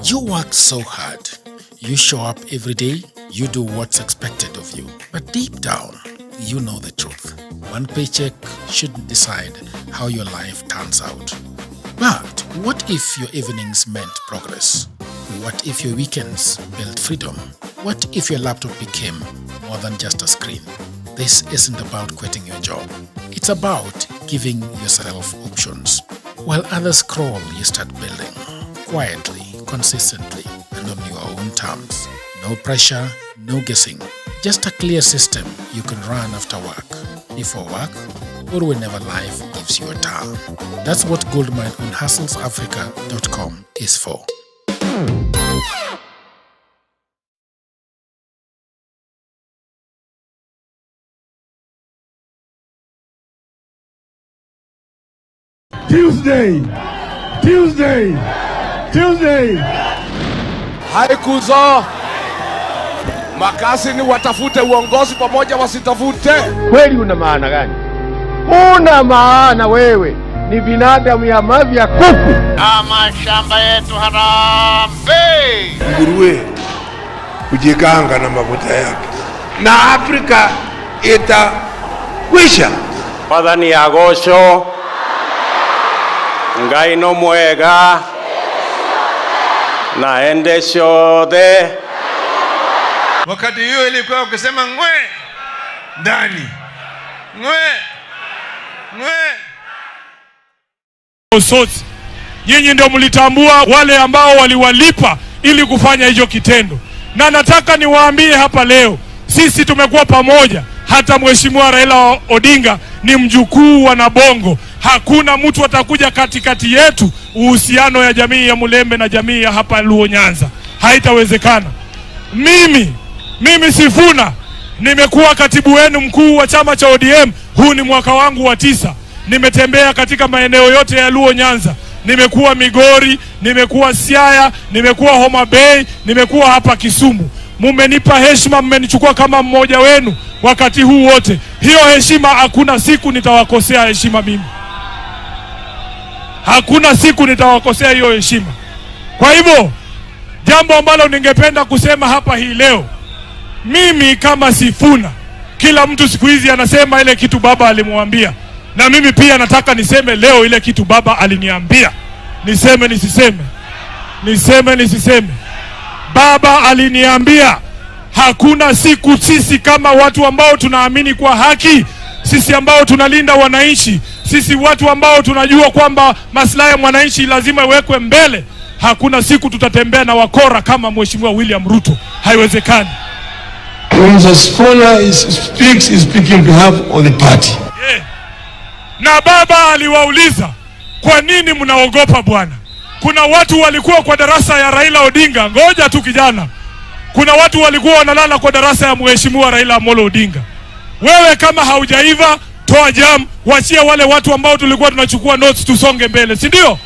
You work so hard. You show up every day. You do what's expected of you. But deep down, you know the truth. One paycheck shouldn't decide how your life turns out. But what if your evenings meant progress? What if your weekends built freedom? What if your laptop became more than just a screen? This isn't about quitting your job. It's about giving yourself options. While others crawl, you start building. Quietly, consistently, and on your own terms. No pressure, no guessing. Just a clear system you can run after work, before work, or whenever life gives you a turn. That's what Goldmine on hustlesafrica.com is for. Tuesday. Haikuzo makasi ni watafute uongozi pamoja wasitafute. Kweli una maana gani? Una maana wewe ni binadamu ya mavi ya kuku. Mashamba yetu harambe. Nguruwe kujikanga na mafuta yake. Na Afrika itakwisha. Padani agosho. Ngai no mwega. Na endesho de. Wakati hiyo ilikuwa ukisema ngwe ndani. Ngwe. Nyinyi ndio mlitambua wale ambao waliwalipa ili kufanya hicho kitendo. Na nataka niwaambie hapa leo, sisi tumekuwa pamoja. Hata Mheshimiwa Raila Odinga ni mjukuu wa Nabongo. Hakuna mtu atakuja katikati yetu uhusiano ya jamii ya Mulembe na jamii ya hapa Luo Nyanza. Haitawezekana. Mimi Sifuna nimekuwa katibu wenu mkuu wa chama cha ODM. Huu ni mwaka wangu wa 9. Nimetembea katika maeneo yote ya Luo Nyanza. Nimekuwa Migori, nimekuwa Siaya, nimekuwa Homa Bay, nimekuwa hapa Kisumu. Mumenipa heshima, mmenichukua kama mmoja wenu wakati huu wote. Hiyo heshima hakuna siku nitawakosea heshima mimi. Hakuna siku nitawakosea hiyo heshima. Kwa hivyo, jambo ambalo ningependa kusema hapa hii leo, mimi kama Sifuna, kila mtu siku hizi anasema ile kitu baba alimwambia. Na mimi pia nataka niseme leo ile kitu baba aliniambia. Niseme nisiseme. Baba aliniambia hakuna siku sisi kama watu ambao tunaamini kwa haki, sisi ambao tunalinda wananchi, sisi watu ambao tunajua kwamba maslahi ya mwananchi lazima iwekwe mbele, hakuna siku tutatembea na wakora kama Mheshimiwa William Ruto. Haiwezekani. When Sifuna is speaking behalf of the party. Yeah. Na baba aliwauliza, kwa nini mnaogopa bwana? Kuna watu walikuwa kwa darasa ya Raila Odinga. Ngoja tu kijana. Kuna watu walikuwa wanalala kwa darasa ya Mheshimiwa Raila Amolo Odinga. Wewe kama haujaiva, toa jam, wachia wale watu ambao tulikuwa tunachukua notes tusonge mbele, si ndio?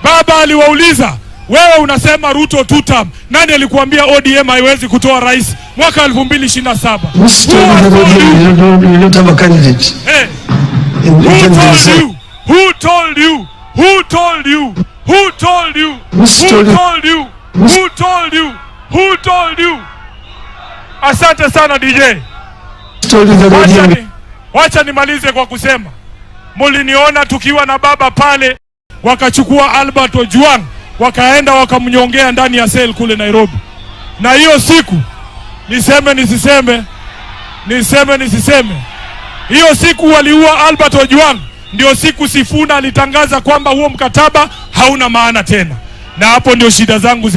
Baba aliwauliza, wewe unasema Ruto 2 term. Nani alikuambia ODM haiwezi kutoa rais mwaka 2027? You don't have a candidate. Hey. Who told you? Asante sana DJ. Wacha nimalize kwa kusema, muliniona tukiwa na baba pale, wakachukua Albert Ojwang, wakaenda wakamnyongea ndani ya cell kule Nairobi. Na hiyo siku, niseme, hiyo siku waliua Albert Ojwang, ndio siku Sifuna alitangaza kwamba huo mkataba hauna maana tena. Na hapo ndio shida zangu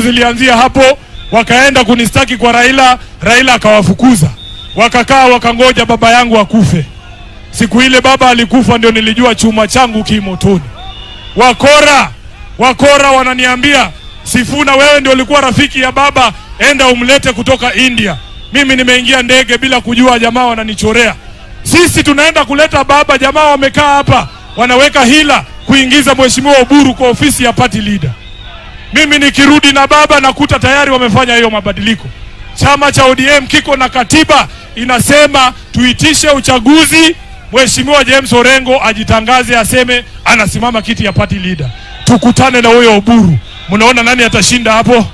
zilianzia hapo. Wakaenda kunistaki kwa Raila akawafukuza. Wakakaa wakangoja baba yangu akufe. Siku ile baba alikufa ndio nilijua chuma changu kimotoni. Wakora wananiambia, Sifuna wewe ndio ulikuwa rafiki ya baba, enda umlete kutoka India. Mimi nimeingia ndege bila kujua, jamaa wananichorea. Sisi tunaenda kuleta baba, jamaa wamekaa hapa wanaweka hila kuingiza Mheshimiwa Oburu kwa ofisi ya party leader. Mimi nikirudi na baba nakuta tayari wamefanya hiyo mabadiliko. Chama cha ODM kiko na katiba inasema tuitishe uchaguzi, Mheshimiwa James Orengo ajitangaze aseme anasimama kiti ya party leader. Tukutane na huyo Oburu. Mnaona nani atashinda hapo?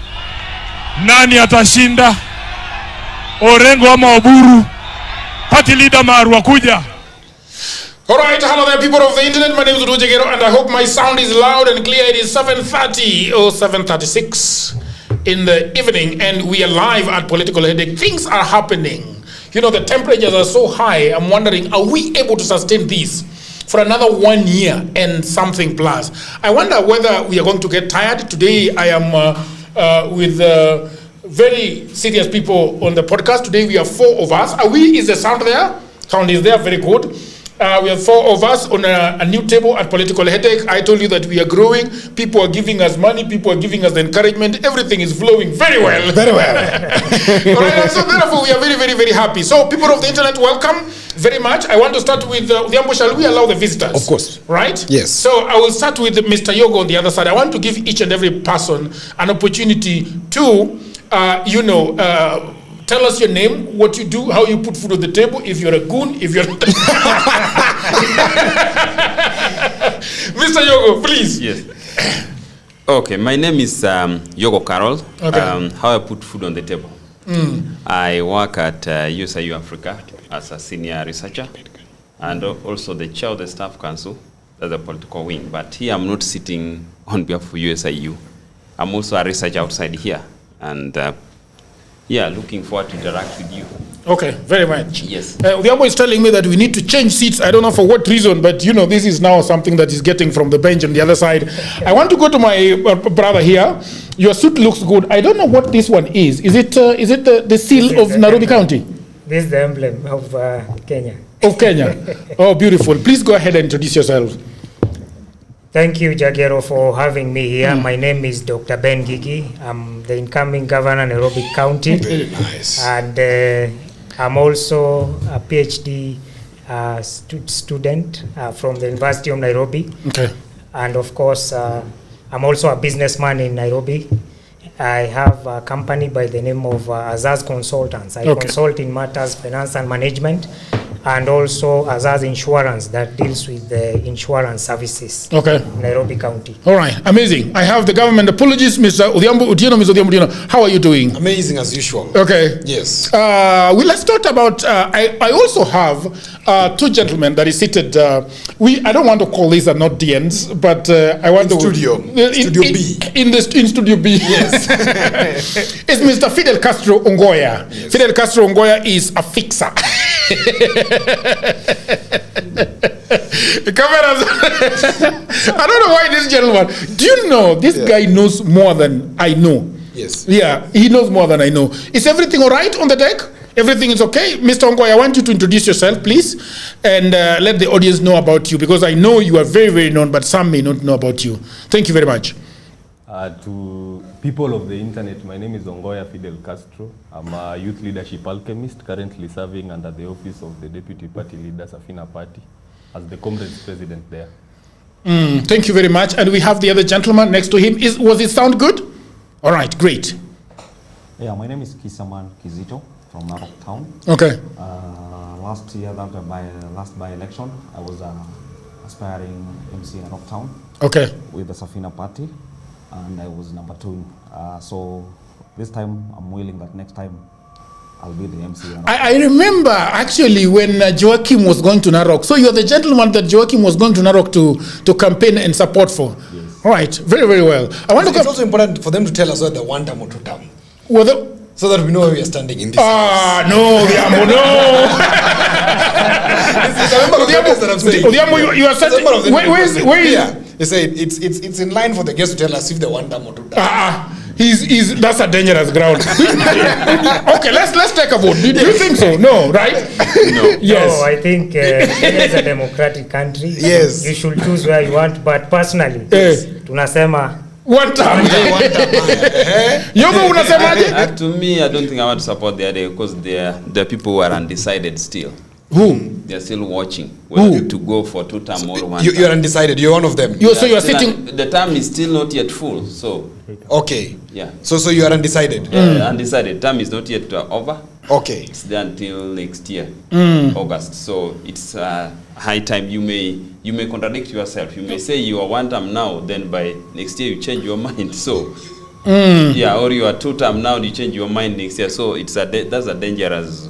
Nani atashinda? Orengo ama Oburu? Party leader Maru akuja. Alright, hello there people of the internet, my name is Rujegero and I hope my sound is loud and clear. It is 7:30 or 7:36 in the evening and we are live at Political Headache. Things are happening. You know, the temperatures are so high, I'm wondering, are we able to sustain this for another 1 year and something plus? I wonder whether we are going to get tired. Today I am with very serious people on the podcast. Today we are 4 of us. Is the sound there? Sound is there, very good. We have 4 of us on a new table at Political Headache. I told you that we are growing. People are giving us money. People are giving us encouragement. Everything is flowing very well. Very well. All right, so therefore, we are very, very, very happy. So people of the internet, welcome very much. I want to start with Odhiambo. Shall we allow the visitors? Of course. Right? Yes. So I will start with Mr. Yogo on the other side. I want to give each and every person an opportunity to, tell us your name, what you do, how you put food on the table, if you're a goon, if you're... Mr. Yogo, please. Yes. Okay, my name is Yogo Carol. Okay. How I put food on the table. I work at USIU Africa as a senior researcher and also the chair of the staff council, that's the political wing. But here I'm not sitting on behalf of USIU. I'm also a researcher outside here. And looking forward to interact with you. Okay, very much. Yes. Odhiambo is telling me that we need to change seats. I don't know for what reason, but you know, this is now something that is getting from the bench on the other side. I want to go to my brother here. Your suit looks good. I don't know what this one is. Is it the seal of Nairobi County? This is the emblem of Kenya. Of Kenya. Oh, beautiful. Please go ahead and introduce yourself. Thank you, Jagero, for having me here. My name is Dr. Ben Gigi. I'm the incoming governor of Nairobi County. Very nice. And I'm also a PhD student from the University of Nairobi. Okay. And of course, I'm also a businessman in Nairobi. I have a company by the name of Azaz Consultants. I consult in matters finance and management, and also Azaz Insurance that deals with the insurance services in Nairobi County. All right, amazing. I have the government. Apologies, Mr. Odhiambo Otieno. Mr. Odhiambo Otieno, how are you doing? Amazing as usual. Okay. Yes. Let's talk about, I also have 2 gentlemen that is seated. I don't want to call these are not DNs, but I want to... Studio B. In Studio B. Yes. It's Mr. Fidel Castro Ongoya. Yes. Fidel Castro Ongoya is a fixer. Cameras. I don't know why this gentleman. Do you know this guy knows more than I know? Yes. Yeah, he knows more than I know. Is everything all right on the deck? Everything is okay? Mr. Ongoya, I want you to introduce yourself, please, and let the audience know about you, because I know you are very, very known, but some may not know about you. Thank you very much. To people of the internet, my name is Ongoya Fidel Castro. I'm a youth leadership alchemist, currently serving under the office of the Deputy Party Leader, Sifuna Party, as the Comrades President there. Thank you very much. And we have the other gentleman next to him. Was it sound good? All right, great. Yeah, my name is Kisaman Kizito from Narok Town. Okay. Last year, last by-election, I was aspiring MC in Narok Town. Okay. With the Sifuna Party. And I was number 2. So this time I'm willing that next time I'll be the MC. I remember actually when Joachim was going to Narok. So you're the gentleman that Joachim was going to Narok to campaign and support for. Yes. All right, very, very well. It's also important for them to tell us whether 1 term or 2 term. So that we know where we are standing in this. No, Odhiambo, no. Odhiambo, you are such. Where is? They say it's in line for the guests to tell us if the 1 term or 2 term. That's a dangerous ground. Okay, let's take a vote. Do you think so? No, right? No. Yes. No, I think it's a democratic country. Yes. You should choose where you want, but personally, tunasema 1 term. Yogo, unasemaje? To me, I don't think I want to support the idea because there are people who are undecided still. Who? They're still watching whether to go for 2 term or 1 term. You're undecided. You're one of them. So you are sitting. The term is still not yet full. So. Okay. Yeah. So you are undecided. Undecided. Term is not yet over. Okay. It's there until next year, August. So it's high time you may contradict yourself. You may say you are one term now, then by next year you change your mind. So yeah, or you are 2 term now, you change your mind next year. So it's that's a dangerous.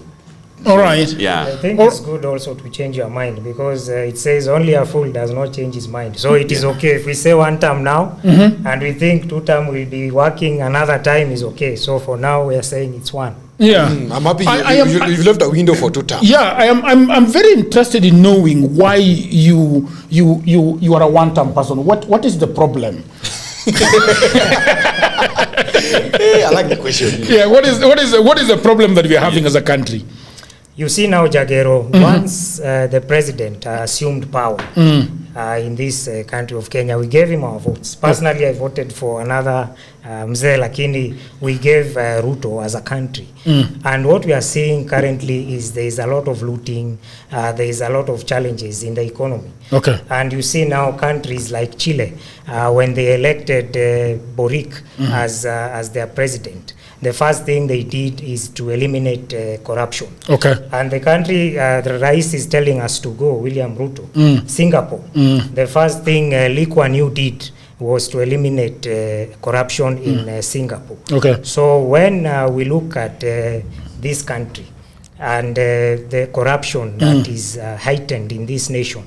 All right. Yeah. I think it's good also to change your mind, because it says only a fool does not change his mind. So it is okay if we say 1 term now and we think 2 term will be working another time is okay. So for now we are saying it's 1. Yeah. I'm happy you've left a window for 2 terms. Yeah, I'm very interested in knowing why you are a 1 term person. What is the problem? Hey, I like the question. Yeah, what is the problem that we are having as a country? You see now, Jagero, once the president assumed power in this country of Kenya, we gave him our votes. Personally, I voted for another Mzee, lakini we gave Ruto as a country. And what we are seeing currently is there is a lot of looting, there is a lot of challenges in the economy. Okay. And you see now countries like Chile, when they elected Boric as their president, the first thing they did is to eliminate corruption. Okay. And the country, the Rais is telling us to go, William Ruto, Singapore. The first thing Lee Kuan Yew did was to eliminate corruption in Singapore. Okay. So when we look at this country and the corruption that is heightened in this nation,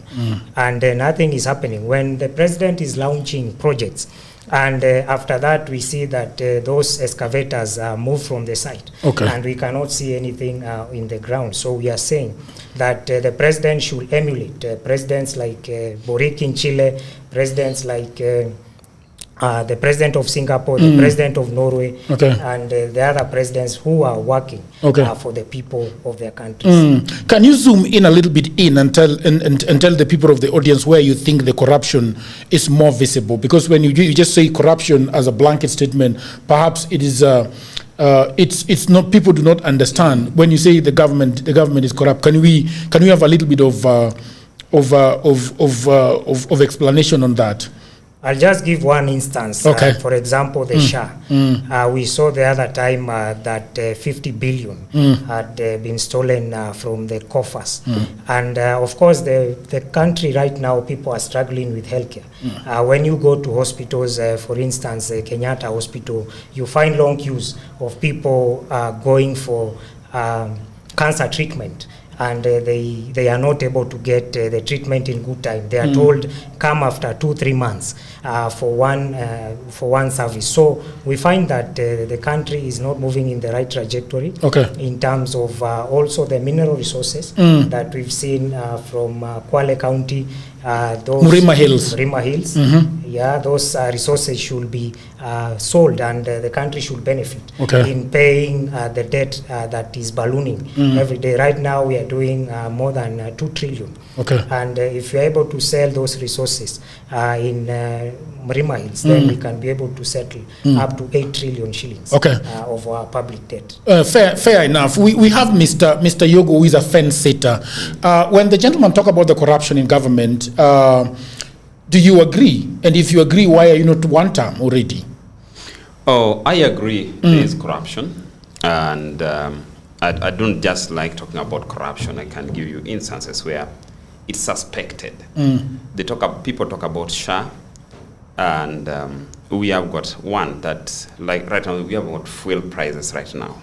and nothing is happening, when the president is launching projects, and after that we see that those excavators move from the site, and we cannot see anything in the ground. So we are saying that the president should emulate presidents like Boric in Chile, presidents like the president of Singapore, the president of Norway, and the other presidents who are working for the people of their countries. Can you zoom in a little bit and tell the people of the audience where you think the corruption is more visible? Because when you just say corruption as a blanket statement, perhaps it is it's not, people do not understand when you say the government is corrupt. Can we have a little bit of explanation on that? I'll just give one instance. For example, the SHA. We saw the other time that 50 billion had been stolen from the coffers. And of course, the country right now, people are struggling with healthcare. When you go to hospitals, for instance, Kenyatta Hospital, you find long queues of people going for cancer treatment. And they are not able to get the treatment in good time. They are told come after 2-3 months for one service. So we find that the country is not moving in the right trajectory in terms of also the mineral resources that we've seen from Kwale County. Those Mrima Hills. Yeah, those resources should be sold, and the country should benefit in paying the debt that is ballooning every day. Right now we are doing more than 2 trillion. And if we are able to sell those resources in Mrima Hills, then we can be able to settle up to 8 trillion shillings of our public debt. Fair enough. We have Mr. Yogo, who is a fence sitter. When the gentleman talk about the corruption in government, do you agree? And if you agree, why are you not 1 term already? Oh, I agree there is corruption. And I don't just like talking about corruption. I can give you instances where it's suspected. People talk about SHA, and we have got one that, like right now, we have got fuel prices right now.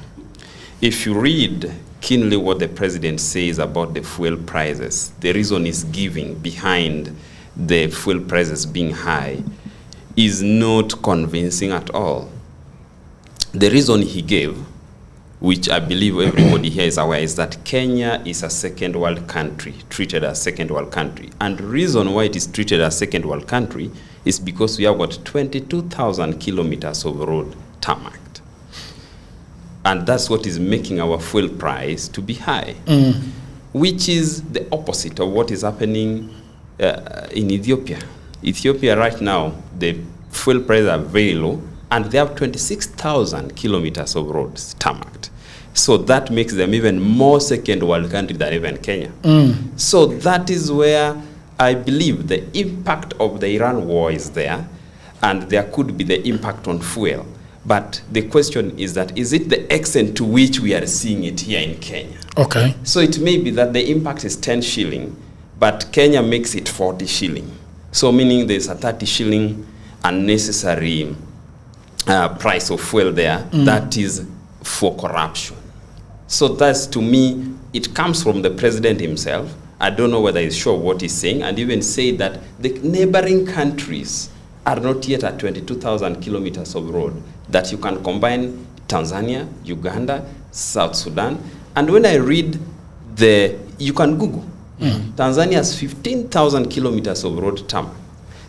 If you read keenly what the president says about the fuel prices, the reason he's giving behind the fuel prices being high is not convincing at all. The reason he gave, which I believe everybody here is aware, is that Kenya is a second world country, treated as second world country. And the reason why it is treated as second world country is because we have got 22,000 kilometers of road tarmacked. And that's what is making our fuel price to be high, which is the opposite of what is happening in Ethiopia. Ethiopia right now, the fuel prices are very low, and they have 26,000 kilometers of roads tarmacked. So that makes them even more second world country than even Kenya. So that is where I believe the impact of the Iran war is there, and there could be the impact on fuel. But the question is that, is it the extent to which we are seeing it here in Kenya? Okay. So it may be that the impact is 10 shilling, but Kenya makes it 40 shilling. So meaning there's a 30 shilling unnecessary price of fuel there that is for corruption. So that's, to me, it comes from the president himself. I don't know whether he's sure what he's saying, and even say that the neighboring countries are not yet at 22,000 kilometers of road, that you can combine Tanzania, Uganda, South Sudan. And when I read you can Google, Tanzania has 15,000 kilometers of road tarmac.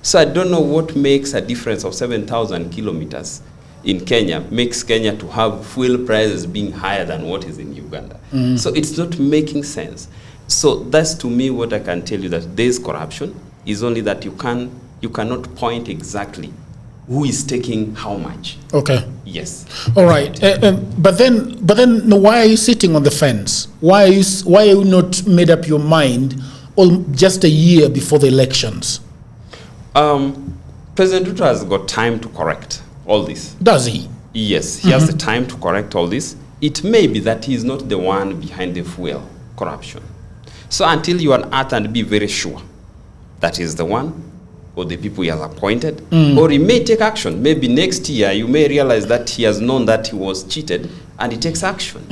So I don't know what makes a difference of 7,000 kilometers in Kenya, makes Kenya to have fuel prices being higher than what is in Uganda. So it's not making sense. So that's, to me, what I can tell you, that there is corruption, is only that you cannot point exactly who is taking how much. Okay. Yes. All right. But then, why are you sitting on the fence? Why are you not made up your mind just a year before the elections? President Ruto has got time to correct all this. Does he? Yes, he has the time to correct all this. It may be that he is not the one behind the fuel corruption. So until you unearth and be very sure that is the one, or the people he has appointed, or he may take action. Maybe next year you may realize that he has known that he was cheated and he takes action.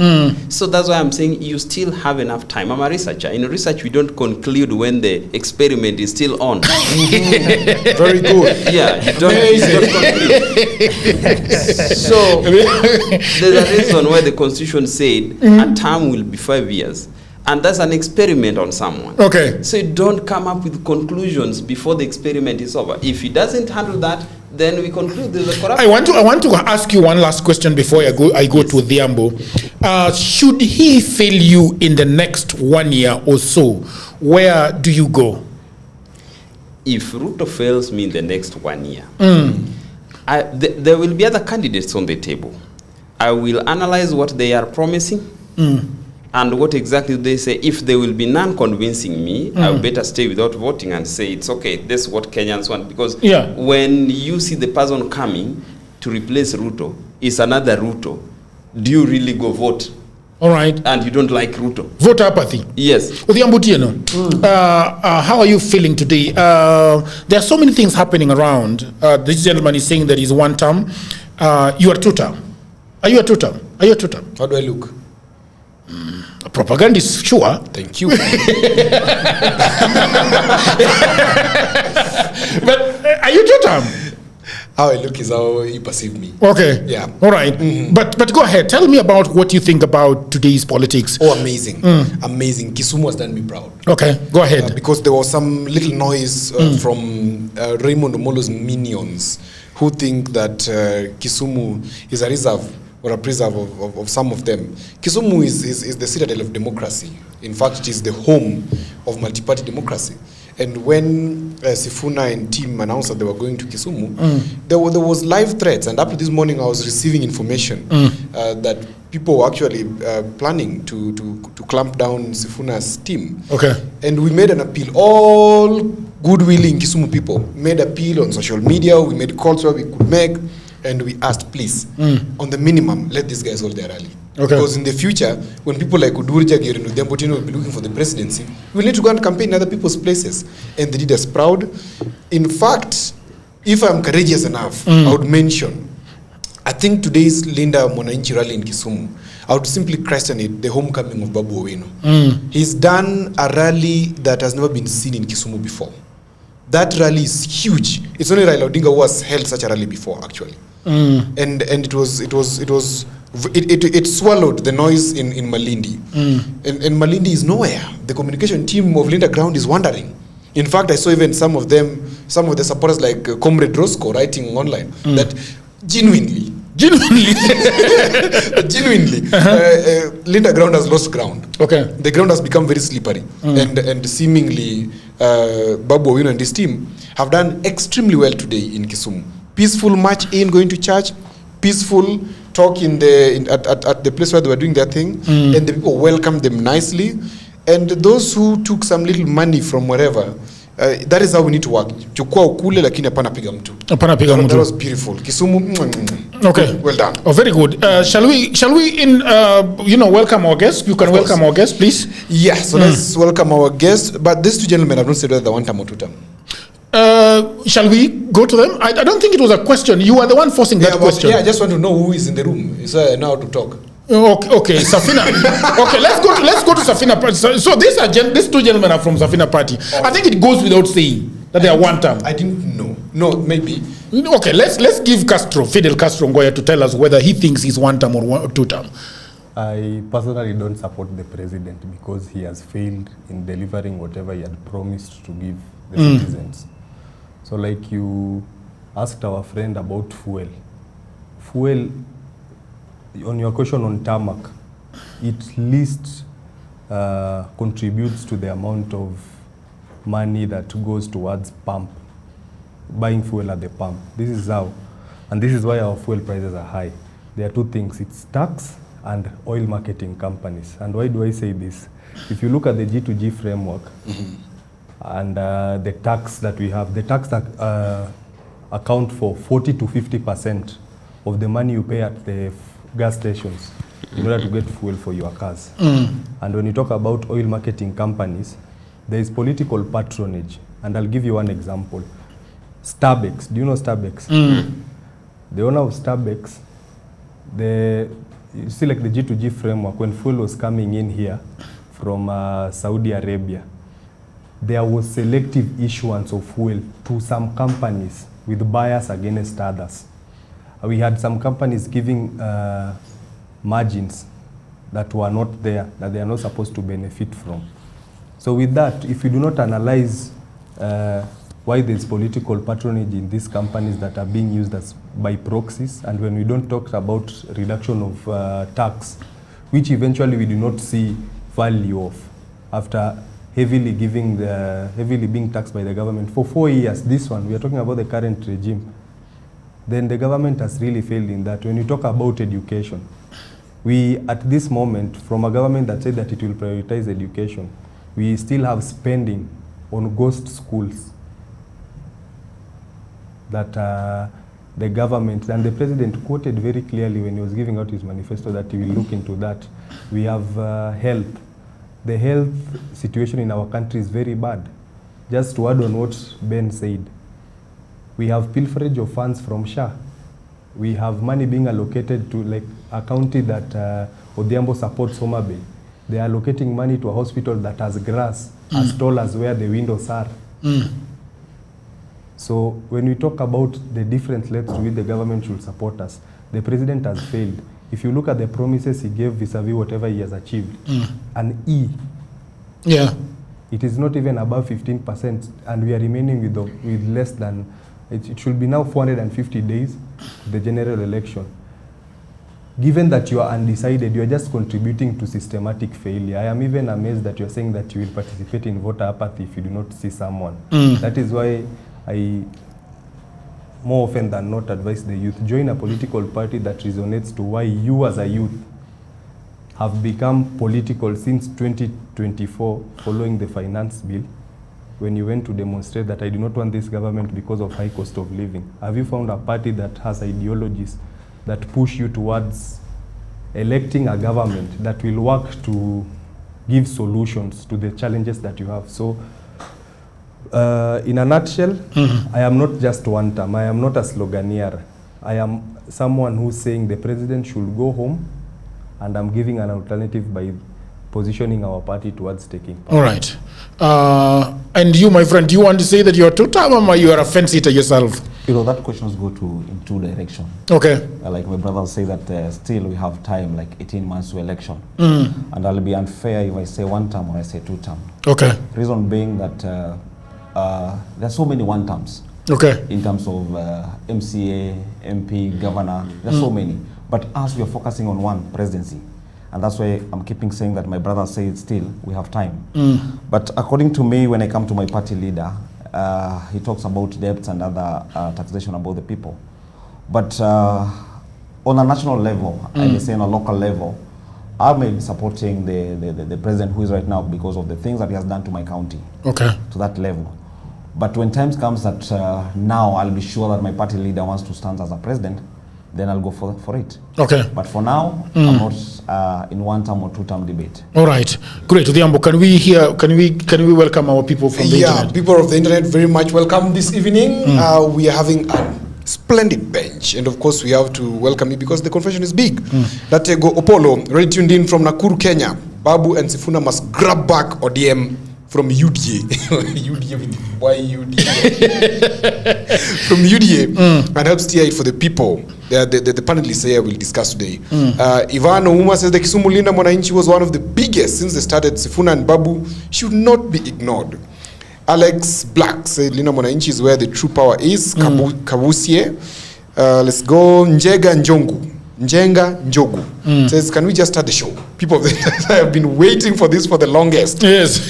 So that's why I'm saying you still have enough time. I'm a researcher. In research, we don't conclude when the experiment is still on. Very good. Yeah, you don't conclude. So there's a reason why the Constitution said a term will be 5 years. And that's an experiment on someone. Okay. So you don't come up with conclusions before the experiment is over. If he doesn't handle that, then we conclude there's a corruption. I want to ask you one last question before I go to Odhiambo. Should he fail you in the next 1 year or so, where do you go? If Ruto fails me in the next 1 year, there will be other candidates on the table. I will analyze what they are promising. And what exactly they say. If they will be non-convincing me, I better stay without voting and say, it's okay, this is what Kenyans want. Because when you see the person coming to replace Ruto, it's another Ruto, do you really go vote? All right. And you don't like Ruto? Vote apathy. Yes. Odhiambo Otieno, how are you feeling today? There are so many things happening around. This gentleman is saying that he's one term. You are two term. Are you a two term? Are you a two term? How do I look? Propaganda is sure. Thank you. But are you two term? How I look is how you perceive me. Okay. Yeah. All right. But go ahead. Tell me about what you think about today's politics. Oh, amazing. Amazing. Kisumu has done me proud. Okay. Go ahead. Because there was some little noise from Raymond Omolo's minions who think that Kisumu is a reserve or a preserve of some of them. Kisumu is the citadel of democracy. In fact, it is the home of multi-party democracy. And when Sifuna and team announced that they were going to Kisumu, there was live threats. And up to this morning, I was receiving information that people were actually planning to clamp down Sifuna's team. Okay. And we made an appeal. All good-willing Kisumu people made appeal on social media. We made calls where we could make. And we asked, please, on the minimum, let these guys hold their rally. Okay. Because in the future, when people like Udurja Giri and Odhiambo Otieno will be looking for the presidency, we'll need to go and campaign in other people's places. And they did us proud. In fact, if I'm courageous enough, I would mention, I think today's Linda Wananchi rally in Kisumu, I would simply question it, the homecoming of Babu Owino. He's done a rally that has never been seen in Kisumu before. That rally is huge. It's only Raila Odinga who has held such a rally before, actually. And it swallowed the noise in Malindi. And Malindi is nowhere. The communication team of Linda Ground is wandering. In fact, I saw even some of the supporters like Comrade Roscoe writing online that genuinely, Linda Ground has lost ground. Okay. The ground has become very slippery. And seemingly Babu Owino and his team have done extremely well today in Kisumu. Peaceful march in, going to church, peaceful talk at the place where they were doing their thing, and the people welcomed them nicely. And those who took some little money from wherever That is how we need to work. Chukua ukule lakini hapana piga mtu. Hapana piga mtu. That was beautiful. Kisumu. Okay. Well done. Oh, very good. Shall we welcome our guest? You can welcome our guest, please. Yeah, so let's welcome our guest. But these two gentlemen have not said whether they want time or two term. Shall we go to them? I don't think it was a question. You are the one forcing that question. Yeah, I just want to know who is in the room. So I know how to talk. Okay, Sifuna. Okay, let's go to Sifuna. So these two gentlemen are from Sifuna Party. I think it goes without saying that they are one term. I didn't know. No, maybe. Okay, let's give Fidel Castro Ngoya to tell us whether he thinks he's one term or two term. I personally don't support the president because he has failed in delivering whatever he had promised to give the citizens. So like you asked our friend about fuel. On your question on tarmac, it least contributes to the amount of money that goes towards buying fuel at the pump. This is how, and this is why our fuel prices are high. There are two things, it's tax and oil marketing companies. And why do I say this? If you look at the G2G framework and the tax that we have, the tax account for 40 to 50% of the money you pay at the gas stations in order to get fuel for your cars. And when you talk about oil marketing companies, there is political patronage. And I'll give you one example. Starbucks, do you know Starbucks? The owner of Starbucks, you see like the G2G framework, when fuel was coming in here from Saudi Arabia, there was selective issuance of fuel to some companies with bias against others. We had some companies giving margins that were not there, that they are not supposed to benefit from. So with that, if you do not analyze why there's political patronage in these companies that are being used as by proxies, and when we don't talk about reduction of tax, which eventually we do not see value of, after heavily being taxed by the government for 4 years, this one, we are talking about the current regime, then the government has really failed in that. When you talk about education, we, at this moment, from a government that said that it will prioritize education, we still have spending on ghost schools that the government and the president quoted very clearly when he was giving out his manifesto that he will look into that. We have health. The health situation in our country is very bad. Just to add on what Ben said, we have pilferage of funds from SHA. We have money being allocated to like a county that Odhiambo supports, Homa Bay. They are allocating money to a hospital that has grass as tall as where the windows are. So when we talk about the different lengths to which the government should support us, the president has failed. If you look at the promises he gave vis-a-vis whatever he has achieved, an E, it is not even above 15%, and we are remaining with less than, it should be now 450 days to the general election. Given that you are undecided, you are just contributing to systematic failure. I am even amazed that you are saying that you will participate in voter apathy if you do not see someone. That is why I, more often than not, advise the youth, join a political party that resonates to why you as a youth have become political since 2024 following the finance bill, when you went to demonstrate that I do not want this government because of high cost of living. Have you found a party that has ideologies that push you towards electing a government that will work to give solutions to the challenges that you have? So in a nutshell, I am not just one term. I am not a sloganeer. I am someone who's saying the president should go home, and I'm giving an alternative by positioning our party towards taking power. All right. And you, my friend, do you want to say that you're two-term or you are a fence-eater yourself? You know, that questions go in two directions. Okay. Like my brother say that still we have time, like 18 months to election. And I'll be unfair if I say one term or I say two term. Okay. Reason being that there are so many one terms. Okay. In terms of MCA, MP, governor, there's so many. But us, we are focusing on one, presidency. And that's why I'm keeping saying that my brother said still we have time. But according to me, when I come to my party leader, he talks about debts and other taxation about the people. But on a national level, I may say on a local level, I may be supporting the president who is right now because of the things that he has done to my county. Okay. To that level. But when times comes that now I'll be sure that my party leader wants to stand as a president, then I'll go for it. Okay. But for now, I'm not in one-term or two-term debate. All right. Great. Odhiambo, can we welcome our people from the internet? People of the internet, very much welcome this evening. We are having a splendid bench, and of course we have to welcome you because the confession is big. Latego Opolo, ready tuned in from Nakuru, Kenya. Babu and Sifuna must grab back ODM from UDA. UDA with why UDA? From UDA and help steer it for the people. The panelists here will discuss today. Ivan Ouma says the Kisumu-Linda Wananchi was one of the biggest since they started. Sifuna and Babu should not be ignored. Alex Black said Linda Wananchi is where the true power is. Kabusie. Let's go. Njenga Njogu says, can we just start the show? People have been waiting for this for the longest. Yes.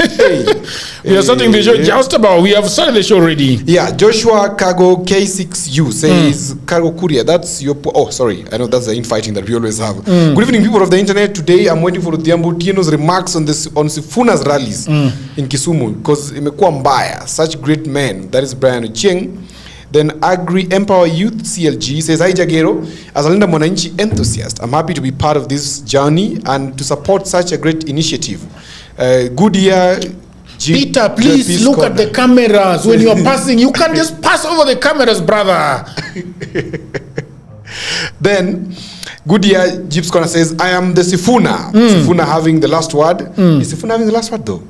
We are starting the show just about. We have started the show already. Yeah. Joshua Cargo K6U says, Cargo Courier, that's your... Oh, sorry. I know that's the infighting that we always have. Good evening, people of the internet. Today, I'm waiting for Odhiambo Tieno's remarks on Sifuna's rallies in Kisumu, because imekuwa mbaya. Such great men. That is Brian Ochieng. Then Agri Empower Youth CLG says, Hi Jagero, as a Linda Wananchi enthusiast, I'm happy to be part of this journey and to support such a great initiative. Good year. Peter, please look at the cameras when you are passing. You can't just pass over the cameras, brother. Then Goodyear Jeeps Corner says, I am the Sifuna. Sifuna having the last word. Is Sifuna having the last word though?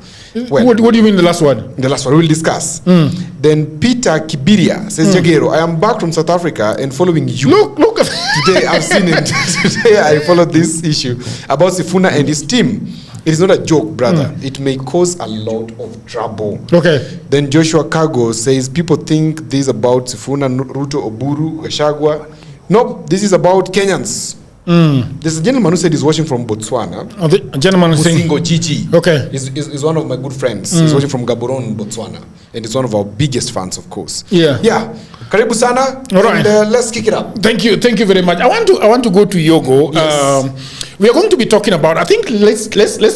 Well, what do you mean the last word? The last word, we'll discuss. Then Peter Kibiria says, Jagero, I am back from South Africa and following you. Look. Today I've seen it. Today I followed this issue about Sifuna and his team. It is not a joke, brother. It may cause a lot of trouble. Okay. Then Joshua Cargo says, people think this is about Sifuna, Ruto, Oburu, Gachagua. No, this is about Kenyans. There's a gentleman who said he's watching from Botswana. A gentleman saying Gigi. Okay. He's one of my good friends. He's watching from Gaborone, Botswana. And he's one of our biggest fans, of course. Yeah. Karibu sana. All right. And let's kick it up. Thank you very much. I want to go to Yogo. Yes. We are going to be talking about, I think let's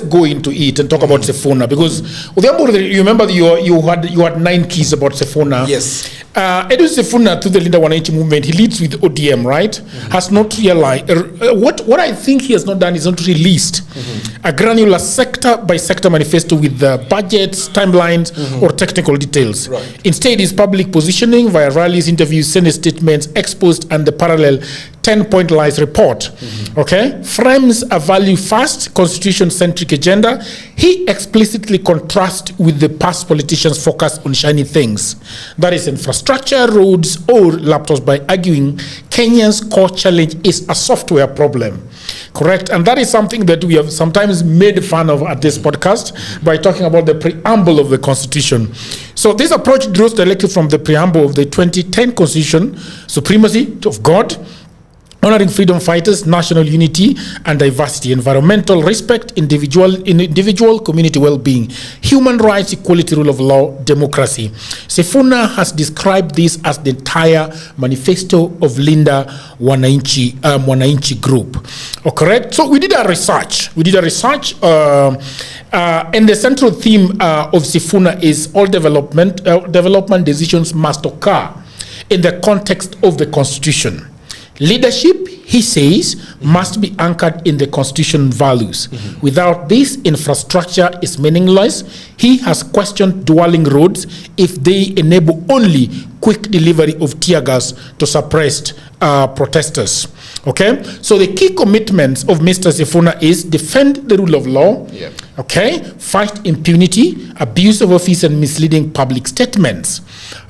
go into it and talk about Sifuna, because you remember you had 9 keys about Sifuna. Yes. Edwin Sifuna, through the Linda Wananchi movement, he leads with ODM, right? Has not realized what I think he has not done is not released a granular sector by sector manifesto with the budgets, timelines, or technical details. Right. Instead, his public positioning via rallies, interviews, Senate statements, exposed, and the parallel 10-point lies report, okay, frames a value-first, constitution-centric agenda. He explicitly contrasts with the past politicians' focus on shiny things, that is infrastructure, roads, or laptops, by arguing Kenya's core challenge is a software problem. Correct? And that is something that we have sometimes made fun of at this podcast by talking about the preamble of the Constitution. So this approach draws directly from the preamble of the 2010 Constitution: supremacy of God, honoring freedom fighters, national unity and diversity, environmental respect, individual community well-being, human rights, equality, rule of law, democracy. Sifuna has described this as the entire manifesto of Linda Wananchi group. Oh, correct? So we did a research. And the central theme of Sifuna is all development decisions must occur in the context of the Constitution. Leadership, he says, must be anchored in the Constitution values. Without this, infrastructure is meaningless. He has questioned dwelling roads if they enable only quick delivery of tear gas to suppressed protesters. Okay, so the key commitments of Mr. Sifuna is defend the rule of law, okay, fight impunity, abuse of office, and misleading public statements.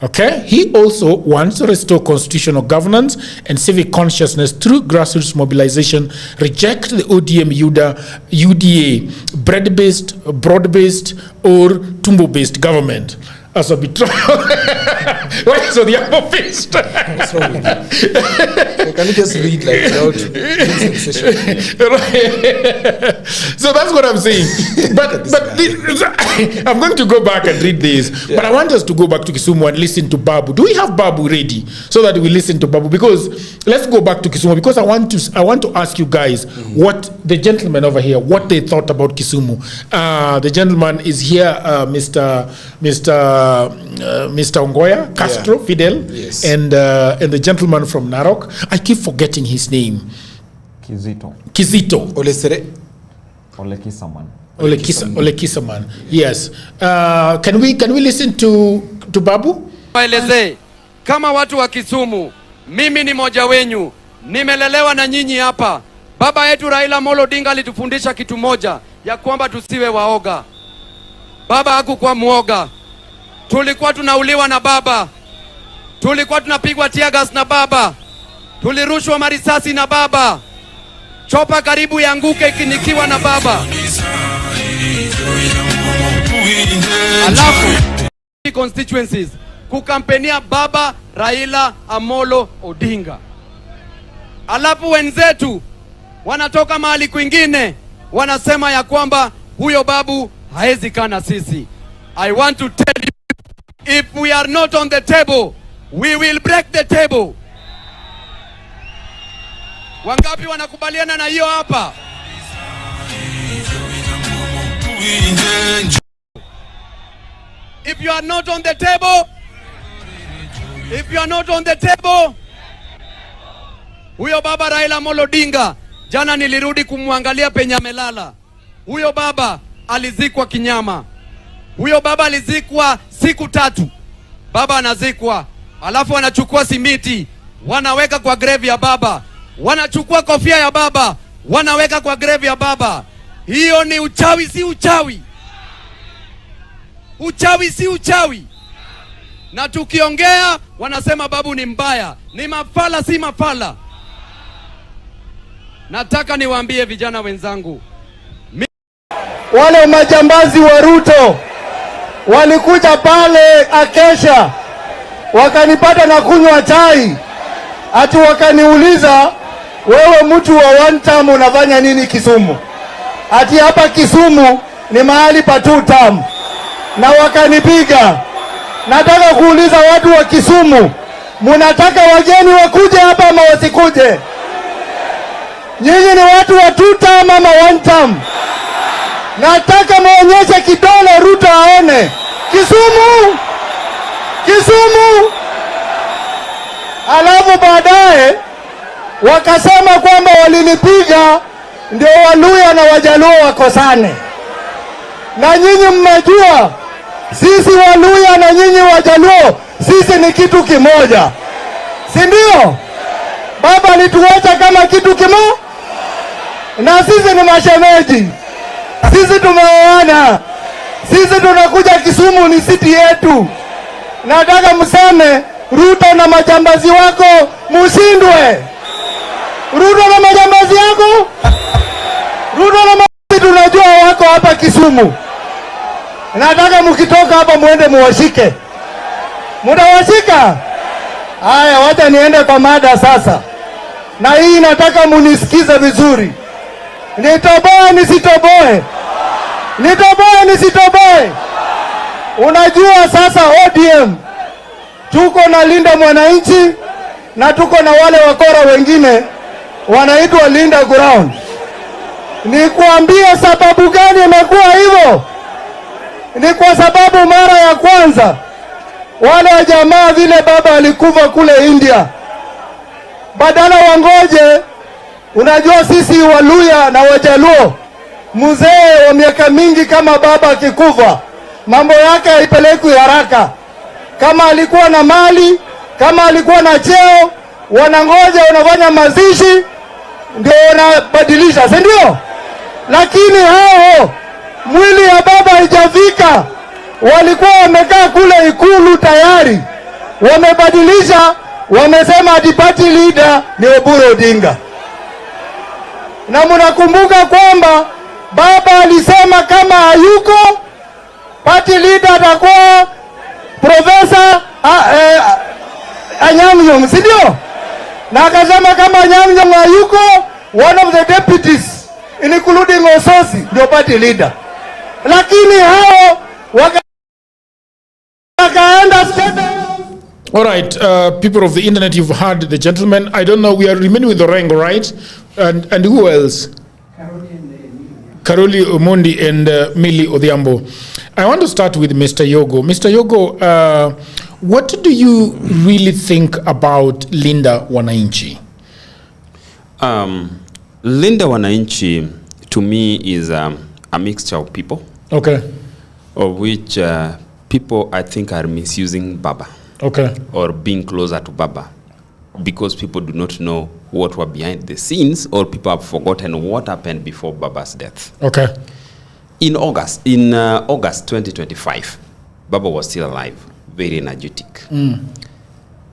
Okay, he also wants to restore constitutional governance and civic consciousness through grassroots mobilization, reject the ODM UDA broad-based or tumbo-based government. As a betrayal. Why is the other fist? What's wrong with you? Can you just read like without So that's what I'm saying. But I'm going to go back and read this. Yeah. But I want us to go back to Kisumu and listen to Babu. Do we have Babu ready so that we listen to Babu? Because let's go back to Kisumu, because I want to ask you guys what the gentleman over here, what they thought about Kisumu. The gentleman is here, Mr. Ongoya Castro, Fidel, yes. And the gentleman from Narok. I keep forgetting his name. Kizito. Olesere. Ole Kisaman. Yes. Can we listen to Babu? Waeleze kama watu wa Kisumu, mimi ni moja wenyu, nimelelewa na nyinyi hapa. Baba yetu Raila Amolo Odinga alitufundisha kitu moja, ya kwamba tusiwe waoga. Baba hakukuwa muoga. Tulikuwa tunauliwa na baba. Tulikuwa tunapigwa tear gas na baba. Tulirushwa marisasi na baba. Chopa karibu yanguke nikiwa na baba. Alafu constituencies kukampenia baba Raila Amolo Odinga. Alafu wenzetu wanatoka mahali kwingine wanasema ya kwamba huyo babu haezi kana sisi. I want to tell you, if we are not on the table, we will break the table. Wangapi wanakubaliana na hiyo hapa? If you are not on the table, huyo baba Raila Amolo Odinga, jana nilirudi kumwangalia penye amelala. Huyo baba alizikwa kinyama. Huyo baba alizikwa siku 3. Baba anazikwa, alafu wanachukua simiti, wanaweka kwa grave ya baba. Wanachukua kofia ya baba, wanaweka kwa grave ya baba. Hiyo ni uchawi, si uchawi. Uchawi si uchawi. Na tukiongea wanasema babu ni mbaya. Ni mafala si mafala. Nataka niwaambie vijana wenzangu, wale majambazi wa Ruto walikuja pale Akesha, wakanipata na kunywa chai, ati wakaniuliza, wewe mtu wa one term unafanya nini Kisumu? Ati hapa Kisumu ni mahali pa 2 term. Na wakanipiga. Nataka kuuliza watu wa Kisumu, munataka wageni wakuje hapa ama wasikuje? Nyinyi ni watu wa 2 term ama 1 term? Nataka muonyeshe kidole Ruto aone. Kisumu! Alafu baadaye wakasema kwamba walinipiga ndio Waluya na Wajaluo wakosane. Na nyinyi mmejua sisi Waluya na nyinyi Wajaluo sisi ni kitu kimoja, si ndio? Baba alituacha kama kitu kimoja, na sisi ni mashemeji. Sisi tumeoana. Sisi tunakuja Kisumu, ni city yetu. Nataka mseme Ruto na majambazi wako mushindwe. Ruto na majambazi yako, Ruto na majambazi tunajua wako hapa Kisumu. Nataka mkitoka hapa muende muwashike. Mutawashika? Haya, wacha niende kwa mada sasa. Na hii nataka munisikize vizuri. Nitoboe nisitoboe? Nisitoboe? Unajua sasa ODM tuko na Linda Mwananchi na tuko na wale wakora wengine wanaitwa Linda Ground. Nikuambie sababu gani imekuwa hivyo? Ni kwa sababu mara ya kwanza wale jamaa vile baba alikufa kule India, badala wangoje, unajua sisi Waluya na Wajaluo, mzee wa miaka mingi kama baba akikufa mambo yake haipelekwi haraka. Kama alikuwa na mali, kama alikuwa na cheo, wanangoja, wanafanya mazishi ndio wanabadilisha, si ndio? Lakini hao mwili ya baba haijafika, walikuwa wamekaa kule Ikulu tayari, wamebadilisha, wamesema ati party leader ni Oburu Odinga. Na mnakumbuka kwamba baba alisema kama hayuko party leader atakuwa Profesa Anyang', si ndio? na akasema kama Nyang'nyong hayuko, one of the deputies including Ososi ndio party leader, lakini hao wakaenda state. All right, people of the internet, you've heard the gentleman. I don't know, we are remaining with Orengo, right? And who else? Karoli Omondi and Millie Odhiambo. I want to start with Mr. Yogo. Mr. Yogo, what do you really think about Linda Wananchi? Linda Wananchi, to me, is a mixture of people. Okay. Of which people, I think, are misusing Baba. Okay. Or being closer to Baba. Because people do not know what were behind the scenes, or people have forgotten what happened before Baba's death. Okay. In August 2025, Baba was still alive, very energetic.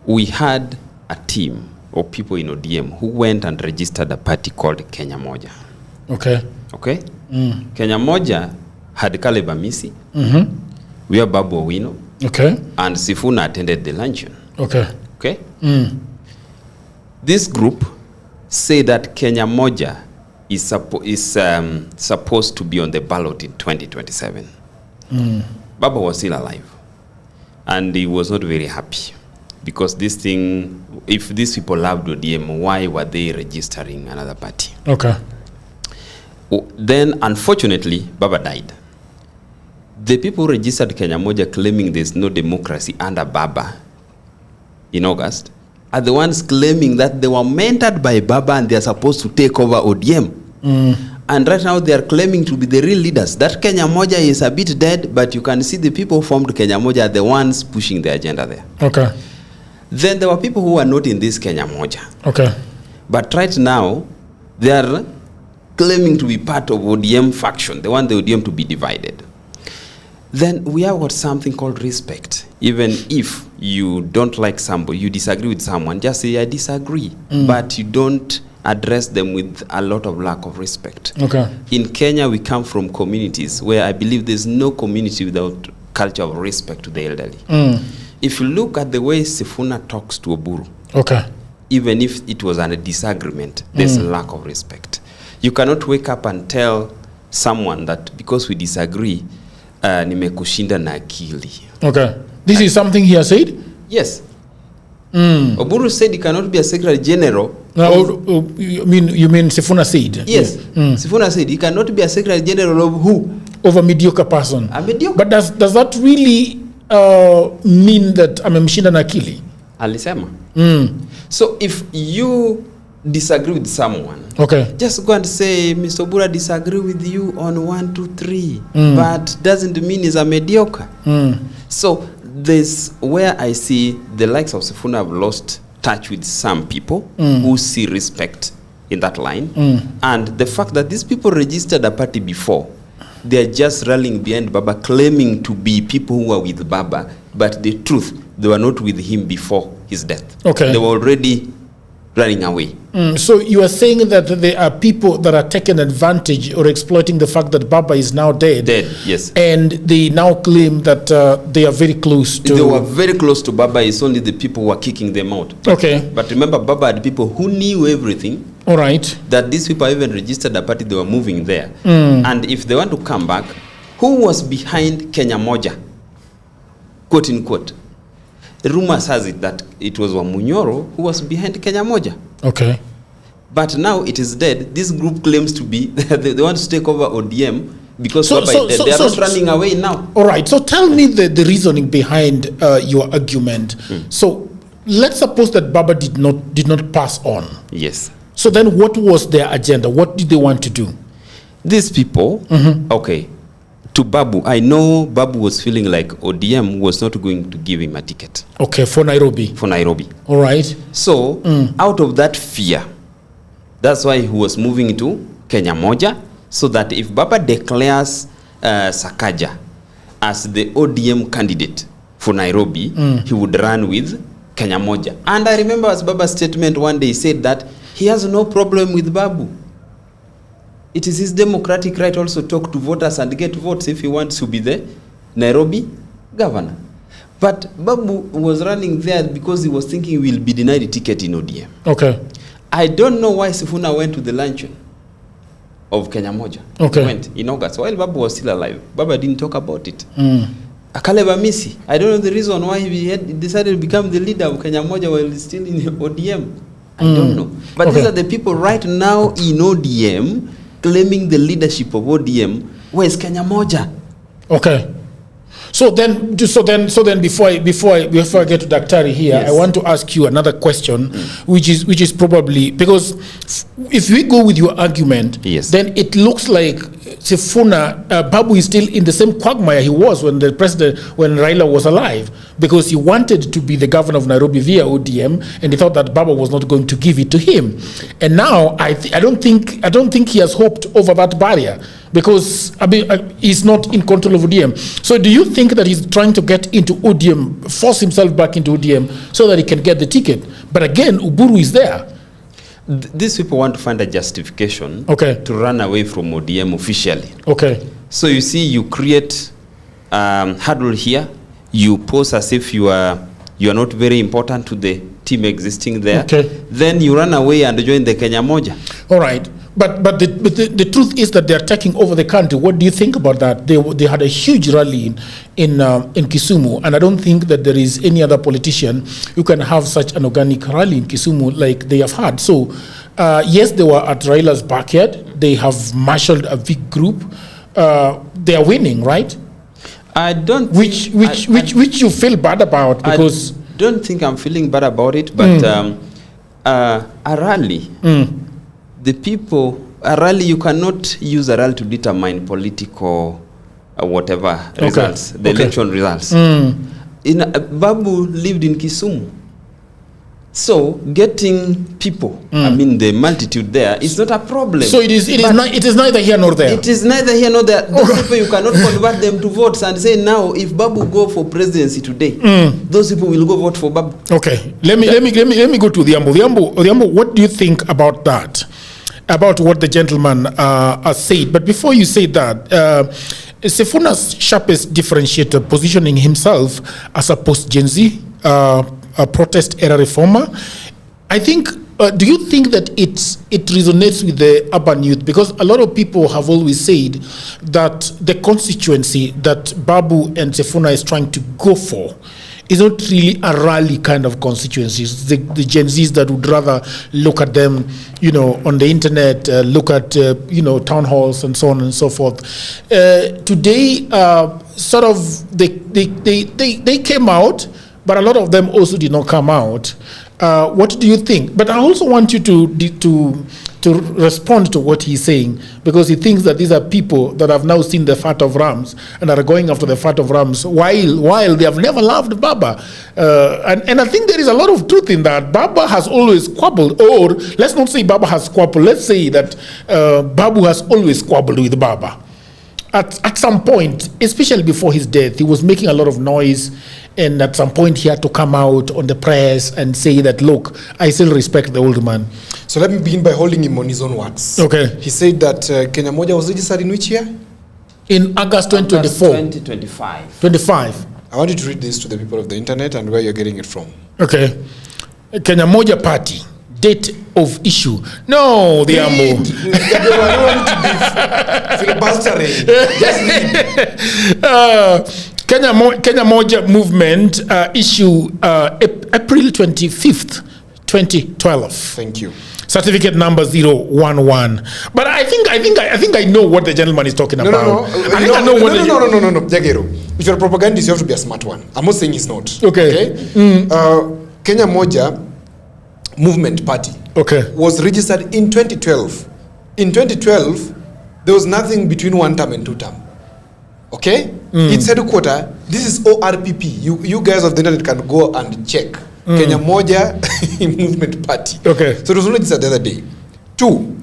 We had a team of people in ODM who went and registered a party called Kenya Moja. Okay. Okay? Kenya Moja had Caleb Amisi, we have Babu Owino, okay, and Sifuna attended the luncheon. Okay. Okay? This group say that Kenya Moja is supposed to be on the ballot in 2027. Baba was still alive. And he was not very happy. Because this thing, if these people loved ODM, why were they registering another party? Okay. Then, unfortunately, Baba died. The people who registered Kenya Moja claiming there's no democracy under Baba in August are the ones claiming that they were mentored by Baba and they are supposed to take over ODM. And right now they are claiming to be the real leaders. That Kenya Moja is a bit dead, but you can see the people who formed Kenya Moja are the ones pushing the agenda there. Okay. Then there were people who were not in this Kenya Moja. Okay. But right now, they are claiming to be part of ODM faction. They want the ODM to be divided. Then we have got something called respect. Even if you don't like somebody, you disagree with someone, just say, I disagree. But you don't address them with a lot of lack of respect. Okay. In Kenya, we come from communities where I believe there's no community without culture of respect to the elderly. If you look at the way Sifuna talks to Oburu, okay, even if it was a disagreement, there's a lack of respect. You cannot wake up and tell someone that because we disagree, nimekushinda na akili. Okay. This is something he has said? Yes. Oburu said he cannot be a secretary general. You mean Sifuna said? Yes. Sifuna said he cannot be a secretary general of who? Of a mediocre person. A mediocre. But does that really mean that amemshinda na akili? Alisema. So if you disagree with someone, okay, just go and say, Mr. Oburu, I disagree with you on 1, 2, 3, but doesn't mean he's a mediocre. So there's where I see the likes of Sifuna have lost touch with some people who see respect in that line. And the fact that these people registered a party before, they are just rallying behind Baba, claiming to be people who are with Baba, but the truth, they were not with him before his death. Okay. They were already running away. So you are saying that there are people that are taking advantage or exploiting the fact that Baba is now dead. Dead, yes. And they now claim that they are very close to... They were very close to Baba. It's only the people who are kicking them out. Okay. But remember, Baba had people who knew everything. All right. That these people even registered a party, they were moving there. And if they want to come back, who was behind Kenya Moja? Quote unquote. The rumors has it that it was Wamunyoro who was behind Kenya Moja. Okay. But now it is dead. This group claims to be, they want to take over ODM because Baba is dead. They are not running away now. All right. So tell me the reasoning behind your argument. So let's suppose that Baba did not pass on. Yes. So then what was their agenda? What did they want to do? These people, okay, to Babu, I know Babu was feeling like ODM was not going to give him a ticket. Okay, for Nairobi. For Nairobi. All right. So, out of that fear, that's why he was moving to Kenya Moja, so that if Baba declares Sakaja as the ODM candidate for Nairobi, he would run with Kenya Moja. And I remember as Baba's statement one day, he said that he has no problem with Babu. It is his democratic right also to talk to voters and get votes if he wants to be the Nairobi governor. But Babu was running there because he was thinking he will be denied a ticket in ODM. Okay. I don't know why Sifuna went to the luncheon of Kenya Moja. Okay. He went in August while Babu was still alive. Babu didn't talk about it. Akaleba Misi. I don't know the reason why he decided to become the leader of Kenya Moja while he's still in ODM. I don't know. But these are the people right now in ODM claiming the leadership of ODM. Where is Kenya Moja? Okay. So then before I get to Daktari here, yes. I want to ask you another question, which is probably because if we go with your argument, yes. then it looks like Sifuna, Babu is still in the same quagmire he was when Raila was alive, because he wanted to be the governor of Nairobi via ODM, and he thought that Babu was not going to give it to him, and now I don't think he has hoped over that barrier, because he's not in control of ODM. So do you think that he's trying to get into ODM, force himself back into ODM so that he can get the ticket? But again, Uburu is there. These people want to find a justification to run away from ODM officially. Okay. So you see, you create hurdle here. You pose as if you are not very important to the team existing there. Okay. Then you run away and join the Kenya Moja. All right. But the truth is that they are taking over the country. What do you think about that? They had a huge rally in Kisumu, and I don't think that there is any other politician who can have such an organic rally in Kisumu like they have had. So yes, they were at Raila's backyard. They have marshaled a big group. They are winning, right? I don't. Which you feel bad about, because I don't think I'm feeling bad about it, but a rally. The people, a rally, you cannot use a rally to determine political whatever results, the election results. Babu lived in Kisumu. So getting people, I mean the multitude there, is not a problem. So it is neither here nor there. It is neither here nor there. Those people, you cannot convert them to votes and say now if Babu go for presidency today, those people will go vote for Babu. Okay, let me go to Odhiambo, what do you think about that? About what the gentleman has said. But before you say that, Sifuna's sharpest differentiator, positioning himself as a post-Gen Z, a protest era reformer, I think, do you think that it resonates with the urban youth? Because a lot of people have always said that the constituency that Babu and Sifuna is trying to go for is not really a rally kind of constituencies. The Gen Zs that would rather look at them, on the internet, look at, town halls and so on and so forth. Today, sort of, they came out, but a lot of them also did not come out. What do you think? But I also want you to respond to what he's saying, because he thinks that these are people that have now seen the fat of rams and are going after the fat of rams while they have never loved Baba. And I think there is a lot of truth in that. Baba has always squabbled, or let's not say Baba has squabbled, let's say that Babu has always squabbled with Baba. At some point, especially before his death, he was making a lot of noise, and at some point he had to come out on the press and say that, look, I still respect the old man. So let me begin by holding him on his own words. Okay. He said that Kenya Moja was registered in which year? In August 2024. 2025. 25. I want you to read this to the people of the internet and where you're getting it from. Okay. Kenya Moja Party. Date of issue. No, the Ambo. Filibustering. Kenya Moja movement issue April 25th, 2012. Thank you. Certificate number 011. But I think I know what the gentleman is talking about. No. Jagero. If you're a propagandist, you have to be a smart one. I'm not saying he's not. Okay. Kenya Moja Movement Party was registered in 2012. In 2012, there was nothing between one term and two term. Okay? It's headquarters. This is ORPP. You guys of the internet can go and check. Kenya Moja Movement Party. Okay. So it was registered the other day. 2,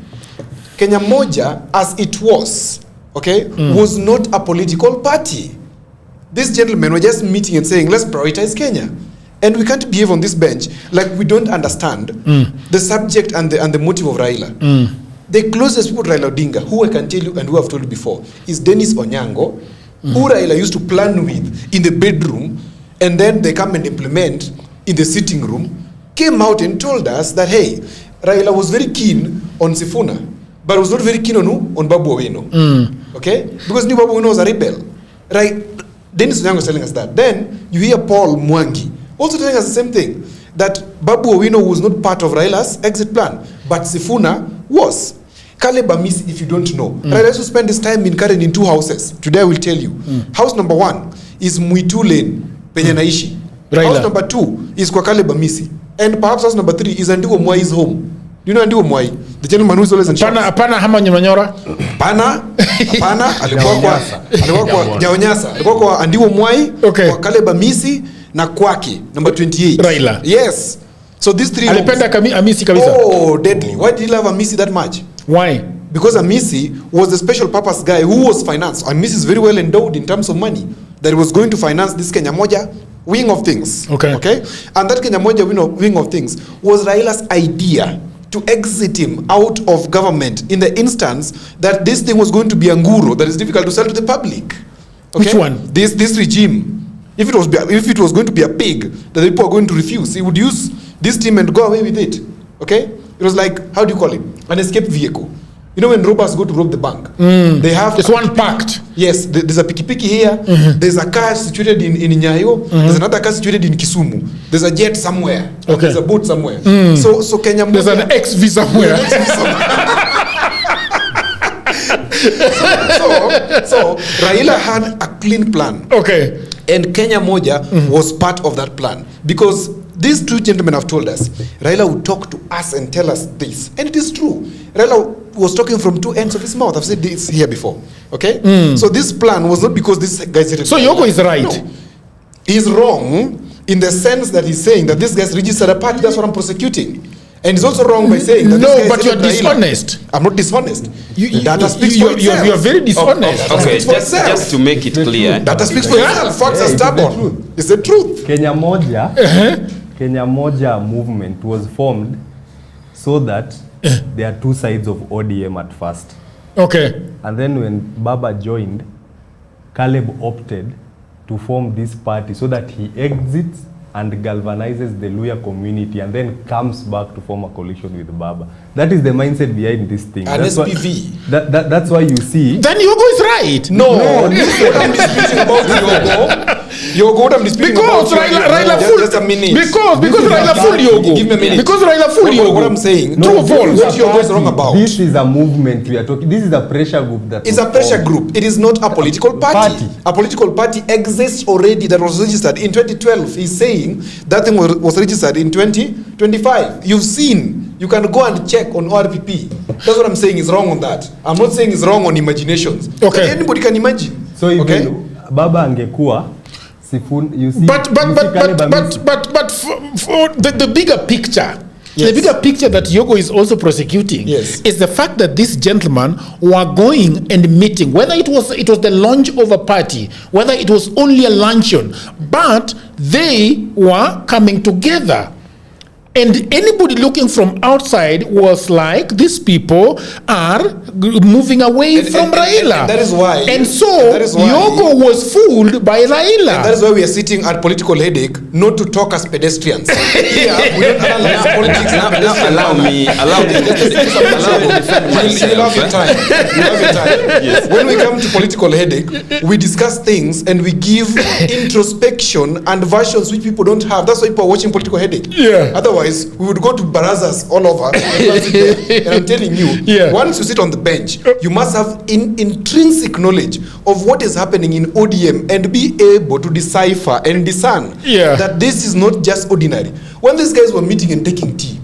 Kenya Moja, as it was, was not a political party. These gentlemen were just meeting and saying, let's prioritize Kenya. And we can't behave on this bench like we don't understand the subject and the motive of Raila. The closest people to Raila Odinga, who I can tell you and who I've told you before, is Dennis Onyango, who Raila used to plan with in the bedroom and then they come and implement in the sitting room, came out and told us that, hey, Raila was very keen on Sifuna, but was not very keen on who? On Babu Owino. Okay? Because new Babu Owino was a rebel. Right? Dennis Onyango was telling us that. Then you hear Paul Mwangi also telling us the same thing, that Babu Owino was not part of Raila's exit plan, but Sifuna was. Caleb Amisi, if you don't know, Raila used to spend his time in Karen in 2 houses. Today I will tell you. House number 1 is Mwitu Lane, penye naishi. House number 2 is kwa Caleb Amisi. And perhaps house number 3 is Andiwo Mwai's home. Do you know Andiwo Mwai? The gentleman who is always in charge. Hapana hama Nyamanyora? Hapana, alikuwa kwa Nyawanyasa. Alikuwa kwa Andiwo Mwai, kwa Caleb Amisi, na kwake, number 28. Raila. Yes. So these 3 alipenda Amisi kabisa. Oh, deadly. Why did he love Amisi that much? Why? Because Amisi was the special purpose guy who was financed. Amisi is very well endowed in terms of money, that he was going to finance this Kenya Moja wing of things. Okay? And that Kenya Moja wing of things was Raila's idea to exit him out of government in the instance that this thing was going to be a nguro that is difficult to sell to the public. Okay? Which one? This regime. If it was going to be a pig that the people are going to refuse, he would use this team and go away with it. Okay? It was like, how do you call it? An escape vehicle. You know when robbers go to rob the bank, they have just one packed. Yes, there's a piki here. There's a car situated in Nyayo. There's another car situated in Kisumu. There's a jet somewhere. There's a boat somewhere. So Kenya. There's an XV somewhere. So Raila had a clean plan. Okay. And Kenya Moja was part of that plan, because these 2 gentlemen have told us Raila would talk to us and tell us this, and it is true. Raila was talking from 2 ends of his mouth. I've said this here before. Okay. So this plan was not because this guy said. So Yoko is right. No. He's wrong in the sense that he's saying that this guy's registered a party. That's what I'm prosecuting. And he's also wrong by saying that no, but you're dishonest. I'm not dishonest. Data speaks for itself. You're very dishonest. Okay, just to make it clear. Data speaks for itself. Facts are stubborn. It's the truth. Kenya Moja movement was formed so that there are 2 sides of ODM at first. Okay. And then when Baba joined, Caleb opted to form this party so that he exits and galvanizes the Luya community and then comes back to form a coalition with Baba. That is the mindset behind this thing. An SPV. That's why you see. Then Yogo is right. No. What I'm disputing about Yogo, what I'm disputing because about Raila fooled. Just a minute. Because Raila fooled Yogo. Give me a minute. Because Raila fooled Yogo. What I'm saying. No, what Yogo is wrong about. This is a movement we are talking. This is a pressure group that. It's a pressure group. It is not a political party. A political party exists already that was registered in 2012. He's saying that thing was registered in 2025. You've seen. You can go and check on RPP. That's what I'm saying is wrong on that. I'm not saying it's wrong on imaginations. Okay. Anybody can imagine. So okay? Baba angekuwa Sifuna, you see. But for the bigger picture. Yes. The bigger picture that Yogo is also prosecuting is the fact that these gentlemen were going and meeting, whether it was the launch of a party, whether it was only a luncheon, but they were coming together. And anybody looking from outside was like, these people are moving away from Raila. And that is why. And so, Yogo was fooled by Raila. And that is why we are sitting at political headache, not to talk as pedestrians. Here, we don't analyze politics. Allow me to defend myself. You have your time. Yes. When we come to political headache, we discuss things and we give introspection and versions which people don't have. That's why people are watching political headache. Yeah. Otherwise, we would go to barazas all over. And I'm telling you, once you sit on the bench, you must have intrinsic knowledge of what is happening in ODM and be able to decipher and discern that this is not just ordinary. When these guys were meeting and taking tea,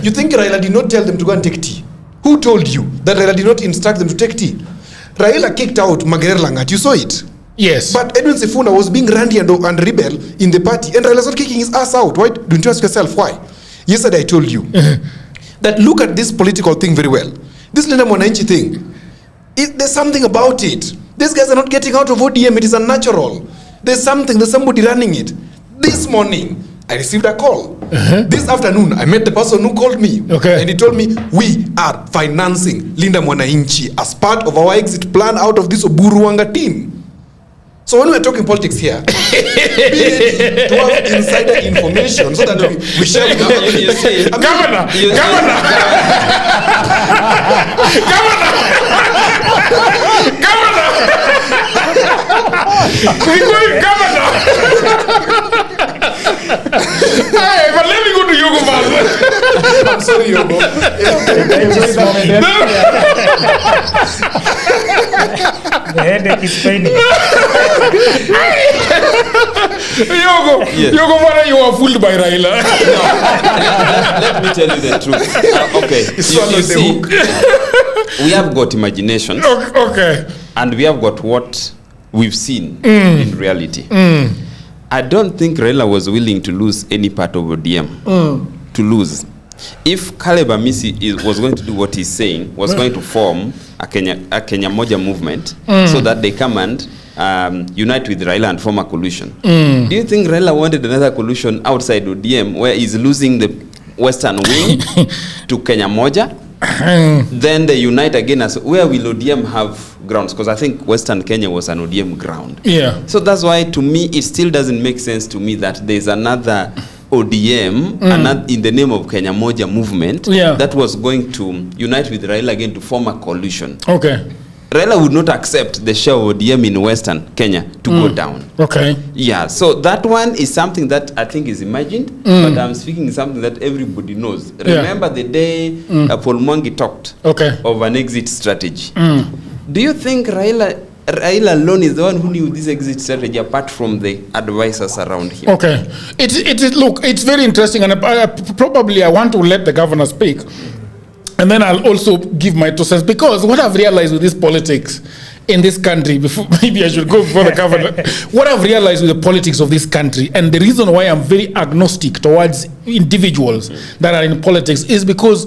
you think Raila did not tell them to go and take tea? Who told you that Raila did not instruct them to take tea? Raila kicked out Magerere Langat. You saw it. Yes. But Edwin Sifuna was being randy and rebel in the party, and Raila's not kicking his ass out. Why? Don't you ask yourself why? Yesterday I told you that look at this political thing very well. This Linda Wananchi thing, there's something about it. These guys are not getting out of ODM. It is unnatural. There's somebody running it. This morning, I received a call. This afternoon, I met the person who called me. And he told me, we are financing Linda Wananchi as part of our exit plan out of this Oburuanga team. So when we're talking politics here, be ready to have insider information so that we share with you see, Governor. We're going Governor. Hey, but let me go to Yogo first. I'm sorry, Yogo. The headache is paining. Yogo, Yes. Yogo, why you are fooled by Raila? Let me tell you the truth. Okay, you see, we have got imagination. Okay. And we have got what we've seen in reality. I don't think Raila was willing to lose any part of ODM. To lose. If Caleb Amisi was going to do what he's saying, was going to form a Kenya Moja movement so that they come and unite with Raila and form a coalition. Do you think Raila wanted another coalition outside ODM where he's losing the western wing to Kenya Moja? Then they unite again. As where will ODM have grounds? Because I think Western Kenya was an ODM ground. Yeah. So that's why, to me, it still doesn't make sense to me that there's another ODM in the name of Kenya Moja movement that was going to unite with Raila again to form a coalition. Okay. Raila would not accept the share of ODM in Western Kenya to go down. Okay. Yeah, so that one is something that I think is imagined, but I'm speaking something that everybody knows. Remember the day Paul Mwangi talked of an exit strategy. Do you think Raila alone is the one who knew this exit strategy apart from the advisors around him? Okay. Look, it's very interesting, and probably I want to let the governor speak. And then I'll also give my 2 cents, because what I've realized with this politics in this country, before maybe I should go before the governor, what I've realized with the politics of this country, and the reason why I'm very agnostic towards individuals that are in politics, is because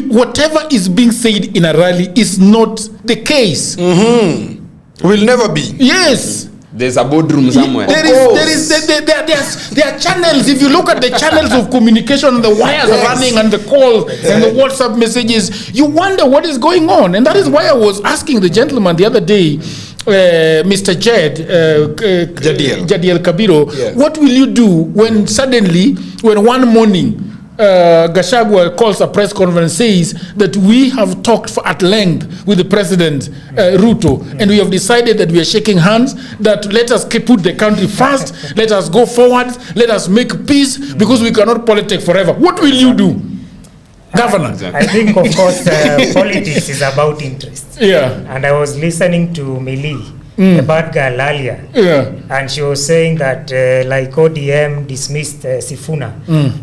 whatever is being said in a rally is not the case. Will never be. Yes. There's a boardroom somewhere. There are channels. If you look at the channels of communication, the wires are running and the calls and the WhatsApp messages, you wonder what is going on. And that is why I was asking the gentleman the other day, Mr. Jadiel Kabiro, what will you do when suddenly, when one morning, Gachagua calls a press conference, says that we have talked at length with the president, Ruto, and we have decided that we are shaking hands, that let us put the country first, let us go forward, let us make peace, because we cannot politic forever. What will you do, Governor? I think, of course, politics is about interests. Yeah. And I was listening to Millie, the bad girl earlier, and she was saying that like ODM dismissed Sifuna,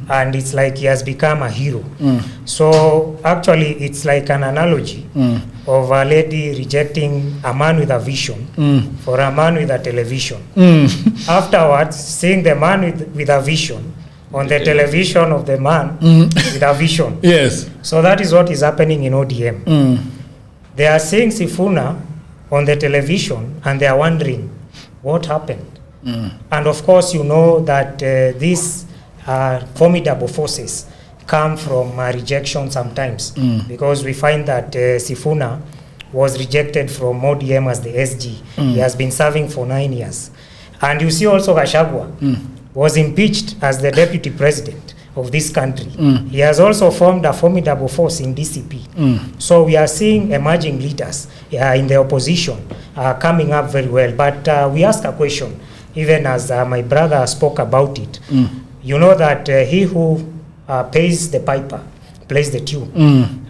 and it's like he has become a hero. So actually it's like an analogy of a lady rejecting a man with a vision for a man with a television. Afterwards, seeing the man with a vision on the television of the man with a vision. Yes. So that is what is happening in ODM. They are seeing Sifuna on the television and they are wondering what happened. And of course, you know that these formidable forces come from rejection sometimes, because we find that Sifuna was rejected from ODM as the SG. He has been serving for 9 years. And you see also Gachagua was impeached as the deputy president of this country. He has also formed a formidable force in DCP. So we are seeing emerging leaders in the opposition coming up very well. But we ask a question, even as my brother spoke about it. You know that he who pays the piper plays the tune.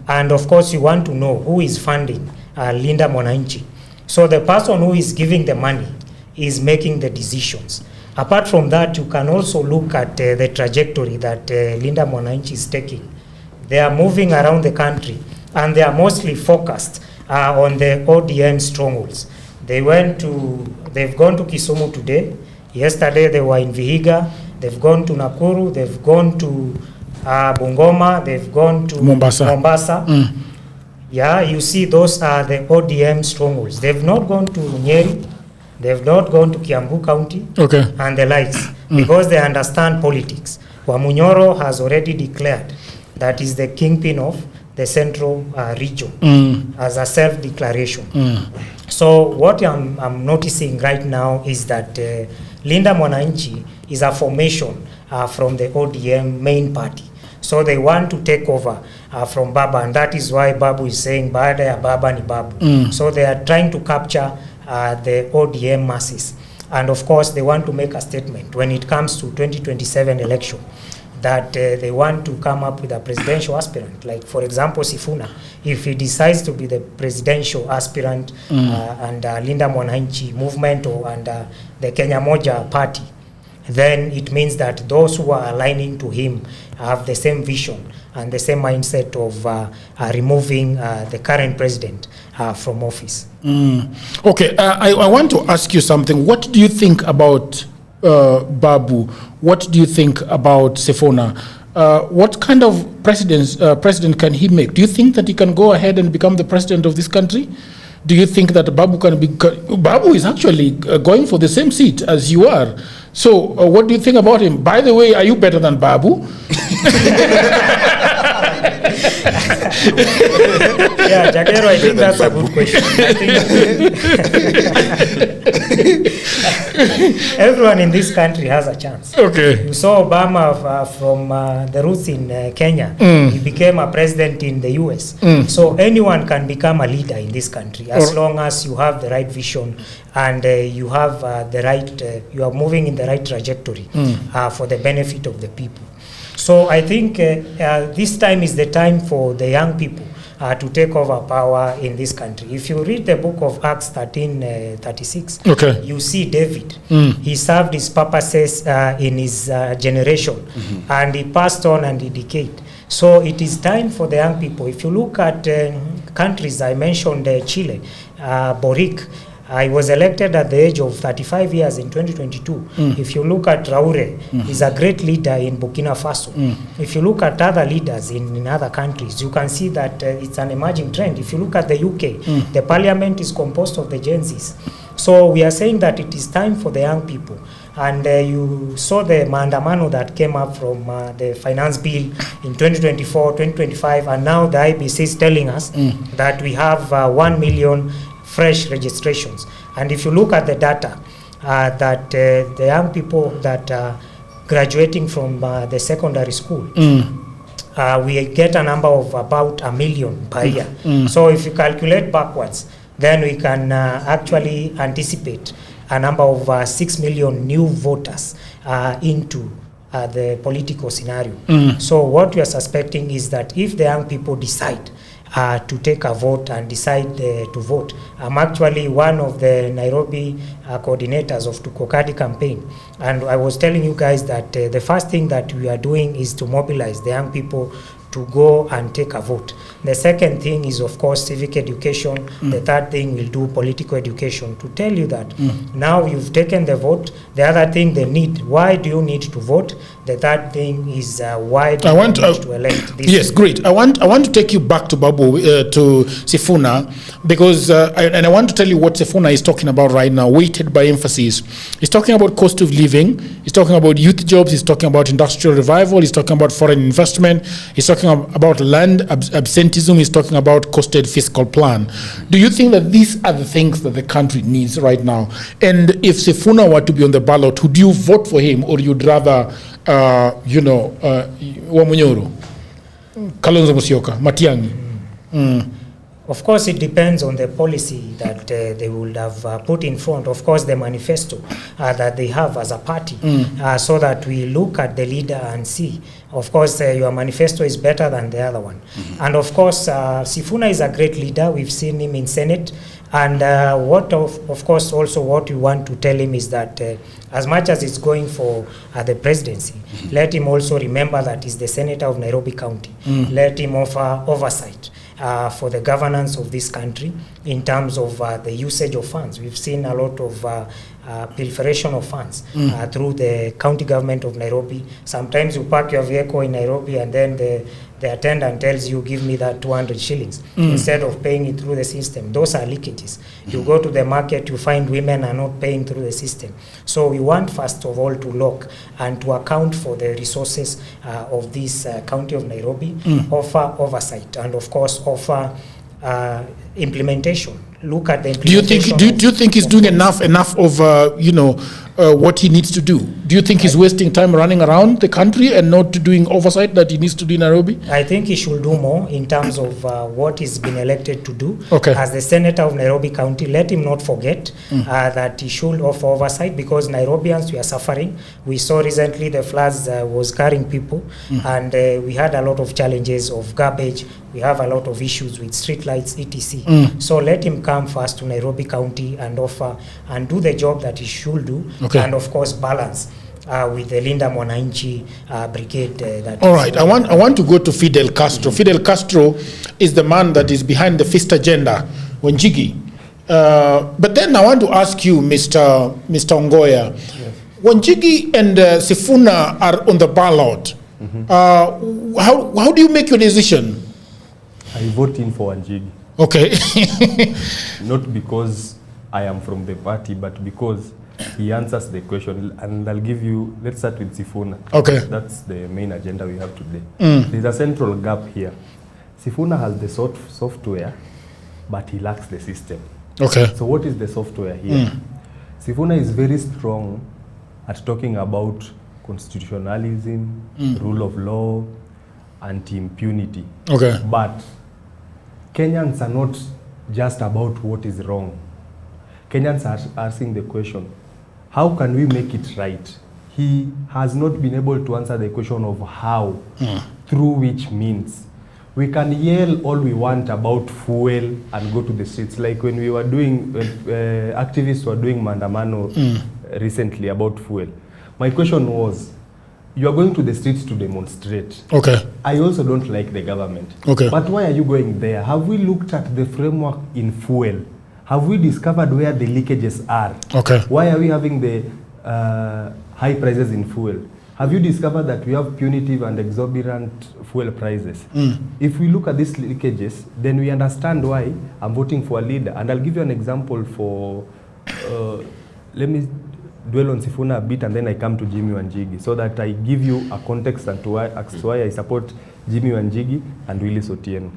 And of course you want to know who is funding Linda Wananchi. So the person who is giving the money is making the decisions. Apart from that, you can also look at the trajectory that Linda Wananchi is taking. They are moving around the country, and they are mostly focused on the ODM strongholds. They've gone to Kisumu today. Yesterday they were in Vihiga. They've gone to Nakuru. They've gone to Bungoma. They've gone to Mombasa. Yeah, you see, those are the ODM strongholds. They've not gone to Nyeri. They've not gone to Kiambu County and the likes, because they understand politics. Wamunyoro has already declared that is the kingpin of the central region as a self-declaration. So what I'm noticing right now is that Linda Wananchi is a formation from the ODM main party. So they want to take over from Baba, and that is why Babu is saying baada ya Baba ni Babu. So they are trying to capture the ODM masses. And of course they want to make a statement when it comes to 2027 election, that they want to come up with a presidential aspirant. Like for example Sifuna, if he decides to be the presidential aspirant and Linda Wananchi movement and the Kenya Moja party, then it means that those who are aligning to him have the same vision and the same mindset of removing the current president from office. Okay, I want to ask you something. What do you think about Babu? What do you think about Sifuna? What kind of president can he make? Do you think that he can go ahead and become the president of this country? Do you think that Babu can be... Babu is actually going for the same seat as you are. So what do you think about him? By the way, are you better than Babu? Yeah, Jakero, I think that's a good question. I think everyone in this country has a chance. Okay. You saw Obama from the roots in Kenya. He became a president in the US. So anyone can become a leader in this country as long as you have the right vision and you have the right, you are moving in the right trajectory for the benefit of the people. So I think this time is the time for the young people to take over power in this country. If you read the book of Acts 13:36, you see David. He served his purposes in his generation, and he passed on and he decayed. So it is time for the young people. If you look at countries, I mentioned Chile, Boric. I was elected at the age of 35 years in 2022. If you look at Traore, he's a great leader in Burkina Faso. If you look at other leaders in other countries, you can see that it's an emerging trend. If you look at the UK, the parliament is composed of the Gen Zs. So we are saying that it is time for the young people. And you saw the maandamano that came up from the finance bill in 2024, 2025, and now the IBC is telling us that we have 1 million fresh registrations. And if you look at the data, that the young people that are graduating from the secondary school, we get a number of about 1 million per year. So if you calculate backwards, then we can actually anticipate a number of 6 million new voters into the political scenario. So what we are suspecting is that if the young people decide to take a vote and decide to vote. I'm actually one of the Nairobi coordinators of Tukokadi campaign, and I was telling you guys that the first thing that we are doing is to mobilize the young people to go and take a vote. The second thing is, of course, civic education. The third thing we'll do political education to tell you that now you've taken the vote. The other thing they need, why do you need to vote? The third thing is why do you need to elect this? Yes, great. I want to take you back to Babu, to Sifuna, because I want to tell you what Sifuna is talking about right now, weighted by emphasis. He's talking about cost of living. He's talking about youth jobs. He's talking about industrial revival. He's talking about foreign investment. He's talking about land absenteeism. He's talking about costed fiscal plan. Do you think that these are the things that the country needs right now? And if Sifuna were to be on the ballot, would you vote for him, or you'd rather, Wamunyoro, Kalonzo Musyoka, Matiang'i? Of course, it depends on the policy that they would have put in front. Of course, the manifesto that they have as a party, so that we look at the leader and see. Of course, your manifesto is better than the other one. And of course, Sifuna is a great leader. We've seen him in Senate. And of course, also what we want to tell him is that as much as it's going for the presidency, let him also remember that he's the senator of Nairobi County. Let him offer oversight for the governance of this country in terms of the usage of funds. We've seen a lot of proliferation of funds through the county government of Nairobi. Sometimes you park your vehicle in Nairobi and then the attendant tells you, give me that 200 shillings instead of paying it through the system. Those are leakages. You go to the market, you find women are not paying through the system. So we want, first of all, to lock and to account for the resources of this county of Nairobi, offer oversight, and of course offer implementation look at the Do you think he's doing enough of what he needs to do? Do you think he's wasting time running around the country and not doing oversight that he needs to do in Nairobi? I think he should do more in terms of what he's been elected to do. Okay. As the senator of Nairobi County, let him not forget that he should offer oversight, because Nairobians, we are suffering. We saw recently the floods was carrying people, and we had a lot of challenges of garbage. We have a lot of issues with streetlights, etc. So let him come first to Nairobi County and offer and do the job that he should do. Okay. And of course balance with the Linda Wananchi brigade. All right, I want to go to Fidel Castro. Fidel Castro is the man that is behind the fifth agenda, Wanjigi. But then I want to ask you, Mr. Ongoya, yes. Wanjigi and Sifuna are on the ballot. How do you make your decision? I vote in for Wanjigi. Okay. Not because I am from the party, but because he answers the question. And I'll give you, let's start with Sifuna. Okay. That's the main agenda we have today. There's a central gap here. Sifuna has the software, but he lacks the system. Okay. So what is the software here? Sifuna is very strong at talking about constitutionalism, rule of law, anti-impunity. Okay. But Kenyans are not just about what is wrong. Kenyans are asking the question, how can we make it right? He has not been able to answer the question of how, through which means. We can yell all we want about fuel and go to the streets. Like when we were doing, activists were doing mandamano recently about fuel. My question was, you are going to the streets to demonstrate. Okay. I also don't like the government. Okay. But why are you going there? Have we looked at the framework in fuel? Have we discovered where the leakages are? Okay. Why are we having the high prices in fuel? Have you discovered that we have punitive and exorbitant fuel prices? If we look at these leakages, then we understand why I'm voting for a leader. And I'll give you an example for, let me dwell on Sifuna a bit and then I come to Jimmy Wanjigi so that I give you a context as to why I support Jimmy Wanjigi and Willis Otieno.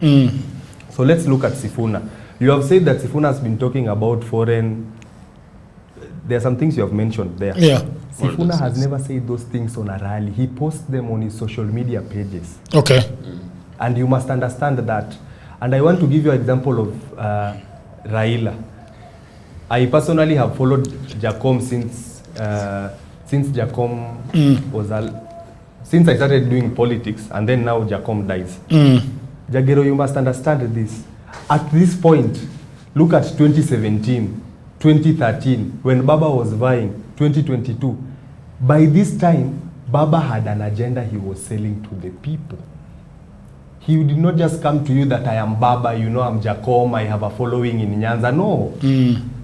So let's look at Sifuna. You have said that Sifuna has been talking about foreign. There are some things you have mentioned there. Yeah. Sifuna has never said those things on a rally. He posts them on his social media pages. Okay. And you must understand that. And I want to give you an example of Raila. I personally have followed Jacom since Jacom was since I started doing politics, and then now Jacom dies. Jagero, you must understand this. At this point, look at 2017, 2013, when Baba was vying, 2022. By this time, Baba had an agenda he was selling to the people. He did not just come to you that I am Baba, you know, I'm Jacom, I have a following in Nyanza. No.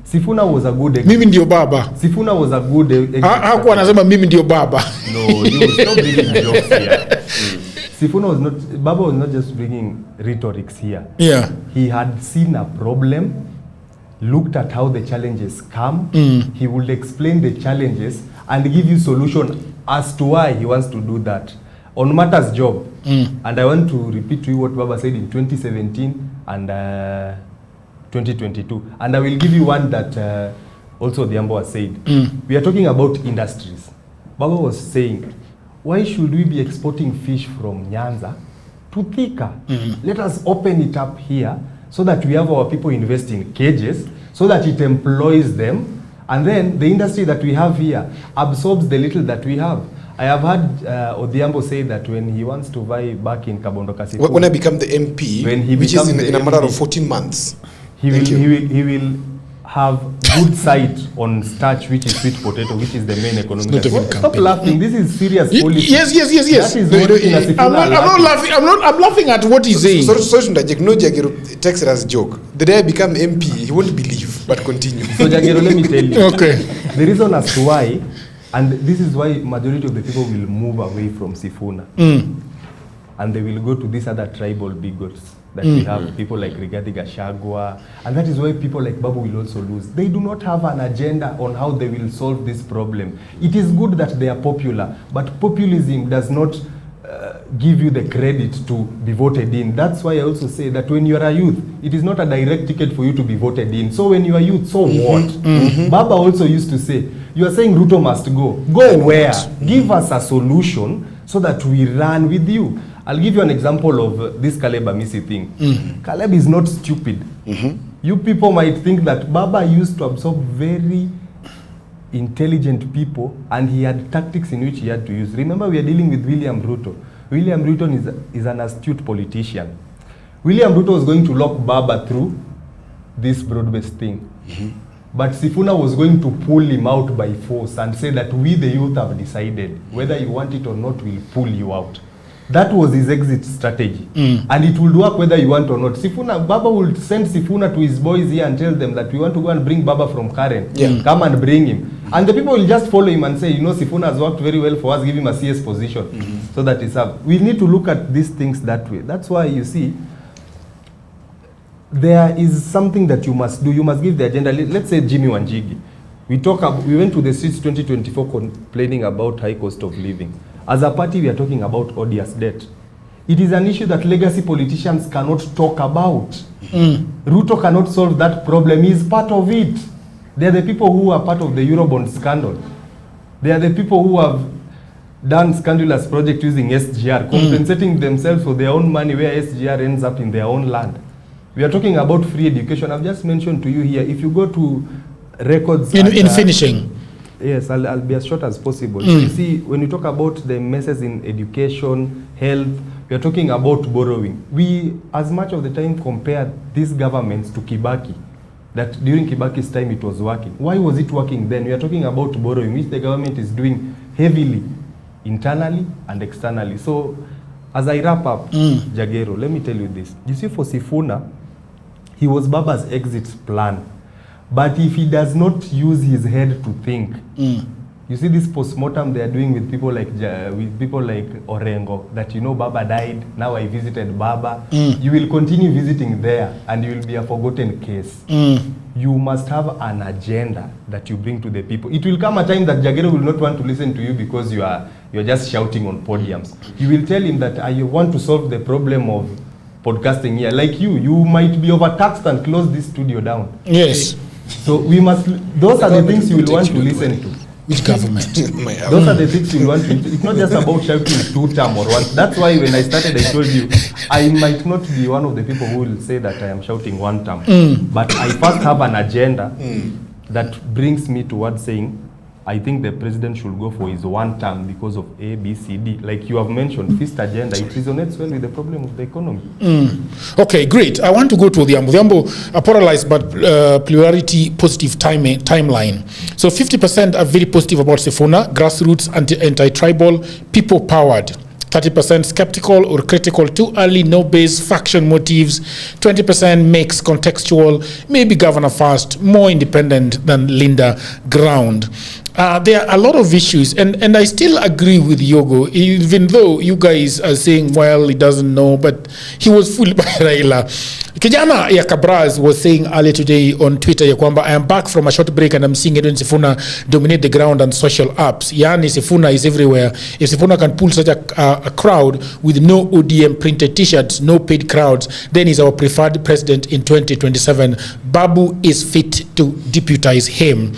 Sifuna was a good Mimi ndio Baba. Sifuna was a good hakuwa anasema mimi ndio Baba. No, you stop bringing jokes here. Sifuna was not, Baba was not just bringing rhetorics here. Yeah. He had seen a problem, looked at how the challenges come. He would explain the challenges and give you solution as to why he wants to do that. On Matters job. And I want to repeat to you what Baba said in 2017 and 2022. And I will give you one that also Odhiambo has said. We are talking about industries. Baba was saying, why should we be exporting fish from Nyanza to Thika? Let us open it up here so that we have our people invest in cages, so that it employs them, and then the industry that we have here absorbs the little that we have. I have heard Odhiambo say that when he wants to buy back in Kabondo Kasifu, when I become the MP, which is in a matter of 14 months, he will have good sight on starch, which is sweet potato, which is the main economic. Stop laughing. This is serious policy. Yes. That is I'm not laughing. I'm laughing at what he's saying. Sorry, no, Jagero takes it as a joke. The day I become MP, he won't believe, but continue. So Jagero, let me tell you. Okay. The reason as to why, and this is why majority of the people will move away from Sifuna. And they will go to these other tribal bigots that we have, people like Rigathi Gachagua, and that is why people like Babu will also lose. They do not have an agenda on how they will solve this problem. It is good that they are popular, but populism does not give you the credit to be voted in. That's why I also say that when you are a youth, it is not a direct ticket for you to be voted in. So when you are youth, so what? Baba also used to say, you are saying Ruto must go. Go where? Give us a solution so that we run with you. I'll give you an example of this Caleb Amisi thing. Caleb is not stupid. You people might think that Baba used to absorb very intelligent people and he had tactics in which he had to use. Remember, we are dealing with William Ruto. William Ruto is an astute politician. William Ruto was going to lock Baba through this broad-based thing. But Sifuna was going to pull him out by force and say that we the youth have decided whether you want it or not, we'll pull you out. That was his exit strategy. And it will work whether you want or not. Baba will send Sifuna to his boys here and tell them that we want to go and bring Baba from Karen. Come and bring him. And the people will just follow him and say, you know, Sifuna has worked very well for us, give him a CS position. So that is up. We need to look at these things that way. That's why you see, there is something that you must do. You must give the agenda. Let's say Jimmy Wanjigi. We went to the streets 2024 complaining about high cost of living. As a party, we are talking about odious debt. It is an issue that legacy politicians cannot talk about. Ruto cannot solve that problem. He is part of it. They are the people who are part of the Eurobond scandal. They are the people who have done scandalous project using SGR, compensating themselves for their own money where SGR ends up in their own land. We are talking about free education. I've just mentioned to you here, if you go to records... In finishing. Yes, I'll be as short as possible. You see, when you talk about the messes in education, health, we are talking about borrowing. We, as much of the time, compare these governments to Kibaki, that during Kibaki's time it was working. Why was it working then? We are talking about borrowing, which the government is doing heavily, internally and externally. So, as I wrap up, Jagero, let me tell you this. You see, for Sifuna, he was Baba's exit plan. But if he does not use his head to think, you see this postmortem they are doing with people like Orengo, that you know Baba died, now I visited Baba. You will continue visiting there and you will be a forgotten case. You must have an agenda that you bring to the people. It will come a time that Jagero will not want to listen to you because you're just shouting on podiums. You will tell him that I want to solve the problem of podcasting here. Like you might be overtaxed and close this studio down. Yes. So we must, those are the things you will want to listen to. Which government? Those are the things you will want to, it's not just about shouting 2 term or 1. That's why when I started, I told you, I might not be one of the people who will say that I am shouting 1 term. But I first have an agenda that brings me towards saying, I think the president should go for his 1 term because of A, B, C, D. Like you have mentioned, first agenda, it resonates well with the problem of the economy. Okay, great. I want to go to Odhiambo. Odhiambo, a polarized but plurality positive timeline. So 50% are very positive about Sifuna, grassroots, anti-tribal, people-powered. 30% skeptical or critical, too early, no base, faction motives. 20% makes contextual, maybe governor first, more independent than Linda ground. There are a lot of issues, and I still agree with Yogo, even though you guys are saying, well, he doesn't know, but he was fooled by Raila. Kijana ya Kabraz was saying earlier today on Twitter ya kwamba I am back from a short break and I'm seeing Edwin Sifuna dominate the ground on social apps. Yani Sifuna is everywhere. If Sifuna can pull such a crowd with no ODM printed t-shirts, no paid crowds, then he's our preferred president in 2027. Babu is fit to deputize him.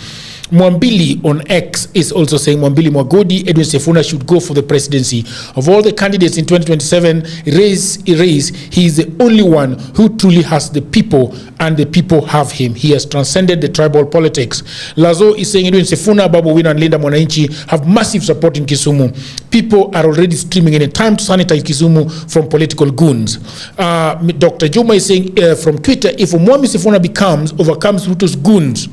Mwambili on X is also saying Mwambili Mwagodi, Edwin Sifuna should go for the presidency. Of all the candidates in 2027, he is the only one who truly has the people and the people have him. He has transcended the tribal politics. Lazo is saying Edwin Sifuna, Babu Owino and Linda Wananchi have massive support in Kisumu. People are already streaming in. Time to sanitize Kisumu from political goons. Dr. Juma is saying from Twitter, if Mwami Sifuna overcomes Ruto's goons,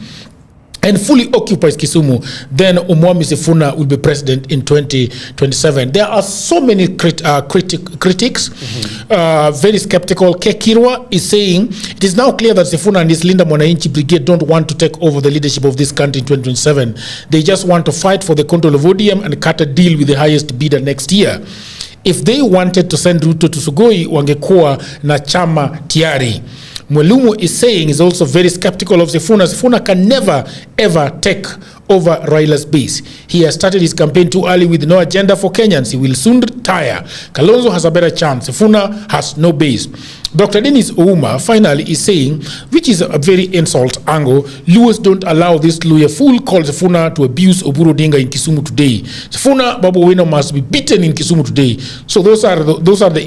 and fully occupies Kisumu, then Umwami Sifuna will be president in 2027. There are so many critics, very skeptical. Kekirwa is saying, it is now clear that Sifuna and his Linda Mwananchi brigade don't want to take over the leadership of this country in 2027. They just want to fight for the control of ODM and cut a deal with the highest bidder next year. If they wanted to send Ruto to Sugoi, wangekuwa na chama tiari. Mwelumu is saying is also very skeptical of Sifuna. Sifuna can never, ever take over Raila's base. He has started his campaign too early with no agenda for Kenyans. He will soon retire. Kalonzo has a better chance. Sifuna has no base. Dr. Dennis Ouma finally is saying, which is a very insult angle, Luos don't allow this Luya fool called Sifuna to abuse Oburu Odinga in Kisumu today. Sifuna Babu Owino must be beaten in Kisumu today. So those are the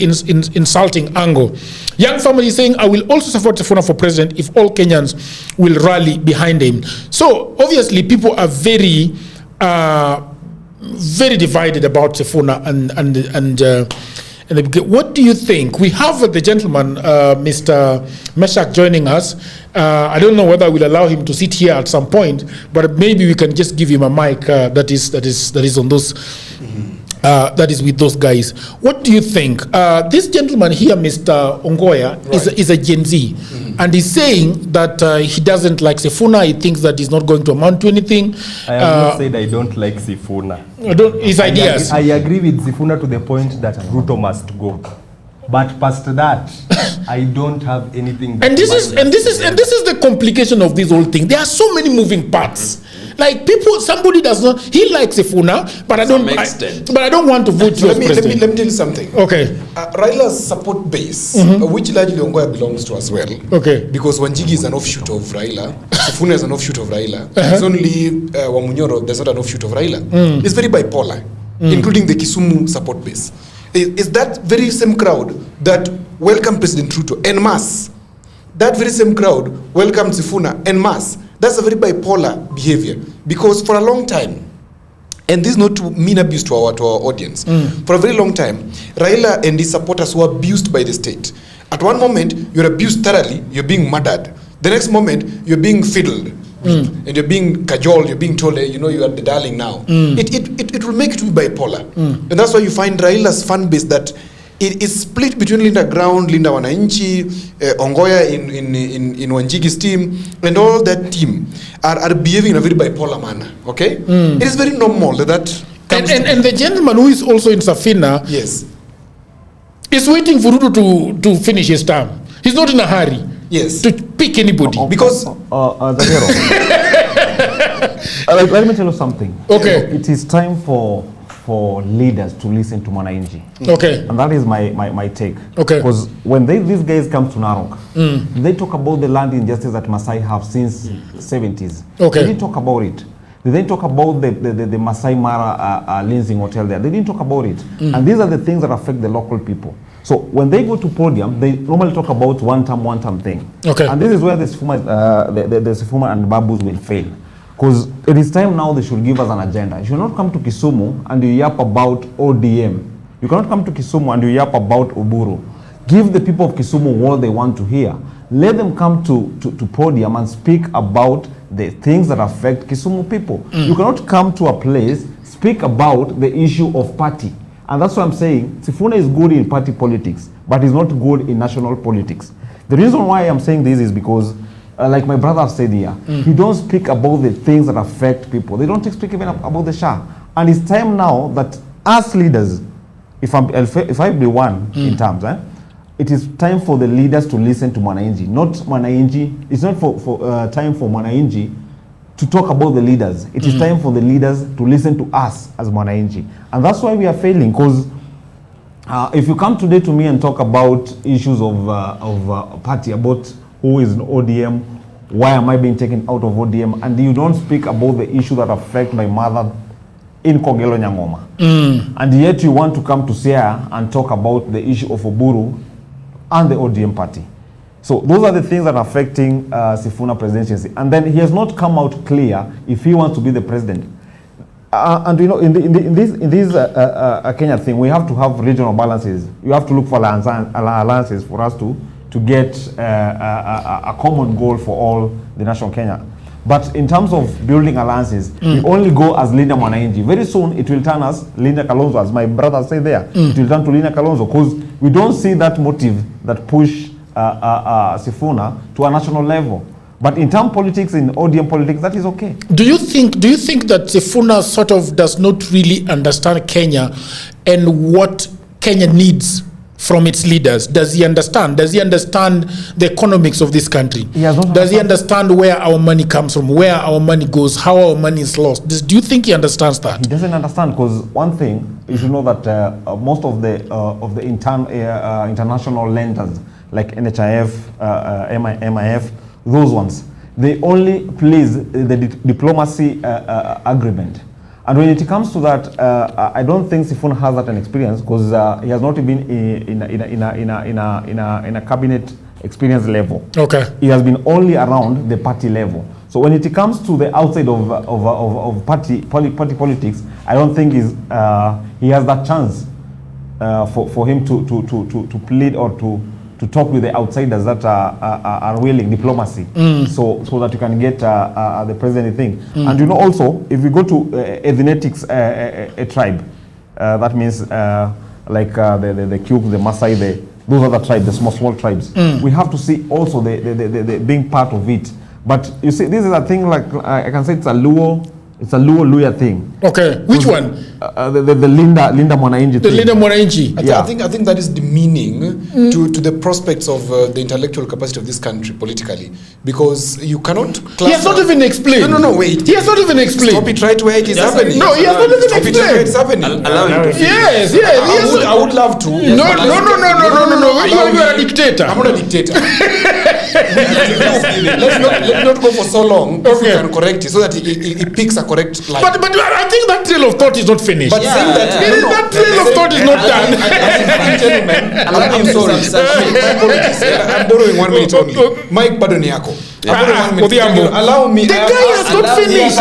insulting angle. Young family is saying, I will also support Sifuna for president if all Kenyans will rally behind him. So obviously people are very divided about Sifuna and what do you think? We have the gentleman, Mr. Meshach, joining us. I don't know whether we'll allow him to sit here at some point, but maybe we can just give him a mic that is on those. That is with those guys. What do you think? This gentleman here, Mr. Ongoya, right, is a Gen Z, and he's saying that he doesn't like Sifuna. He thinks that he's not going to amount to anything. I have not said I don't like Sifuna. His ideas. I agree with Sifuna to the point that Ruto must go. But past that, I don't have anything. And this is the complication of this whole thing. There are so many moving parts. Like somebody does not. He likes Sifuna, but I don't want to vote you as president. Let me tell you something. Okay. Raila's support base, which largely Ongoya belongs to as well. Okay. Because Wanjigi is an offshoot of Raila, Sifuna is an offshoot of Raila. It's only Wamunyoro that's not an offshoot of Raila. It's very bipolar, including the Kisumu support base. It's that very same crowd that welcomed President Ruto en masse. That very same crowd welcomed Sifuna en masse. That's a very bipolar behavior, because for a long time, and this is not to mean abuse to our audience, for a very long time, Raila and his supporters were abused by the state. At one moment, you're abused thoroughly, you're being murdered. The next moment, you're being fiddled. And you're being cajoled, you're being told, you are the darling now. It will make it to be bipolar. And that's why you find Raila's fan base that it is split between Linda Ground, Linda Wananchi, Ongoya in Wanjigi's team, and all that team are behaving in a very bipolar manner. Okay? It is very normal that and the gentleman who is also in Safina, yes, is waiting for Ruto to finish his term. He's not in a hurry. Yes. To pick anybody. Because let me tell you something. Okay. It is time for leaders to listen to Wananchi. Okay. And that is my take. Okay. Because when these guys come to Narok, they talk about the land injustice that Masai have since 70s. Okay. They didn't talk about it. They didn't talk about the Masai Mara leasing hotel there. They didn't talk about it. And these are the things that affect the local people. So when they go to podium, they normally talk about one term thing. Okay. And this is where the Sifuna and Babus will fail. Because it is time now they should give us an agenda. You should not come to Kisumu and you yap about ODM. You cannot come to Kisumu and you yap about Oburu. Give the people of Kisumu what they want to hear. Let them come to podium and speak about the things that affect Kisumu people. You cannot come to a place, speak about the issue of party. And that's what I'm saying. Sifuna is good in party politics, but he's not good in national politics. The reason why I'm saying this is because, like my brother said here, he don't speak about the things that affect people. They don't speak even about the Shah. And it's time now that us leaders, if I be one in terms, it is time for the leaders to listen to Wananchi. Not Wananchi. It's not time for Wananchi to talk about the leaders. It is time for the leaders to listen to us as Wananchi. And that's why we are failing, because if you come today to me and talk about issues of party, about who is in ODM, why am I being taken out of ODM, and you don't speak about the issue that affect my mother in Kogelo Nyangoma, and yet you want to come to Siaya and talk about the issue of Oburu and the ODM party. So those are the things that are affecting Sifuna presidency. And then he has not come out clear if he wants to be the president. And in this Kenya thing, we have to have regional balances. You have to look for alliances for us to get a common goal for all the nation Kenya. But in terms of building alliances, we only go as Linda Wananchi. Very soon it will turn us Linda Kalonzo, as my brother said there. It will turn to Linda Kalonzo, because we don't see that motive that push Sifuna to a national level. But in term politics, in ODM politics, that is okay. Do you think that Sifuna sort of does not really understand Kenya and what Kenya needs from its leaders? Does he understand? Does he understand the economics of this country? Does he understand where our money comes from, where our money goes, how our money is lost? Do you think he understands that? He doesn't understand, because one thing you should know that most of the international lenders like NHIF, MIF, those ones, they only please the diplomacy agreement. And when it comes to that, I don't think Sifuna has that an experience, because he has not been in a cabinet experience level. Okay. He has been only around the party level. So when it comes to the outside of party politics, I don't think he has that chance for him to plead or to talk with the outsiders that are willing diplomacy, so that you can get the president thing. And you know, also, if we go to ethnetics, a tribe, that means like the Kyuk, the Maasai, those are the tribes, the small tribes. We have to see also the being part of it. But you see, this is a thing like I can say it's a Luo thing. Okay, which one? The Linda Mwananchi thing. The Linda Mwananchi. I think that is demeaning to the prospects of the intellectual capacity of this country politically, because you cannot. He has not even explained. No, wait. He has not even explained. Stop it right where it is happening. No, he has not even explained. Stop it right where it's happening. Yes. I would love to. No. You are a dictator. I'm not a dictator. Let's not go for so long. If we can correct it so that it picks a correct line. But I think that trail of thought is not finished. But saying that that trail of thought is not done. Gentlemen, I'm sorry. My apologies. I'm borrowing 1 minute only. Mike, pardon yako. Allow me. The guy has not finished.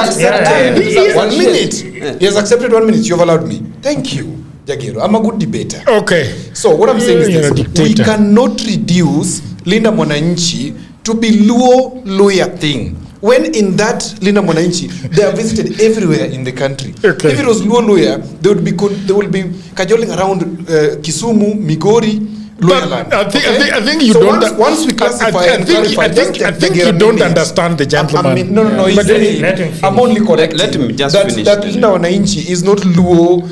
1 minute. He has accepted 1 minute. You have allowed me. Thank you, Jagiro. I'm a good debater. Okay. So what I'm saying is this: we cannot reduce Linda Mwananchi to be Luo thing. When in that Linda Mwananchi, they are visited everywhere in the country. Okay. If it was Luo, they would be cajoling around Kisumu, Migori, Luo land. I think you don't. Once we classify and clarify, I think you don't understand the gentleman. No. I'm only correct. Let him just finish. That Linda Mwananchi is not Luo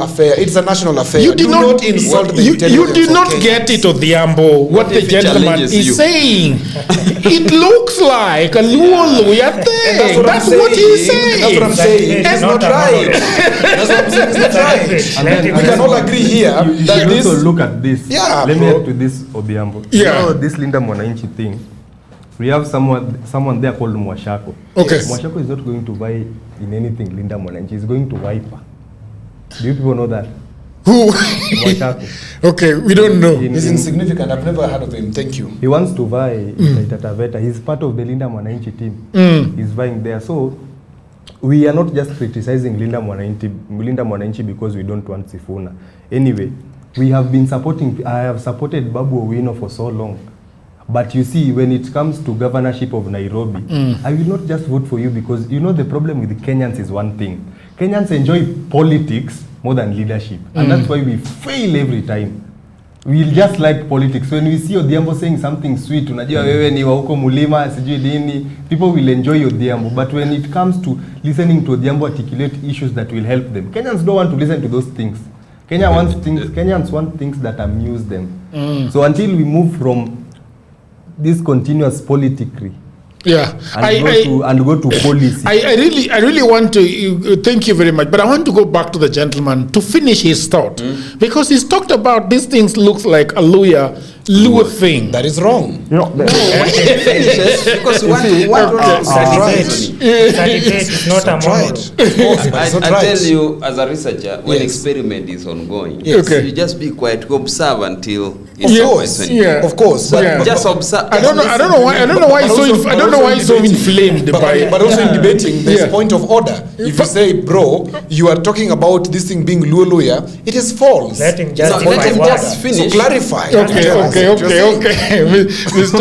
affair. It's a national affair. You did not insult the intelligence. You did not of get it, Odhiambo. What the gentleman is saying. It looks like a Luo thing. That's what he's saying. That's what I'm saying. It's not right. That's what I'm saying. It's not right. We can all agree here that this. Also look at this. Yeah. Let me add to this, Odhiambo. Yeah. You know, this Linda Mwananchi thing. We have someone there called Mwashako. Okay. Mwashako is not going to buy in anything Linda Mwananchi. He's going to wipe her. Do you people know that? Who? Mwashako. Okay, we don't know. He's insignificant. I've never heard of him. Thank you. He wants to buy Tataveta. He's part of the Linda Mwananchi team. He's buying there. So we are not just criticizing Linda Mwananchi because we don't want Sifuna. Anyway, I have supported Babu Owino for so long. But you see, when it comes to governorship of Nairobi, I will not just vote for you because, you know, the problem with the Kenyans is one thing. Kenyans enjoy politics more than leadership. And that's why we fail every time. We just like politics. When we see Odhiambo saying something sweet, unajua wewe ni wa huko mulima, sijui nini, people will enjoy Odhiambo. But when it comes to listening to Odhiambo articulate issues that will help them, Kenyans don't want to listen to those things. Kenyans want things that amuse them. So until we move from this continuous politicry, and go to policy. I really want to thank you very much, but I want to go back to the gentleman to finish his thought because he's talked about these things looks like a Luo thing. That is wrong. You know, because it's not a moral. I tell you, as a researcher, when experiment is ongoing, you just be quiet, to observe until it's over. Of course, but just observe. I don't know why he's so inflamed by. But also in debating, there's a point of order. If you say, bro, you are talking about this thing being Luo, it is false. Let him just finish. So clarify. Okay. Mr.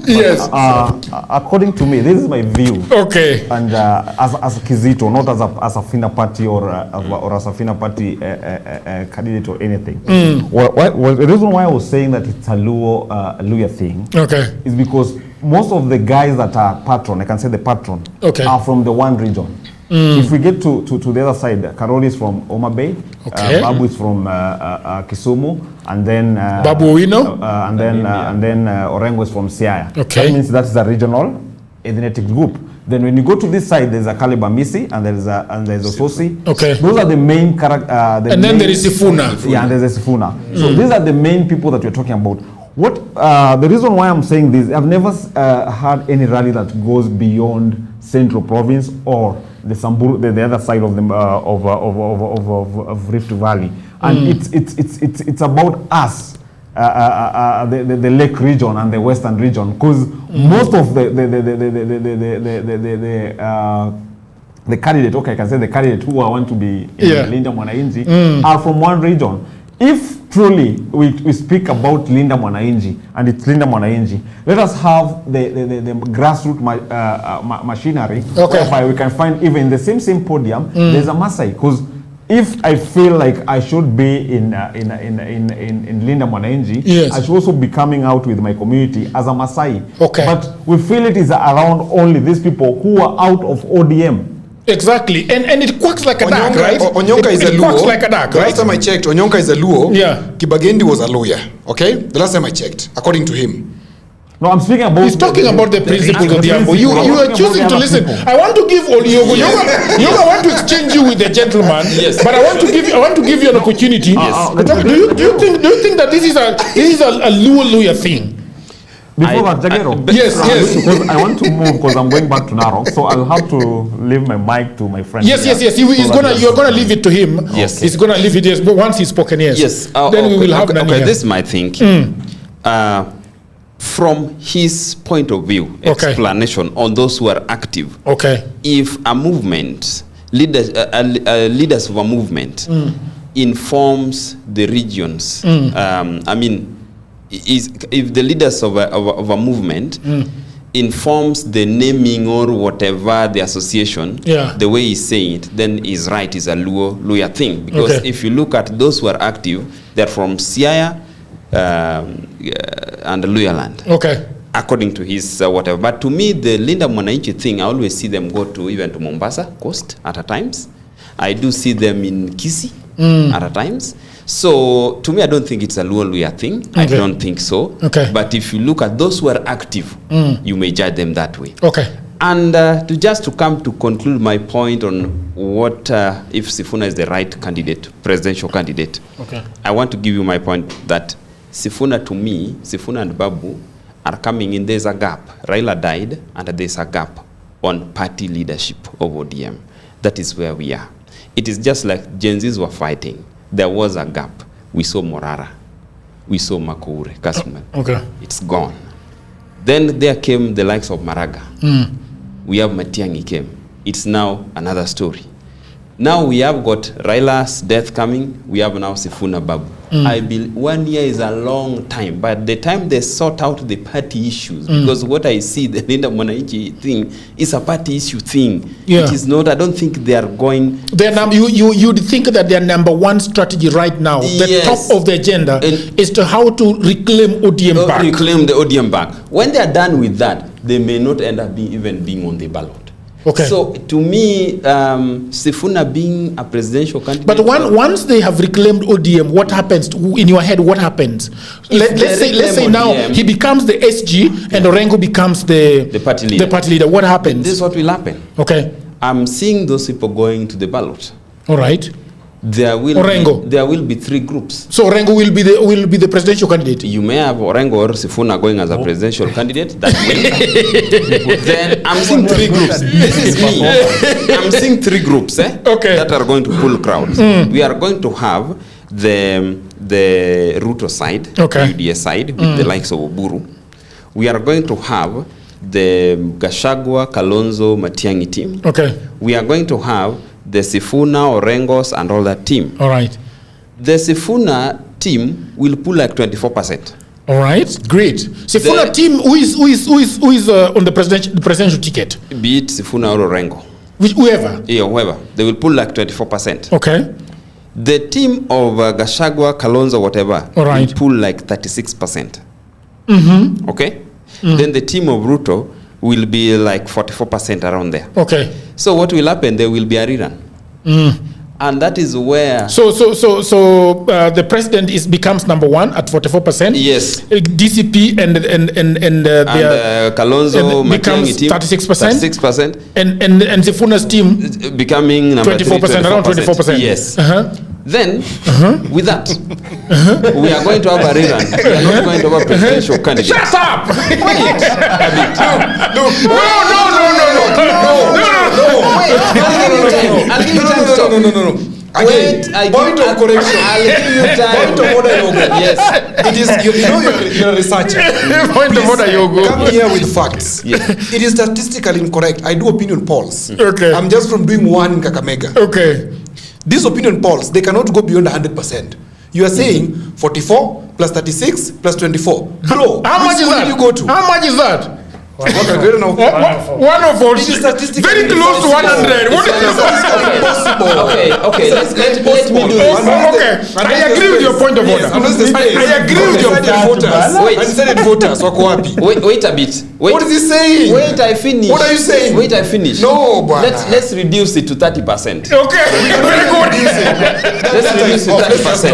Yes. According to me, this is my view. Okay. And as Kizito, not as a FINA party or as a FINA party candidate or anything. The reason why I was saying that it's a Luo thing is because most of the guys that are patron, I can say the patron, are from the one region. If we get to the other side, Karoli is from Homa Bay, Okay. Babu is from Kisumu, and then Babu Owino? and then Orengo is from Siaya. Okay. That means that's a regional ethnic group. Then when you go to this side, there's a Kalibamisi and there's a Sosi. Okay. Those are the main character. And then there is Sifuna. Yeah, and there's a Sifuna. So these are the main people that we're talking about. What the reason why I'm saying this, I've never had any rally that goes beyond Central Province or the Samburu, the other side of the of Rift Valley, and it's about us. The Lake region and the Western region, because most of the candidate, okay, I can say the candidate who I want to be in Linda Mwananchi are from one region. If truly we speak about Linda Mwananchi and it's Linda Mwananchi, let us have the grassroots machinery, whereby we can find even the same podium. There's a Maasai, because if I feel like I should be in Linda Mwananchi, I should also be coming out with my community as a Maasai. Okay. But we feel it is around only these people who are out of ODM. Exactly, and it quacks like a duck, right? Onyonka is a Luo. It quacks like a duck, The right? last time I checked, Onyonka is a Luo. Yeah. Kibagendi was a lawyer. Okay, the last time I checked, according to him. No, I'm speaking about. He's talking about the principles of the Ambo. You are choosing to listen. I want to give Oliogo. I want to exchange you with the gentleman. Yes. But I want to give you an opportunity. Yes. Do you think that this is a Luo thing? Before that, Jagero. Yes. Because I want to move because I'm going back to Narok, so I'll have to leave my mic to my friend. Yes. You're gonna leave it to him. Yes. He's gonna leave it. Yes. But once he's spoken, yes. Yes. Then we will have Nani okay. here. This is my thinking. From his point of view, explanation on those who are active. Okay. If a movement, leaders of a movement, informs the regions. I mean, if the leaders of a movement informs the naming or whatever the association, the way he's saying it, then he's right. Is a Luya thing, because if you look at those who are active, they're from Siaya and Luya land. Okay. According to his whatever. But to me, the Linda Mwananchi thing, I always see them go to even to Mombasa coast at times. I do see them in Kisii at times. So to me, I don't think it's a Luya thing. I don't think so. Okay. But if you look at those who are active, you may judge them that way. Okay. And to come to conclude my point on what if Sifuna is the right candidate, presidential candidate. Okay. I want to give you my point that Sifuna, to me, Sifuna and Babu are coming in. There's a gap. Raila died, and there's a gap on party leadership of ODM. That is where we are. It is just like Gen Zs were fighting. There was a gap. We saw Morara. We saw Makoure, Kasuman. Okay. It's gone. Then there came the likes of Maraga. We have Matiang'i came. It's now another story. Now we have got Raila's death coming. We have now Sifuna Babu. I believe 1 year is a long time, but the time they sort out the party issues, because what I see, the Linda Mwananchi thing is a party issue thing. Yeah. It is not. I don't think they are going. You'd think that their number one strategy right now, the top of the agenda, is to how to reclaim ODM back. Reclaim the ODM back. When they are done with that, they may not end up even being on the ballot. Okay. So to me, Sifuna being a presidential candidate. But once they have reclaimed ODM, what happens in your head? What happens? Let's say now ODM, he becomes the SG and Orengo becomes the party leader. The party leader. What happens? This is what will happen. Okay. I'm seeing those people going to the ballot. All right. There will be 3 groups. So Orengo will be the presidential candidate. You may have Orengo or Sifuna going as a presidential candidate. That will. Then I'm seeing 3 groups. This is me. I'm seeing 3 groups that are going to pull crowds. We are going to have the Ruto side, UDA side, with the likes of Oburu. We are going to have the Gachagua, Kalonzo, Matiang'i team. Okay. We are going to have the Sifuna, Orengos, and all that team. All right. The Sifuna team will pull like 24%. All right, great. Sifuna team who is on the presidential ticket? Be it Sifuna or Orengo. Whoever? Yeah, whoever. They will pull like 24%. Okay. The team of Gachagua, Kalonzo, whatever, will pull like 36%. Okay? Then the team of Ruto will be like 44% around there. Okay. So what will happen? There will be a rerun. And that is where... So the president becomes number one at 44%. Yes. DCP and Kalonzo becomes 36%. 36%. And Sifuna's team becoming number 24%, around 24%. Yes. Then, with that, we are going to have a rerun. We are not going to have a presidential candidate. Shut up! Wait. No. I'll give you time to talk. No. Wait, point of correction. I'll give you time. Point of order, Yogo. Yes. It is, you're a researcher. Point of order, Yogo. Come here with facts. Yes. It is statistically incorrect. I do opinion polls. Okay. I'm just from doing one in Kakamega. Okay. These opinion polls, they cannot go beyond 100%. You are saying 44 plus 36 plus 24. Bro, how much is that? You go to? How much is that? 104. It is very close to 100. What is possible? Okay. Let me do this. Okay. I agree with your point of order. I agree with your voters. Wait a bit. What is he saying? Wait, I finish. What are you saying? Wait, I finish. No, but let's reduce it to 30%. Okay. Very good. Let's reduce it to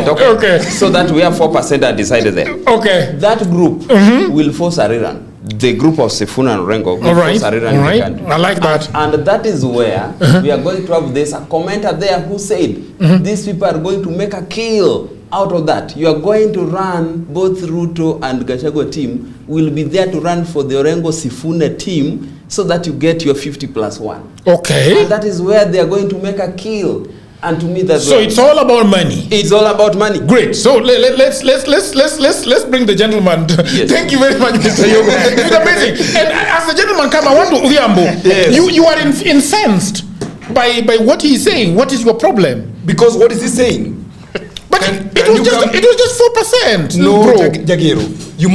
30%. Okay. So that we have 4% are decided there. Okay. That group will force a rerun. The group of Sifuna and Rengo will force a rerun. I like that. And that is where we are going to have this. A commenter there who said, these people are going to make a kill out of that. You are going to run, both Ruto and Gachagua team will be there to run for the Orengo Sifuna team so that you get your 50+1. Okay. And that is where they are going to make a kill. And to me, that's so. It's all about money. It's all about money. Great. So let's bring the gentleman. Yes. Thank you very much, Mr. Yogo. It's amazing. And as the gentleman come, I want to Uyambo. Yes. You are incensed by what he is saying. What is your problem? Because what is he saying? But it was just 4%. No, bro. Jagero. You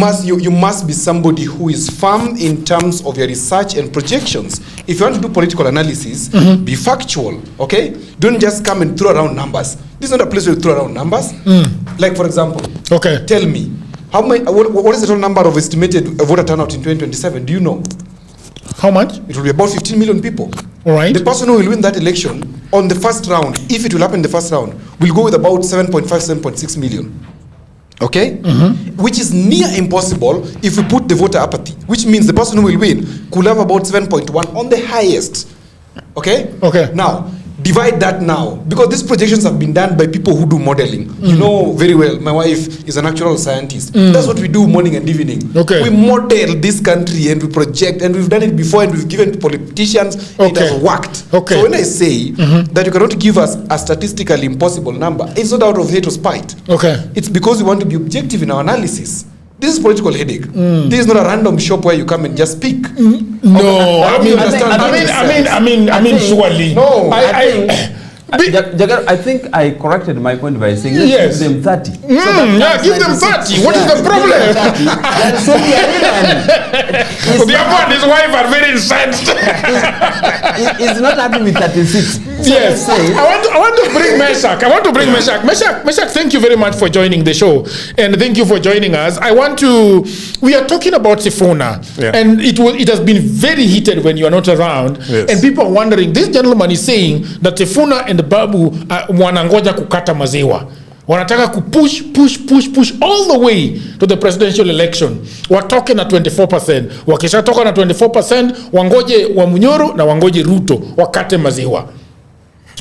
must be somebody who is firm in terms of your research and projections. If you want to do political analysis, be factual, okay? Don't just come and throw around numbers. This is not a place where you throw around numbers. Like, for example, tell me, what is the total number of estimated voter turnout in 2027? Do you know? How much? It will be about 15 million people. All right. The person who will win that election on the first round, if it will happen in the first round, will go with about 7.5, 7.6 million. Okay? Which is near impossible if we put the voter apathy, which means the person who will win could have about 7.1 on the highest. Okay? Okay. Now, divide that now, because these projections have been done by people who do modeling. You know very well, my wife is a natural scientist. That's what we do morning and evening. Okay. We model this country and we project, and we've done it before and we've given to politicians. It has worked. Okay. So when I say that you cannot give us a statistically impossible number, it's not out of hate or spite. Okay. It's because we want to be objective in our analysis. This is political headache. This is not a random shop where you come and just speak. No, I mean, surely. No, I think I corrected my point by saying let's give them 30. Give them 30. What is the problem? The other and his wife are very incensed. He's not happy with 36. Yes. I want to bring Meshach. Meshach, thank you very much for joining the show. And thank you for joining us. We are talking about Sifuna. Yeah. And it has been very heated when you are not around. Yes. And people are wondering, this gentleman is saying that Sifuna and Babu wanangoja kukata maziwa. Wanataka push all the way to the presidential election. We're talking at 24%. Wakisha toka na 24%, wangoje wa Munyoro na wangoje Ruto wakate maziwa.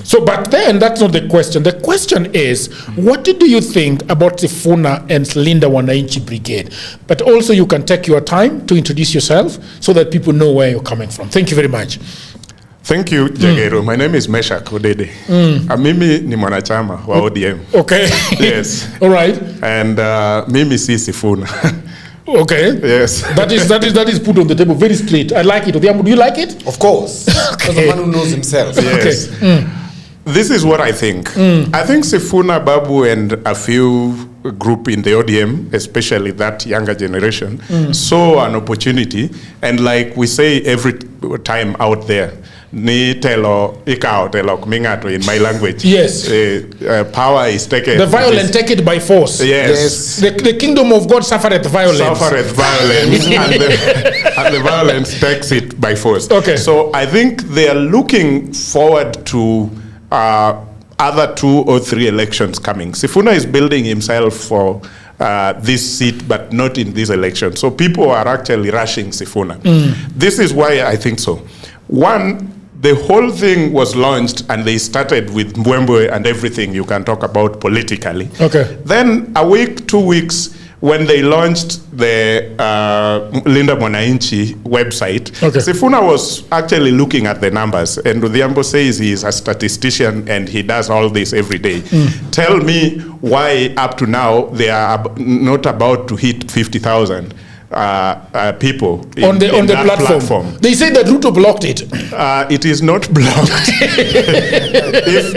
So, but then that's not the question. The question is, what do you think about Sifuna and Linda Wananchi Brigade? But also you can take your time to introduce yourself so that people know where you're coming from. Thank you very much. Thank you, Jagero. My name is Meshach Odede. Mimi ni mwanachama wa ODM. Okay. Yes. All right. And mimi si Sifuna. Okay. Yes. That is put on the table very straight. I like it. Do you like it? Of course. As a man who knows himself. Yes. Okay. This is what I think. I think Sifuna, Babu, and a few group in the ODM, especially that younger generation, saw an opportunity. And like we say every time out there, ni telo ikao telo kumingato in my language. Yes. Power is taken. The violent take it by force. Yes. The kingdom of God suffereth violence. Suffereth violence, and the violence takes it by force. Okay. So I think they are looking forward to other 2 or 3 elections coming. Sifuna is building himself for this seat, but not in this election. So people are actually rushing Sifuna. This is why I think so. One, the whole thing was launched and they started with Mbwembwe and everything you can talk about politically. Okay. Then a week, 2 weeks, when they launched the Linda Wananchi website, okay. Sifuna was actually looking at the numbers, and Odhiambo says he is a statistician and he does all this every day. Tell me why up to now they are not about to hit 50,000 people on the platform. They say that Ruto blocked it. It is not blocked.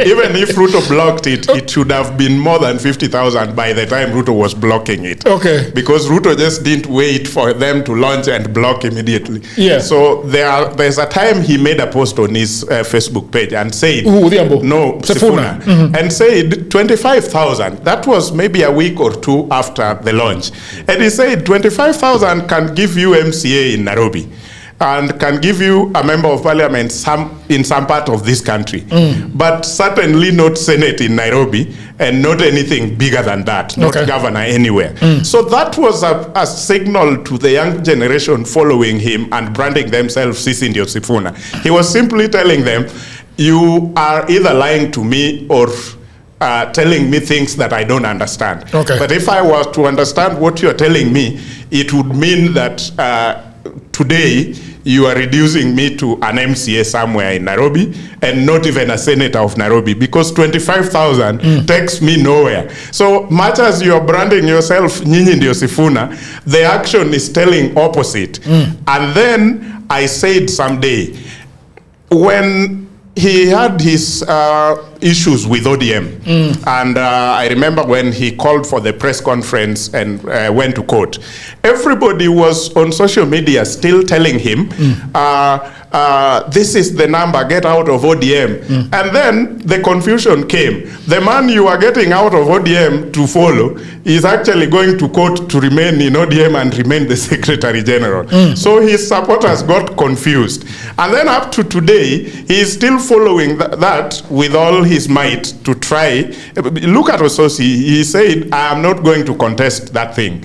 Even if Ruto blocked it, it should have been more than 50,000 by the time Ruto was blocking it. Okay. Because Ruto just didn't wait for them to launch and block immediately. Yeah. So there's a time he made a post on his Facebook page and said, no, Sifuna, and said 25,000. That was maybe a week or 2 after the launch. And he said 25,000 can give you MCA in Nairobi and can give you a member of parliament in some part of this country, but certainly not Senate in Nairobi and not anything bigger than that, not governor anywhere. So that was a signal to the young generation following him and branding themselves Sisi ndio Sifuna. He was simply telling them, you are either lying to me or telling me things that I don't understand. Okay. But if I was to understand what you're telling me, it would mean that today you are reducing me to an MCA somewhere in Nairobi and not even a senator of Nairobi, because 25,000 takes me nowhere. So much as you're branding yourself Nyinyi ndio Sifuna, the action is telling opposite. And then I said someday, when he had his issues with ODM, and I remember when he called for the press conference and went to court, everybody was on social media still telling him, this is the number, get out of ODM. And then the confusion came. The man you are getting out of ODM to follow is actually going to court to remain in ODM and remain the Secretary General. So his supporters got confused. And then up to today, he is still following that with all his might to try. Look at Ososi. He said, I am not going to contest that thing,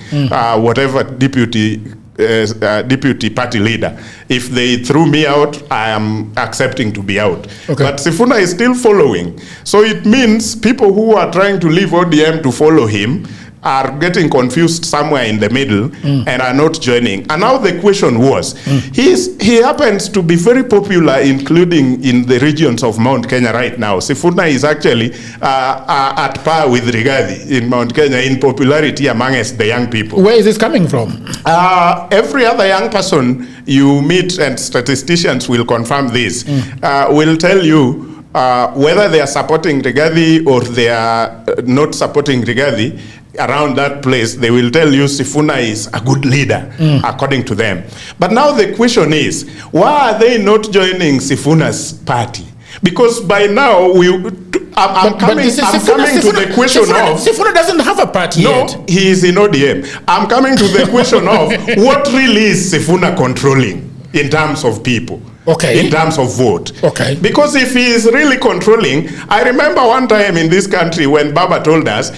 whatever deputy party leader. If they threw me out, I am accepting to be out. Okay. But Sifuna is still following. So it means people who are trying to leave ODM to follow him are getting confused somewhere in the middle and are not joining. And now the question was, he happens to be very popular, including in the regions of Mount Kenya right now. Sifuna is actually at par with Rigathi in Mount Kenya in popularity amongst the young people. Where is this coming from? Every other young person you meet, and statisticians will confirm this, will tell you whether they are supporting Rigathi or they are not supporting Rigathi. Around that place, they will tell you Sifuna is a good leader, according to them. But now the question is, why are they not joining Sifuna's party? Because by now, I'm coming to the question of... Sifuna doesn't have a party yet. No, he is in ODM. I'm coming to the question of what really is Sifuna controlling in terms of people. Okay. In terms of vote. Okay. Because if he is really controlling, I remember one time in this country when Baba told us,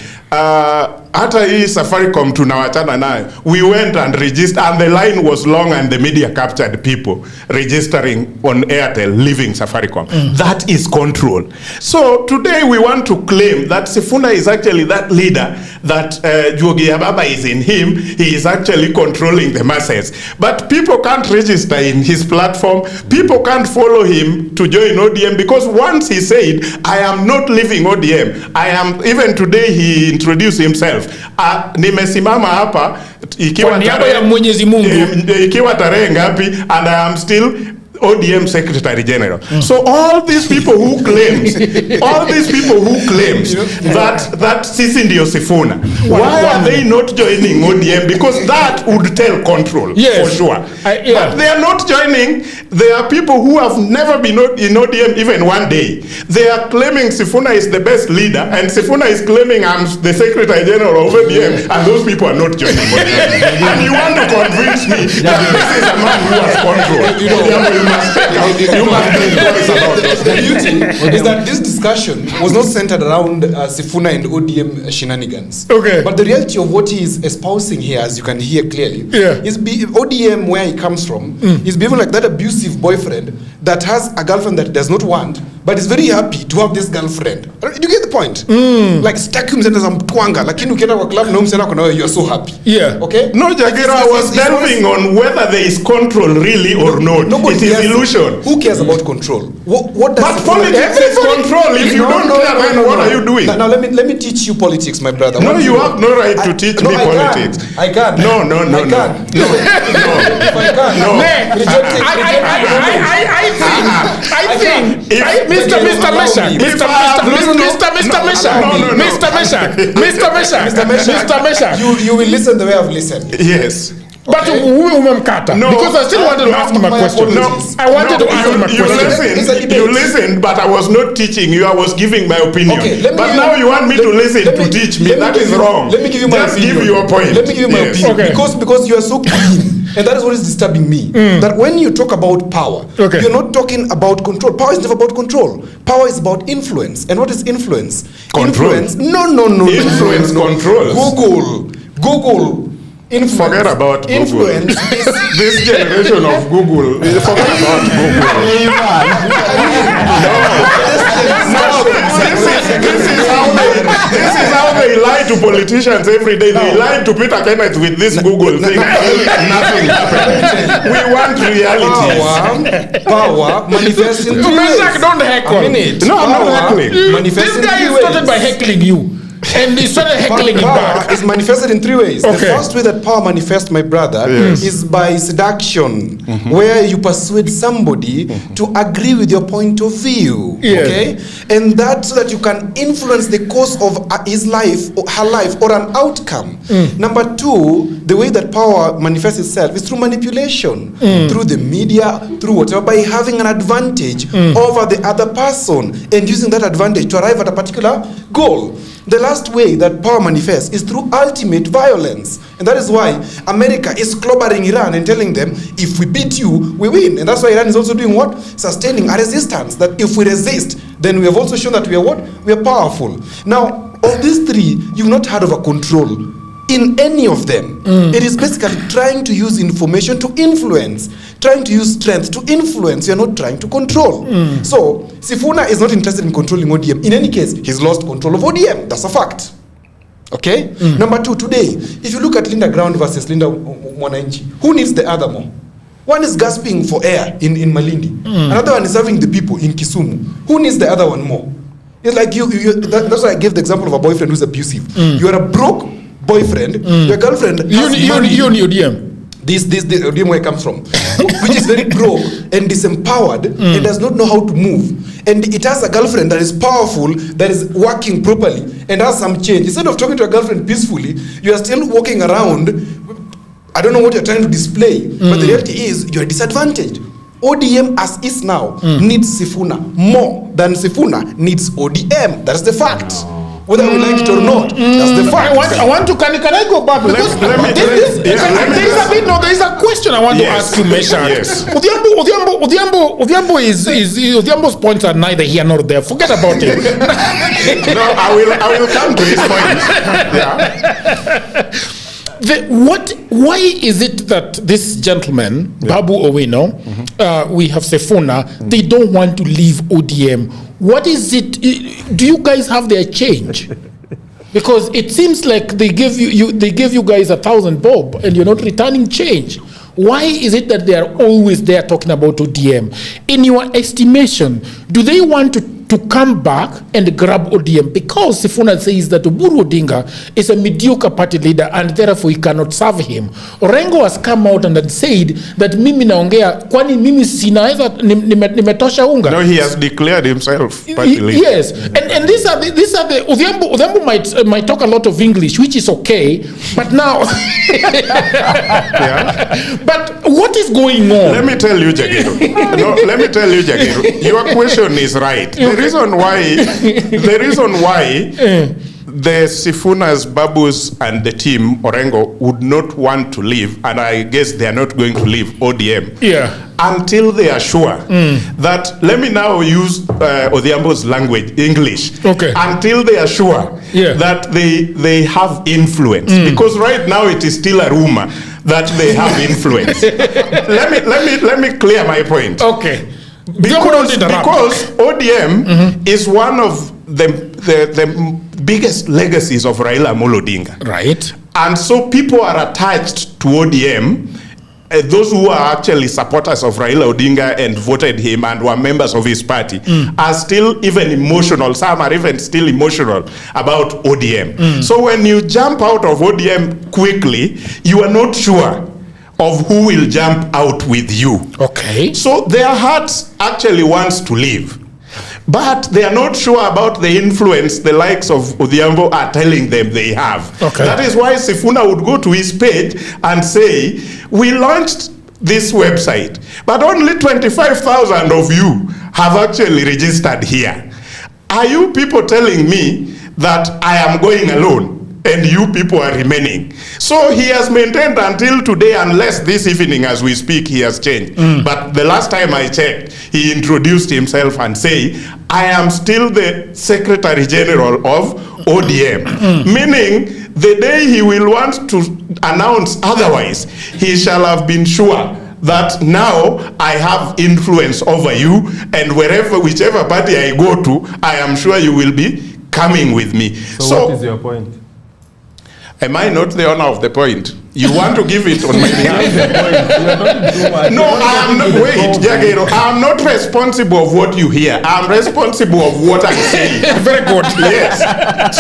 hata hii Safaricom tunawachana nayo. We went and registered, and the line was long, and the media captured people registering on Airtel, leaving Safaricom. That is control. So today we want to claim that Sifuna is actually that leader, that Jogi Ababa is in him. He is actually controlling the masses. But people can't register in his platform. People can't follow him to join ODM, because once he said, I am not leaving ODM. I am, even today he introduced himself. Nimesimama hapa ikiwa ya Mwenyezi Mungu, ikiwa tarehe ngapi, and I am still ODM Secretary General. So all these people who claims that sisi ndio Sifuna, why are they not joining ODM? Because that would tell control, for sure. But they are not joining. There are people who have never been in ODM even one day. They are claiming Sifuna is the best leader, and Sifuna is claiming I'm the Secretary General of ODM, and those people are not joining ODM. And you want to convince me that this is a man who has control. You must think twice about this. The beauty is that this discussion was not centered around Sifuna and ODM shenanigans. Okay. But the reality of what he is espousing here, as you can hear clearly, is ODM, where he comes from, is behaving like that abusive boyfriend that has a girlfriend that does not want, but is very happy to have this girlfriend. Do you get the point? Like, stack him as a mtwanga, like in Ukenda club, no you are so happy. Yeah. Okay? No, Jagira was delving on whether there is control really or not. It is illusion. Who cares about control? What does but politics is control. If you don't care, then what are you doing? Now let me teach you politics, my brother. No, you have no right to teach me politics. I can't. No. I think Mr. Mesha, you will listen the way I've listened. Yes. But umemkata. No, because I still wanted to ask him a question. I wanted to ask him a question. You listened, but I was not teaching you. I was giving my opinion. Okay, but now you want me to listen to teach me. That is wrong. Let me give you my opinion. Just give your point. Let me give you my opinion. Okay. Because you are so clean. And that is what is disturbing me. That when you talk about power, you're not talking about control. Power is never about control. Power is about influence. And what is influence? Control. Influence. No. Influence controls. Google. Influence. Forget about influence. Google. This generation of Google. Forget about Google. This is how they lie to politicians every day. They lie to Peter Kenneth with this Google thing. Nothing happened. We want reality. Power manifests in 2 ways. Don't heckle. No, I'm not heckling. This guy started by heckling you. And he started heckling him back. Power is manifested in 3 ways. The first way that power manifests, my brother, is by seduction, where you persuade somebody to agree with your point of view. Okay? And that so that you can influence the course of his life, or her life, or an outcome. Number 2, the way that power manifests itself is through manipulation, through the media, through whatever, by having an advantage over the other person and using that advantage to arrive at a particular goal. The last way that power manifests is through ultimate violence. And that is why America is clobbering Iran and telling them, if we beat you, we win. And that's why Iran is also doing what? Sustaining a resistance. That if we resist, then we have also shown that we are what? We are powerful. Now, of these 3, you've not heard of a control in any of them. It is basically trying to use information to influence, trying to use strength to influence. You're not trying to control. So Sifuna is not interested in controlling ODM. In any case, he's lost control of ODM. That's a fact. Okay? Number 2, today, if you look at Linda Ground versus Linda Wananchi, who needs the other more? One is gasping for air in Malindi. Another one is serving the people in Kisumu. Who needs the other one more? It's like that's why I gave the example of a boyfriend who's abusive. You are a broke boyfriend, your girlfriend has money. You ODM. This ODM where it comes from, which is very broke and disempowered and does not know how to move. And it has a girlfriend that is powerful, that is working properly and has some change. Instead of talking to a girlfriend peacefully, you are still walking around. I don't know what you're trying to display, but the reality is you're disadvantaged. ODM as is now needs Sifuna more than Sifuna needs ODM. That's the fact. Whether we like it or not, that's the fact. I want to, can I go back? Because there is a question I want to ask you, Mesha. Yes. Odhiambo's points are neither here nor there. Forget about it. No, I will come to his point. Why is it that this gentleman, Babu Owino, we have Sifuna, they don't want to leave ODM? What is it? Do you guys have their change? Because it seems like they gave you guys 1,000 bob and you're not returning change. Why is it that they are always there talking about ODM? In your estimation, do they want to to come back and grab ODM because Sifuna says that Oburu Odinga is a mediocre party leader and therefore he cannot serve him. Orengo has come out and said that mimi naongea kwani mimi sinaweza nimetosha unga. No, he has declared himself party leader. Yes, and these are the Odhiambo might talk a lot of English, which is okay, but now but what is going on? Let me tell you, Jagero. Your question is right. The reason why the Sifunas, Babus, and the team, Orengo, would not want to leave, and I guess they are not going to leave ODM, until they are sure that, let me now use Odhiambo's language, English, until they are sure that they have influence. Because right now it is still a rumor that they have influence. let me clear my point. Okay. Because ODM is one of the biggest legacies of Raila Odinga. Right. And so people are attached to ODM. Those who are actually supporters of Raila Odinga and voted him and were members of his party are still even emotional. Some are even still emotional about ODM. So when you jump out of ODM quickly, you are not sure of who will jump out with you. Okay. So their hearts actually wants to leave. But they are not sure about the influence the likes of Odhiambo are telling them they have. Okay. That is why Sifuna would go to his page and say, we launched this website, but only 25,000 of you have actually registered here. Are you people telling me that I am going alone and you people are remaining? So he has maintained until today, unless this evening as we speak he has changed. But the last time I checked, he introduced himself and say, I am still the Secretary General of ODM. Meaning, the day he will want to announce otherwise, he shall have been sure that now I have influence over you, and whichever party I go to, I am sure you will be coming with me. So what is your point? Am I not the owner of the point? You want to give it on my behalf? No, I am not. Wait, Jagero, I am not responsible of what you hear. I am responsible of what I'm saying. Very good. Yes.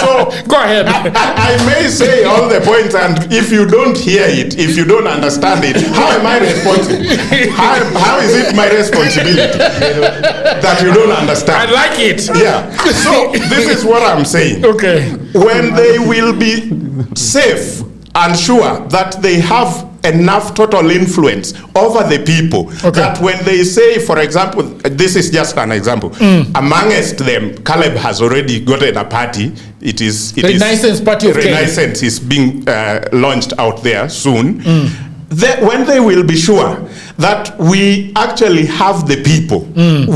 So go ahead. I may say all the points, and if you don't hear it, if you don't understand it, how am I responsible? How is it my responsibility that you don't understand? I like it. Yeah. So this is what I'm saying. Okay. When they will be safe and sure that they have enough total influence over the people, that when they say, for example, this is just an example, amongst them, Caleb has already gotten a party. It is Renaissance Party of Kenya. Renaissance is being launched out there soon. When they will be sure that we actually have the people,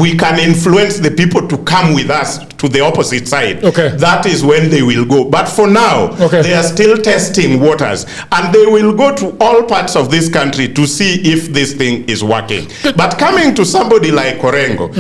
we can influence the people to come with us to the opposite side. That is when they will go. But for now, they are still testing waters, and they will go to all parts of this country to see if this thing is working. But coming to somebody like Orengo,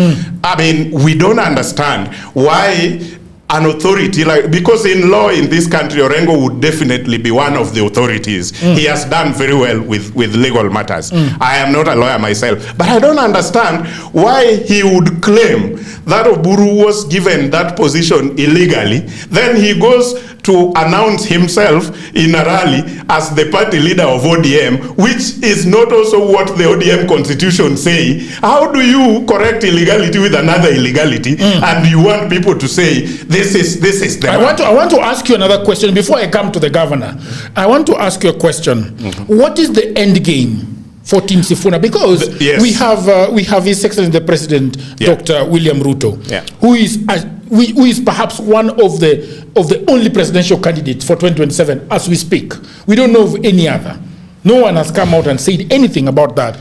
I mean, we don't understand why an authority, because in law in this country, Orengo would definitely be one of the authorities. He has done very well with legal matters. I am not a lawyer myself, but I don't understand why he would claim that Oburu was given that position illegally. Then he goes to announce himself in a rally as the party leader of ODM, which is not also what the ODM constitution say. How do you correct illegality with another illegality, and you want people to say this is the I want to ask you another question before I come to the governor. I want to ask you a question. What is the end game for Team Sifuna? Because we have His Excellency the President, Dr. William Ruto, who is perhaps one of the only presidential candidates for 2027 as we speak. We don't know of any other. No one has come out and said anything about that.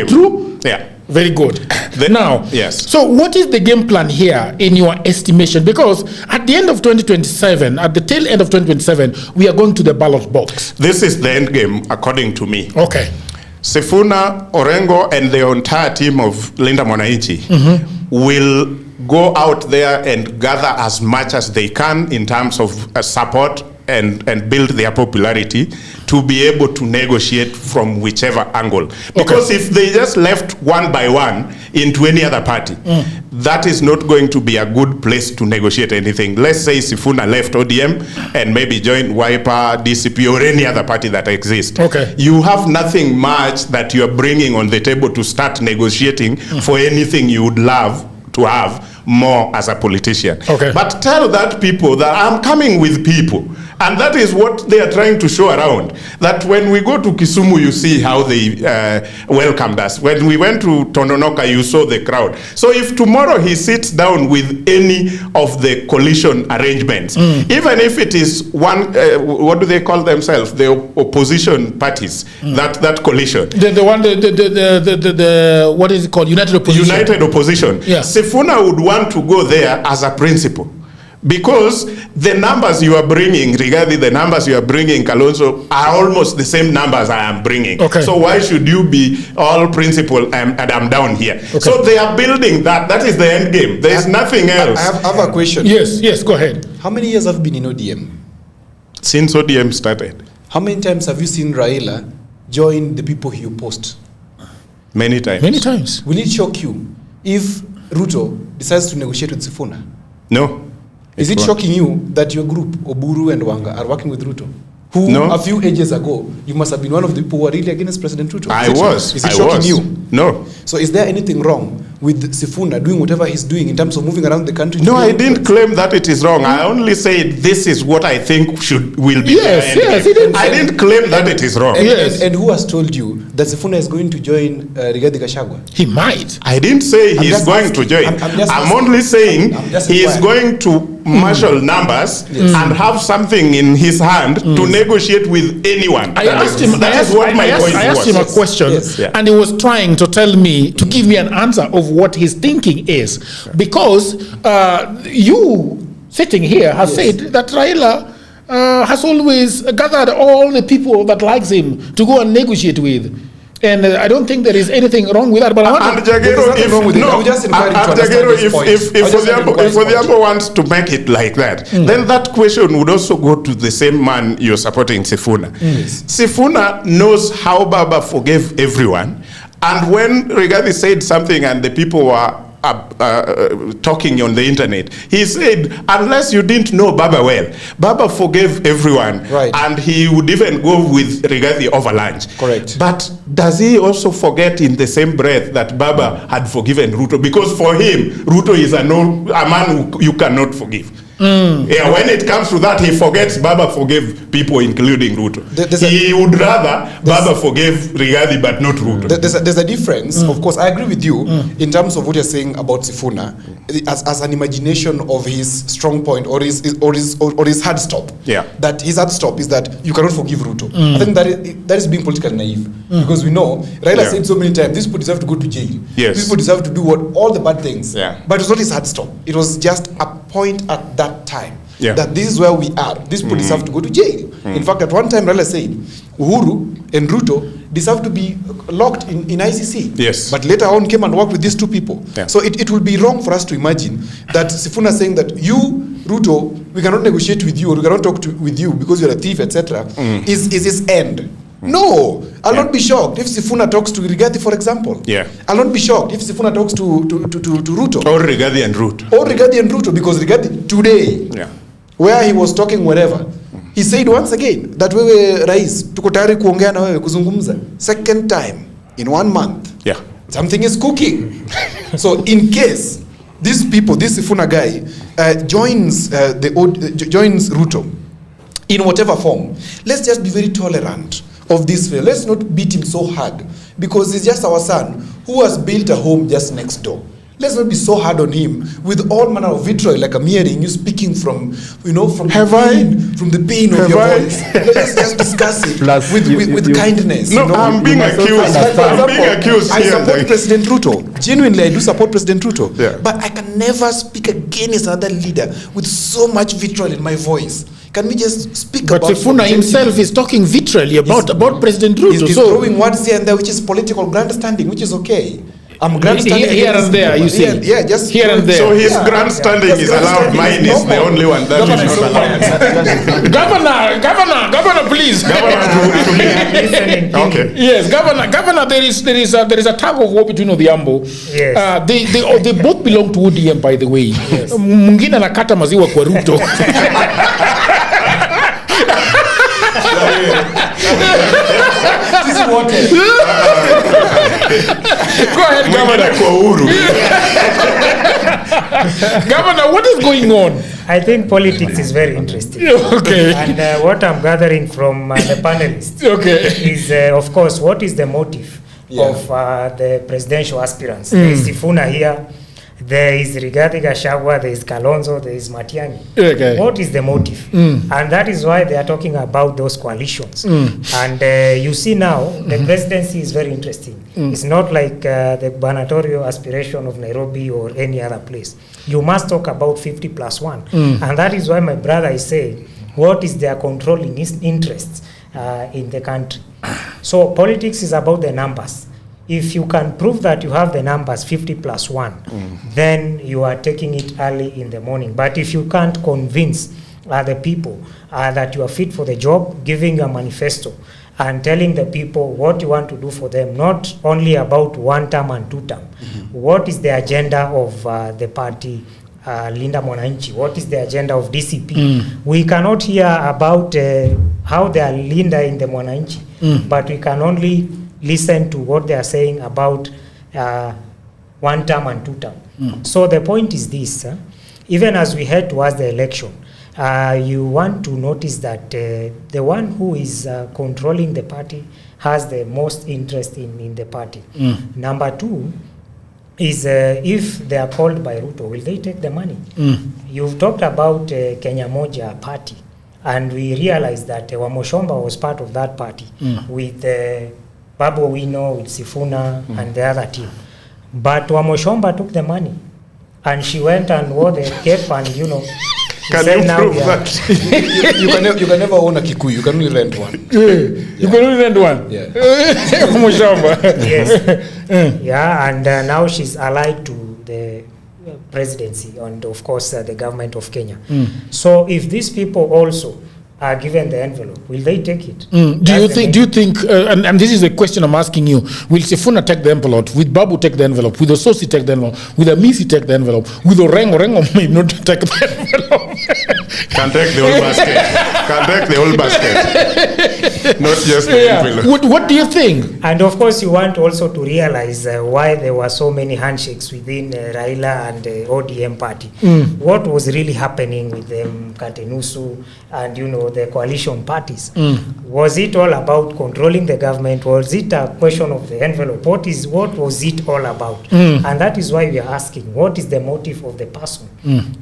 True? Yeah. Very good. Yes. So what is the game plan here in your estimation? Because at the end of 2027, at the tail end of 2027, we are going to the ballot box. This is the end game, according to me. Okay. Sifuna, Orengo, and the entire team of Linda Wananchi will go out there and gather as much as they can in terms of support and build their popularity to be able to negotiate from whichever angle. Because if they just left one by one into any other party, that is not going to be a good place to negotiate anything. Let's say Sifuna left ODM and maybe joined Wiper, DCP, or any other party that exists. You have nothing much that you are bringing on the table to start negotiating for anything you would love to have more as a politician. But tell that people that I'm coming with people. And that is what they are trying to show around. That when we go to Kisumu, you see how they welcomed us. When we went to Tononoka, you saw the crowd. So if tomorrow he sits down with any of the coalition arrangements, even if it is one, what do they call themselves? The opposition parties, that coalition. The one, the what is it called? United Opposition. United Opposition. Yeah. Sifuna would want to go there as a principal. Because the numbers you are bringing, regarding the numbers you are bringing, Kalonzo, are almost the same numbers I am bringing. So why should you be all principal and I'm down here? So they are building that. That is the end game. There is nothing else. I have a question. Yes, go ahead. How many years have you been in ODM? Since ODM started. How many times have you seen Raila join the people he opposed? Many times. Many times. Will it shock you if Ruto decides to negotiate with Sifuna? No. Is it shocking you that your group, Oburu and Wanga, are working with Ruto? Who, a few ages ago, you must have been one of the people who were really against President Ruto. I was. Is it shocking you? No. So is there anything wrong with Sifuna doing whatever he's doing in terms of moving around the country? No, I didn't claim that it is wrong. I only said this is what I think will be. Yes, I didn't claim that it is wrong. And who has told you that Sifuna is going to join Rigathi Gachagua? He might. I didn't say he's going to join. I'm only saying he is going to marshal numbers and have something in his hand to negotiate with anyone. I asked him a question, and he was trying to tell me, to give me an answer of what his thinking is. Because you sitting here has said that Raila has always gathered all the people that likes him to go and negotiate with. And I don't think there is anything wrong with that. But I want if Odhiambo wants to make it like that, then that question would also go to the same man you're supporting, Sifuna. Sifuna knows how Baba forgave everyone. And when Rigathi said something and the people were talking on the internet, he said, unless you didn't know Baba well, Baba forgave everyone, and he would even go with Rigathi over lunch. But does he also forget in the same breath that Baba had forgiven Ruto? Because for him, Ruto is a man who you cannot forgive. When it comes to that, he forgets Baba forgave people, including Ruto. He would rather Baba forgave Rigathi, but not Ruto. There's a difference. Of course, I agree with you in terms of what you're saying about Sifuna as an imagination of his strong point or his hard stop. That his hard stop is that you cannot forgive Ruto. I think that is being politically naive, because we know Raila said so many times, these people deserve to go to jail. These people deserve to do all the bad things. But it was not his hard stop. It was just a point at that time that this is where we are. These people deserve to go to jail. In fact, at one time Raila said Uhuru and Ruto deserve to be locked in ICC. But later on came and worked with these two people. So it will be wrong for us to imagine that Sifuna saying that you, Ruto, we cannot negotiate with you or we cannot talk with you because you're a thief, etc. is his end. No, I'll not be shocked if Sifuna talks to Rigathi, for example. I'll not be shocked if Sifuna talks to Ruto. Or Rigathi and Ruto. Because Rigathi today, where he was talking wherever, he said once again that wewe rais tuko tayari kuongea na wewe kuzungumza. Second time in 1 month. Something is cooking. So in case these people, this Sifuna guy joins Ruto in whatever form, let's just be very tolerant of this fellow. Let's not beat him so hard, because he's just our son who has built a home just next door. Let's not be so hard on him with all manner of vitriol, like I'm hearing you speaking from the pain of your voice. Let's just discuss it with kindness. No, I'm being accused. I support President Ruto. Genuinely, I do support President Ruto. But I can never speak against another leader with so much vitriol in my voice. Can we just speak about... But Sifuna himself is talking vitriolly about President Ruto. He's throwing words here and there, which is political grandstanding, which is okay. I'm grandstanding here and there, you see. Yeah, just here and there. So his grandstanding is allowed. Mine is the only one that is not allowed. Governor, please. To me. Okay. Yes, Governor. There is a tug of war between Odhiambo. Yes. They both belong to ODM, by the way. Mwingine anakata maziwa kwa Ruto. Go ahead, Governor. Governor, what is going on? I think politics is very interesting. Okay. And what I'm gathering from the panelists is, of course, what is the motive of the presidential aspirants? There is Sifuna here. There is Rigathi Gachagua, there is Kalonzo, there is Matiang'i. Okay. What is the motive? And that is why they are talking about those coalitions. And you see now, the presidency is very interesting. It's not like the gubernatorial aspiration of Nairobi or any other place. You must talk about 50+1. And that is why my brother is saying, what is their controlling interests in the country? So politics is about the numbers. If you can prove that you have the numbers 50+1, then you are taking it early in the morning. But if you can't convince the people that you are fit for the job, giving a manifesto and telling the people what you want to do for them, not only about 1 term and 2 term. What is the agenda of the party, Linda Wananchi? What is the agenda of DCP? We cannot hear about how they are Linda in the Wananchi, but we can only listen to what they are saying about 1 term and 2 term. So the point is this, even as we head towards the election, you want to notice that the one who is controlling the party has the most interest in the party. Number 2 is if they are called by Ruto, will they take the money? You've talked about Kenya Moja party, and we realized that Wamushomba was part of that party with Babu Owino, with Sifuna and the other team. But Wamushomba took the money and she went and wore the cape and, you know, can you prove that? you can never own a Kikuyu, you can only rent one. You can only rent one? Yeah. Yes. Yeah, and now she's allied to the presidency and, of course, the government of Kenya. So if these people also are given the envelope, will they take it? Do you think, and this is a question I'm asking you, will Sifuna take the envelope? Will Babu take the envelope? Will Ososi take the envelope? Will Amisi take the envelope? Will Orengo may not take the envelope? Can take the whole basket. Can take the whole basket. Not just the envelope. What do you think? And of course, you want also to realize why there were so many handshakes within Raila and the ODM party. What was really happening with them, Katenusu, and, you know, the coalition parties? Was it all about controlling the government? Was it a question of the envelope? What was it all about? And that is why we are asking, what is the motive of the person?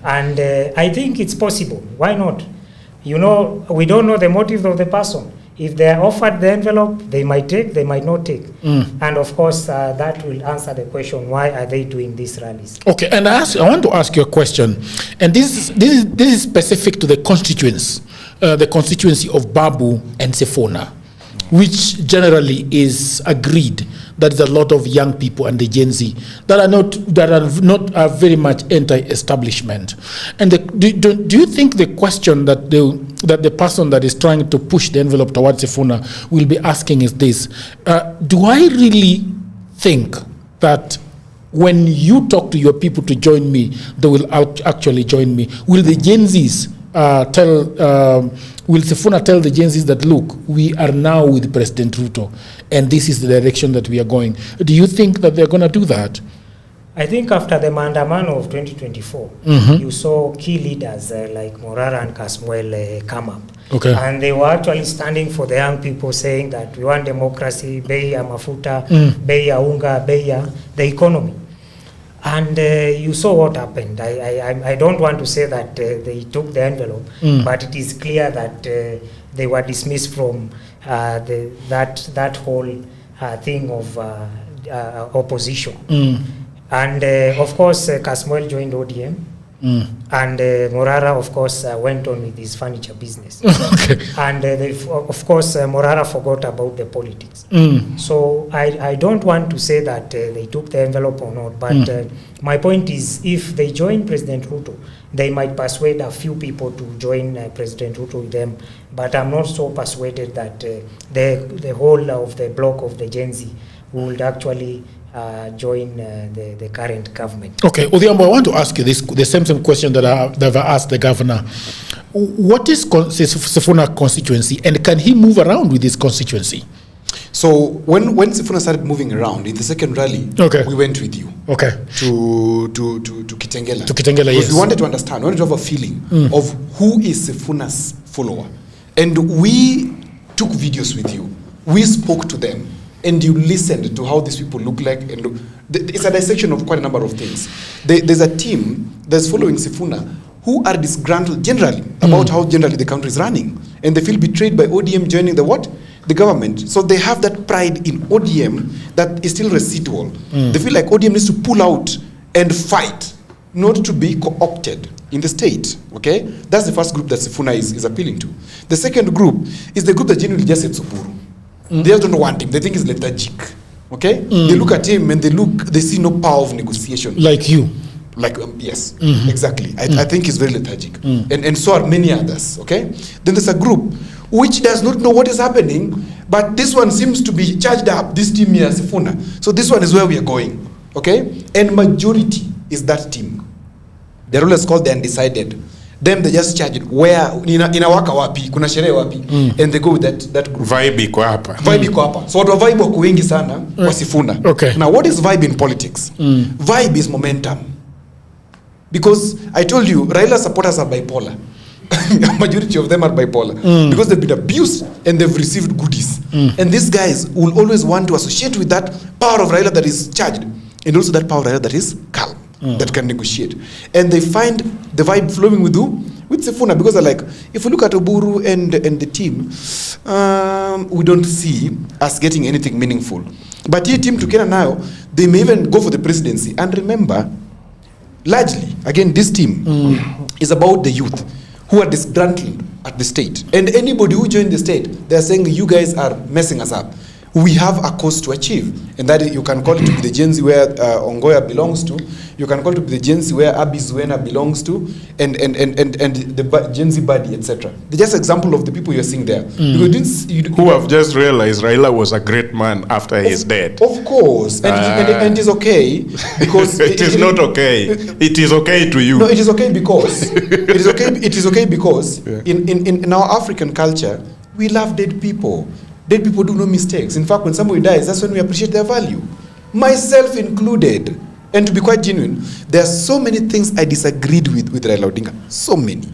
And I think it's possible. Why not? You know, we don't know the motive of the person. If they are offered the envelope, they might take, they might not take. And of course, that will answer the question, why are they doing these rallies? Okay, and I want to ask you a question. And this is specific to the constituency of Babu and Sifuna, which generally is agreed that there's a lot of young people and the Gen Z that are not very much anti-establishment. And do you think the question that the person that is trying to push the envelope towards Sifuna will be asking is this: do I really think that when you talk to your people to join me, they will actually join me? Will the Gen Zs will Sifuna tell the Gen Zs that, look, we are now with President Ruto and this is the direction that we are going? Do you think that they're going to do that? I think after the Maandamano of 2024, you saw key leaders like Morara and Kasmuel come up. Okay. And they were actually standing for the young people, saying that we want democracy, bei ya mafuta, bei ya unga, bei ya the economy. And you saw what happened. I don't want to say that they took the envelope, but it is clear that they were dismissed from that whole thing of opposition. And of course, Kasmuel joined ODM, And Morara, of course, went on with his furniture business. Okay. And of course, Morara forgot about the politics. So I don't want to say that they took the envelope or not, but my point is, if they join President Ruto, they might persuade a few people to join President Ruto with them. But I'm not so persuaded that the whole of the bloc of the Gen Z would actually join the current government. Okay, Odhiambo, I want to ask you the same question that I've asked the governor. What is Sifuna constituency, and can he move around with his constituency? So when Sifuna started moving around in the second rally, we went with you. Okay. To Kitengela. To Kitengela, yes. Because we wanted to understand, we wanted to have a feeling of who is Sifuna's follower. And we took videos with you. We spoke to them. And you listened to how these people look like. And it's a dissection of quite a number of things. There's a team that's following Sifuna who are disgruntled generally about how generally the country is running. And they feel betrayed by ODM joining the what? The government. So they have that pride in ODM that is still residual. They feel like ODM needs to pull out and fight, not to be co-opted in the state. Okay? That's the first group that Sifuna is appealing to. The second group is the group that genuinely just said Suburu. They just don't want him. They think he's lethargic. Okay? They look at him and they see no power of negotiation. Like you. Like, yes, exactly. I think he's very lethargic. And so are many others. Okay? Then there's a group which does not know what is happening, but this one seems to be charged up, this team here, Sifuna. So this one is where we are going. Okay? And majority is that team. They're always called the undecided. Them they just charge it where inawaka wapi kuna sherehe wapi and they go with that group. Vibe iko hapa. Vibe iko hapa. So watu wa vibe wako wengi sana kwa Sifuna. Okay. Now what is vibe in politics? Vibe is momentum. Because I told you Raila supporters are bipolar. A majority of them are bipolar because they've been abused and they've received goodies. And these guys will always want to associate with that power of Raila that is charged and also that power of Raila that is calm. That can negotiate. And they find the vibe flowing with who? With Sifuna, because they're like, if we look at Oburu and the team, we don't see us getting anything meaningful. But here team together now, they may even go for the presidency. And remember, largely, again, this team is about the youth who are disgruntled at the state. And anybody who joined the state, they're saying, you guys are messing us up. We have a cause to achieve, and that is, you can call it to be the Gen Z where Ongoya belongs to. You can call it to be the Gen Z where Abi Zuena belongs to, and the Gen Z body, etc. They're just example of the people you're seeing there. Who have just realized Raila was a great man after his death. Of course, and it's okay because it is not okay. It is okay to you. No, it is okay because it is okay because in our African culture we love dead people. Dead people do no mistakes. In fact, when somebody dies, that's when we appreciate their value. Myself included. And to be quite genuine, there are so many things I disagreed with Raila Odinga. So many.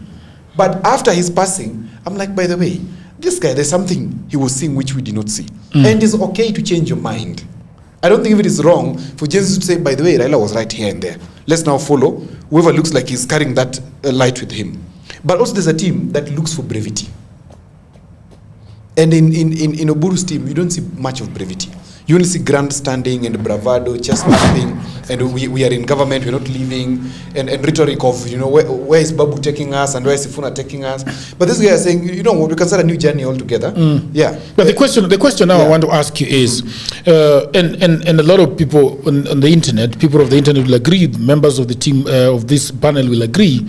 But after his passing, I'm like, by the way, this guy, there's something he was seeing which we did not see. And it's okay to change your mind. I don't think if it is wrong for Jesus to say, by the way, Raila was right here and there. Let's now follow whoever looks like he's carrying that light with him. But also there's a team that looks for brevity. And in Oburu's team, you don't see much of brevity. You only see grandstanding and bravado, chest pumping, and we are in government, we're not leaving, and rhetoric of, where is Babu taking us and where is Sifuna taking us. But this guy is saying, you know what, we can start a new journey altogether. Yeah. But the question now I want to ask you is, and a lot of people on the internet, people of the internet will agree, members of the team of this panel will agree,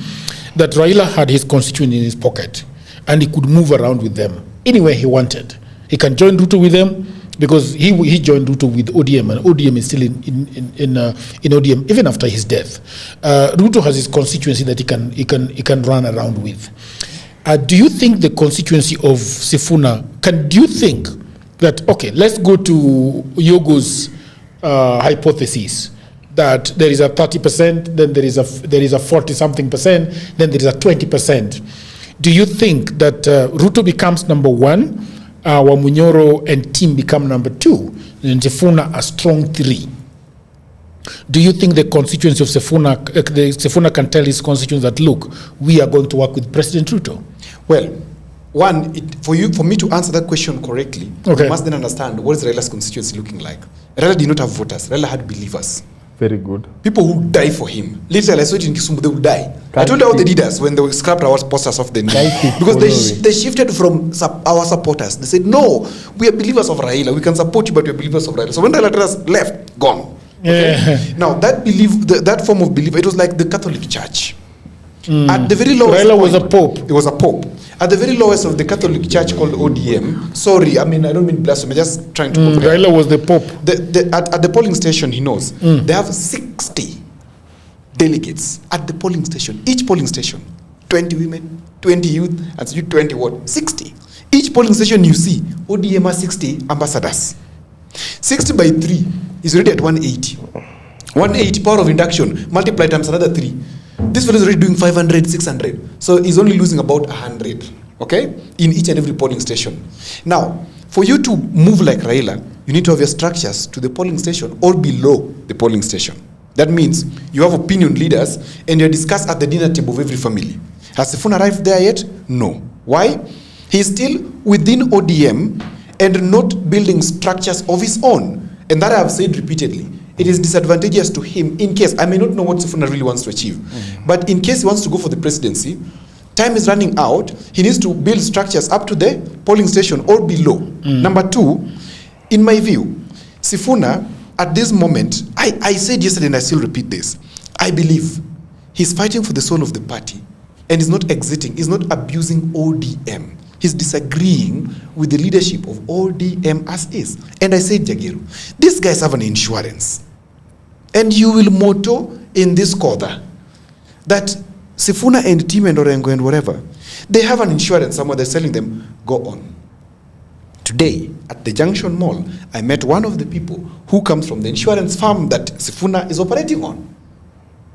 that Raila had his constituent in his pocket, and he could move around with them anywhere he wanted. He can join Ruto with them because he joined Ruto with ODM, and ODM is still in ODM even after his death. Ruto has his constituency that he can run around with. Do you think the constituency of Sifuna do you think that, okay, let's go to Yogo's hypothesis that there is a 30%, then there is a 40-something percent, then there is a 20%. Do you think that Ruto becomes number one, Wamunyoro and team become number two, and Sifuna a strong three? Do you think the constituency of Sifuna can tell his constituents that, look, we are going to work with President Ruto? Well, one, for me to answer that question correctly, you must then understand what is Raila's constituency looking like. Raila did not have voters. Raila had believers. Very good. People who die for him. Literally, I saw it in Kisumu, they would die. I told you how they did us when they scrapped our posters off the news. Because they shifted from our supporters. They said, no, we are believers of Raila. We can support you, but we are believers of Raila. So when Raila left, gone. Okay? Now, that form of belief, it was like the Catholic Church. At the very lowest Raila was a pope. It was a pope. At the very lowest of the Catholic Church called ODM. Sorry, I mean, I don't mean blasphemy. Just trying to compare. Raila was the pope. At the polling station, he knows. They have 60 delegates at the polling station. Each polling station, 20 women, 20 youth, and so 20 what? 60. Each polling station you see, ODM has 60 ambassadors. 60 by 3 is already at 180. 180 power of induction, multiply times another 3. This fellow is already doing 500, 600. So he's only losing about 100, okay, in each and every polling station. Now, for you to move like Raila, you need to have your structures to the polling station or below the polling station. That means you have opinion leaders and you're discussed at the dinner table of every family. Has Sifuna arrived there yet? No. Why? He's still within ODM and not building structures of his own. And that I have said repeatedly. It is disadvantageous to him in case, I may not know what Sifuna really wants to achieve, but in case he wants to go for the presidency, time is running out, he needs to build structures up to the polling station or below. Number 2, in my view, Sifuna, at this moment, I said yesterday and I still repeat this, I believe he's fighting for the soul of the party and he's not exiting, he's not abusing ODM. He's disagreeing with the leadership of ODM as is. And I said, Jagiru, these guys have an insurance. And you will motto in this quarter that Sifuna and team and Orengo and whatever, they have an insurance somewhere, they're selling them, go on. Today, at the Junction Mall, I met one of the people who comes from the insurance firm that Sifuna is operating on.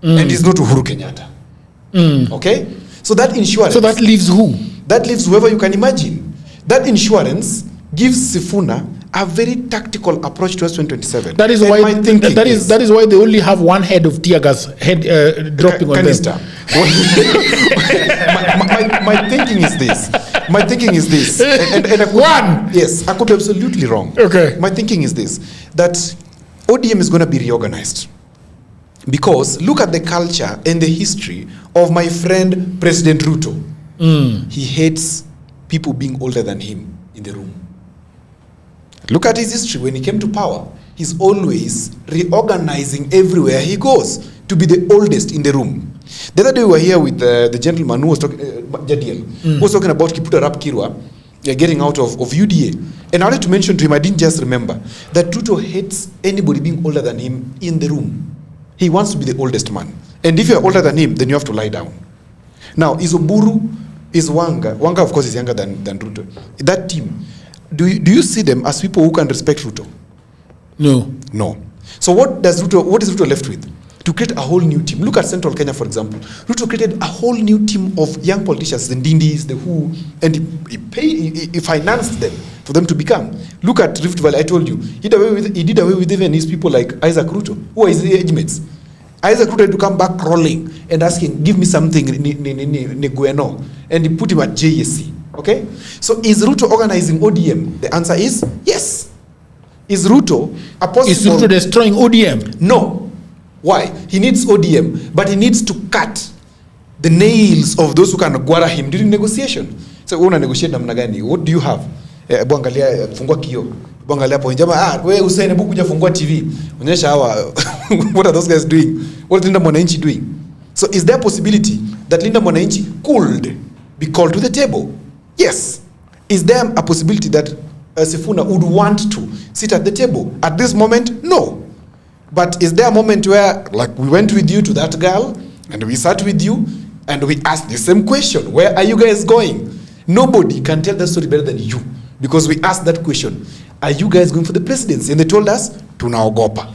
And he's not Uhuru Kenyatta. Okay? So that insurance... So that leaves who? That leaves whoever you can imagine. That insurance gives Sifuna a very tactical approach to 2027. That is why that is why they only have one head of tear gas dropping on them. my thinking is this. My thinking is this. And yes, I could be absolutely wrong. Okay. My thinking is this, that ODM is going to be reorganized. Because look at the culture and the history of my friend President Ruto. He hates people being older than him in the room. Look at his history. When he came to power, he's always reorganizing everywhere he goes to be the oldest in the room. The other day we were here with the gentleman who was talking, Jadiel, who was talking about Kiputa Rap Kirwa getting out of UDA. And I wanted to mention to him, I didn't just remember, that Ruto hates anybody being older than him in the room. He wants to be the oldest man. And if you're older than him, then you have to lie down. Now, is Oburu, is Wanga, of course is younger than Ruto. That team, do you see them as people who can respect Ruto? No. So what is Ruto left with? To create a whole new team. Look at Central Kenya, for example. Ruto created a whole new team of young politicians, the Ndindis, the Who, and he financed them for them to become. Look at Rift Valley, I told you. He did away with even his people like Isaac Ruto, who are his age mates. Isaac Ruto had to come back crawling and asking, give me something, Negueno. And he put him at JSC. Okay? So is Ruto organizing ODM? The answer is yes. Is Ruto a possible... Is Ruto destroying ODM? No. Why? He needs ODM, but he needs to cut the nails of those who can gwara him during negotiation. So, una negotiate namna gani? What do you have? Buangalia fungua kio. Buangalia po njama, we Usain Bolt kuja fungua TV. Onyesha hawa, what are those guys doing? What is Linda Mwananchi doing? So is there a possibility that Linda Mwananchi could be called to the table? Yes. Is there a possibility that Sifuna would want to sit at the table? At this moment, no. But is there a moment where, like, we went with you to that girl, and we sat with you, and we asked the same question, where are you guys going? Nobody can tell that story better than you, because we asked that question, are you guys going for the presidency? And they told us, tunaogopa.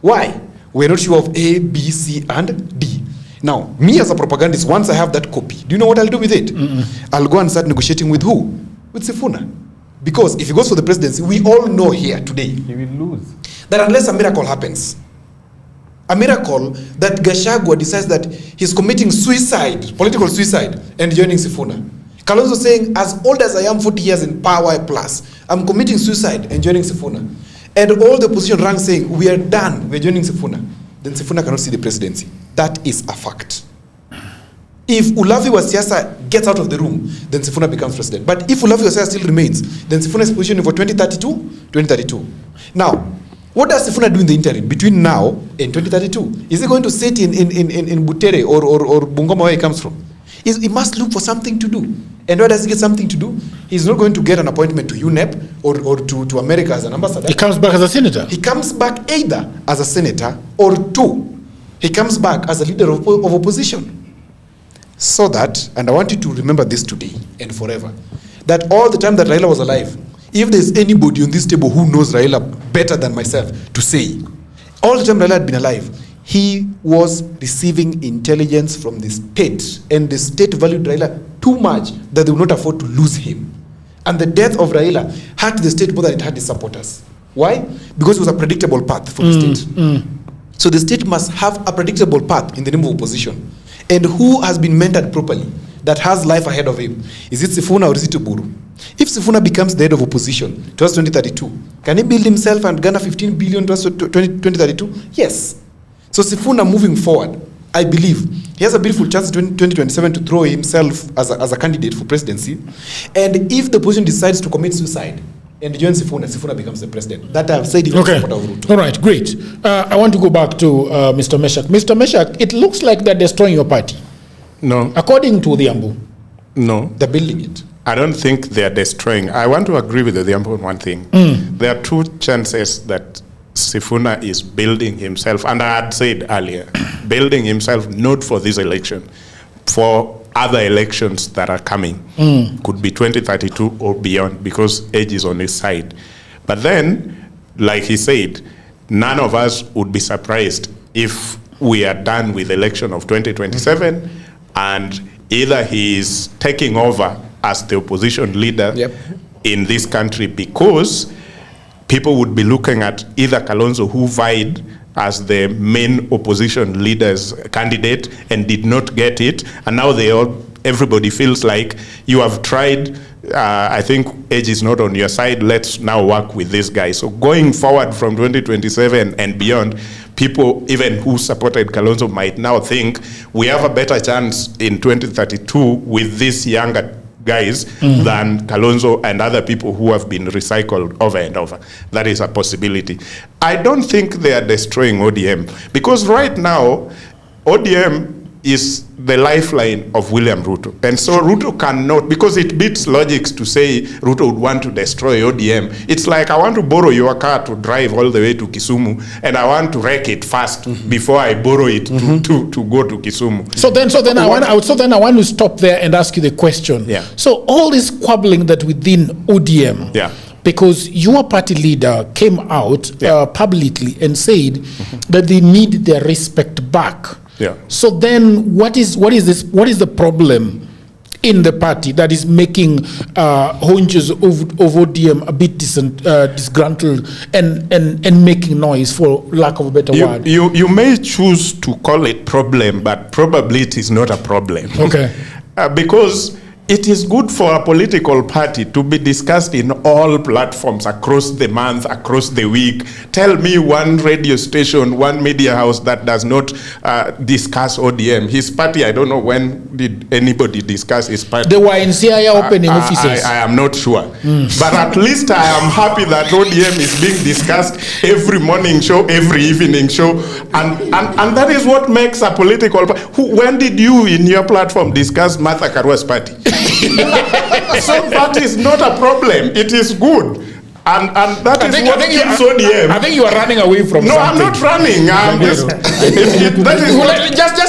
Why? We're not sure of A, B, C, and D. Now, me as a propagandist, once I have that copy, do you know what I'll do with it? I'll go and start negotiating with who? With Sifuna. Because if he goes for the presidency, we all know here today, he will lose. That unless a miracle happens, a miracle that Gachagua decides that he's committing suicide, political suicide, and joining Sifuna. Kalonzo saying, as old as I am, 40 years in power plus, I'm committing suicide and joining Sifuna. And all the opposition ranks saying, we are done, we're joining Sifuna. then Sifuna cannot see the presidency. That is a fact. If Ulafi wa Siasa gets out of the room, then Sifuna becomes president. But if Ulafi wa Siasa still remains, then Sifuna is positioned for 2032. Now, what does Sifuna do in the interim between now and 2032? Is he going to sit in Butere or Bungoma, where he comes from? He must look for something to do. And where does he get something to do? He's not going to get an appointment to UNEP or to America as an ambassador. He comes back as a senator. He comes back either as a senator or two. He comes back as a leader of opposition. So that, and I want you to remember this today and forever, that all the time that Raila was alive, if there's anybody on this table who knows Raila better than myself to say, all the time Raila had been alive, he was receiving intelligence from the state, and the state valued Raila too much that they would not afford to lose him. And the death of Raila hurt the state more than it hurt his supporters. Why? Because it was a predictable path for the state. So the state must have a predictable path in the name of opposition. And who has been mentored properly, that has life ahead of him? Is it Sifuna or is it Uburu? If Sifuna becomes the head of opposition towards 2032, can he build himself and garner 15 billion towards 2032? Yes. So Sifuna moving forward, I believe he has a beautiful chance in 2027 to throw himself as a candidate for presidency. And if the opposition decides to commit suicide and join Sifuna, Sifuna becomes the president. That I've said. Okay. All right, great. I want to go back to Mr. Meshach. Mr. Meshach, it looks like they're destroying your party. No. According to Odhiambo. No. They're building it. I don't think they're destroying. I want to agree with Odhiambo on one thing. There are two chances that Sifuna is building himself, and I had said earlier, building himself not for this election, for other elections that are coming. Could be 2032 or beyond, because age is on his side. But then, like he said, none of us would be surprised if we are done with the election of 2027 and either he is taking over as the opposition leader in this country, because people would be looking at either Kalonzo, who vied as the main opposition leader's candidate and did not get it, and now everybody feels like you have tried. I think age is not on your side. Let's now work with this guy. So going forward from 2027 and beyond, people even who supported Kalonzo might now think we have a better chance in 2032 with these younger guys than Kalonzo and other people who have been recycled over and over. That is a possibility. I don't think they are destroying ODM, because right now ODM is the lifeline of William Ruto. And so Ruto cannot, because it beats logics to say Ruto would want to destroy ODM. It's like, I want to borrow your car to drive all the way to Kisumu, and I want to wreck it first before I borrow it to go to Kisumu. So then I want to stop there and ask you the question. Yeah. So all this squabbling that within ODM, because your party leader came out publicly and said that they need their respect back. So then what is the problem in the party that is making hunches of ODM a bit disgruntled and making noise, for lack of a better word? You may choose to call it problem, but probably it is not a problem. Okay. Because it is good for a political party to be discussed in all platforms across the month, across the week. Tell me one radio station, one media house that does not discuss ODM. His party, I don't know when did anybody discuss his party. They were in CIA opening offices. I am not sure. But at least I am happy that ODM is being discussed every morning show, every evening show. And that is what makes a political party. When did you in your platform discuss Martha Karua's party? So that is not a problem. It is good. And that is what keeps ODM. I think you are running away from something. I'm not running. I'm just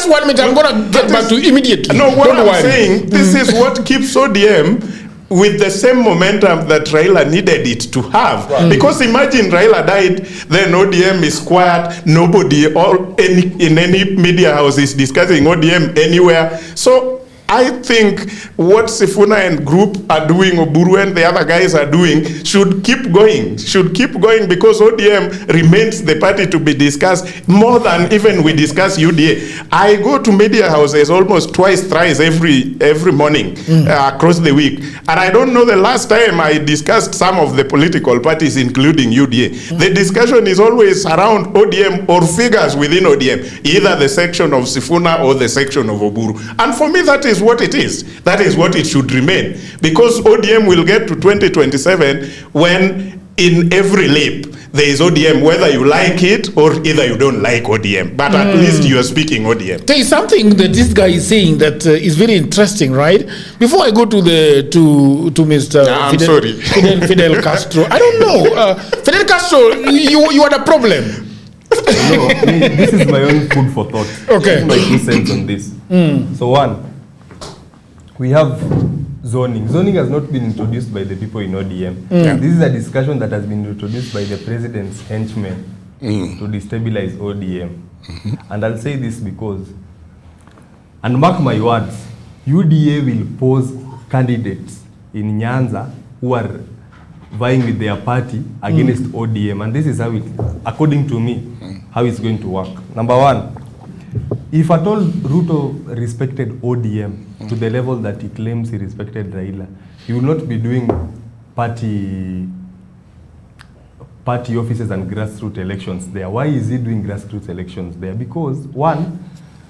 1 minute. I'm going to get back to immediately. No, what I'm saying, this is what keeps ODM with the same momentum that Raila needed it to have. Because imagine Raila died, then ODM is quiet. Nobody in any media house is discussing ODM anywhere. So I think what Sifuna and group are doing, Oburu and the other guys are doing, should keep going. Because ODM remains the party to be discussed more than even we discuss UDA. I go to media houses almost twice, thrice every morning across the week. And I don't know the last time I discussed some of the political parties, including UDA. The discussion is always around ODM or figures within ODM, either the section of Sifuna or the section of Oburu. And for me, that is what it is. That is what it should remain. Because ODM will get to 2027 when in every lap there is ODM, whether you like it or either you don't like ODM. But at least you are speaking ODM. There is something that this guy is saying that is very interesting, right? Before I go to Mr. Fidel Castro, I don't know. Fidel Castro, you are the problem. No, this is my own food for thought. Okay. My 2 cents on this. So one, we have zoning. Zoning has not been introduced by the people in ODM. This is a discussion that has been introduced by the president's henchmen to destabilize ODM. And I'll say this because, and mark my words, UDA will pose candidates in Nyanza who are vying with their party against ODM. And this is how it, according to me, how it's going to work. Number one, if at all Ruto respected ODM to the level that he claims he respected Raila, he will not be doing party offices and grassroots elections there. Why is he doing grassroots elections there? Because one,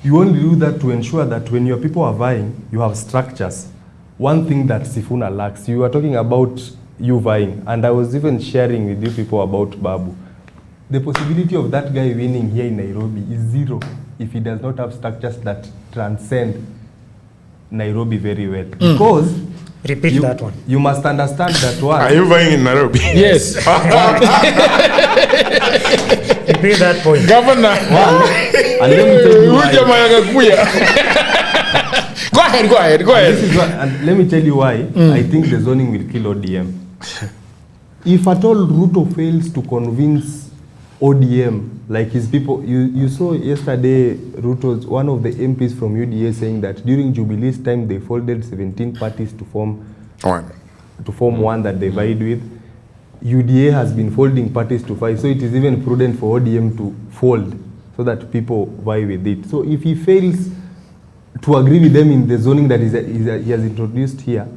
you only do that to ensure that when your people are vying, you have structures. One thing that Sifuna lacks, you are talking about you vying, and I was even sharing with you people about Babu. The possibility of that guy winning here in Nairobi is zero if he does not have structures that transcend Nairobi very well. Because repeat that one. You must understand that one. Are you vying in Nairobi? Yes. Repeat that point. Governor. And let me tell you why. Go ahead. And let me tell you why I think the zoning will kill ODM. If at all Ruto fails to convince ODM, like his people, you saw yesterday Ruto's, one of the MPs from UDA saying that during Jubilee's time they folded 17 parties to form one that they vied with. UDA has been folding parties to 5, so it is even prudent for ODM to fold so that people vie with it. So if he fails to agree with them in the zoning that he has introduced here,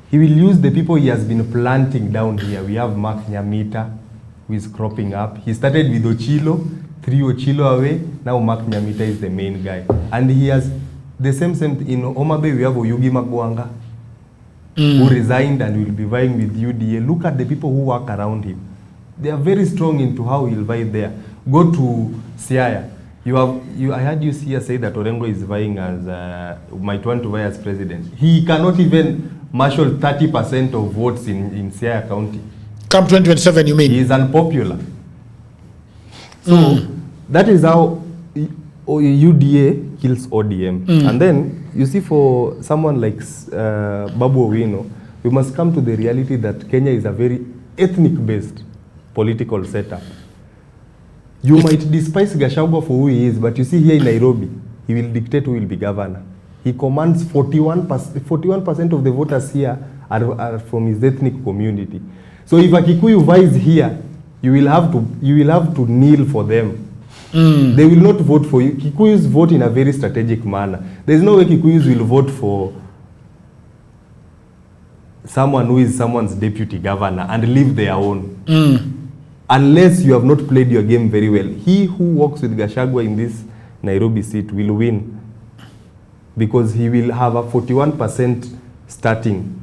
he will use the people he has been planting down here. We have Mark Nyamita, who is cropping up. He started with Ochilo, 3 Ochilo away. Now Mark Nyamita is the main guy. And he has the same in Homa Bay, we have Oyugi Magwanga, who resigned and will be vying with UDA. Look at the people who work around him. They are very strong into how he'll vie there. Go to Siaya. I heard you say that Orengo is vying as, might want to vie as president. He cannot even marshal 30% of votes in Siaya County. Come 2027, you mean? He is unpopular. So that is how UDA kills ODM. And then, you see, for someone like Babu Owino, we must come to the reality that Kenya is a very ethnic-based political setup. You might despise Gachagua for who he is, but you see here in Nairobi, he will dictate who will be governor. He commands 41% of the voters here are from his ethnic community. So if a Kikuyu vies here, you will have to kneel for them. They will not vote for you. Kikuyus vote in a very strategic manner. There is no way Kikuyus will vote for someone who is someone's deputy governor and leave their own. Unless you have not played your game very well. He who works with Gachagua in this Nairobi seat will win, because he will have a 41% starting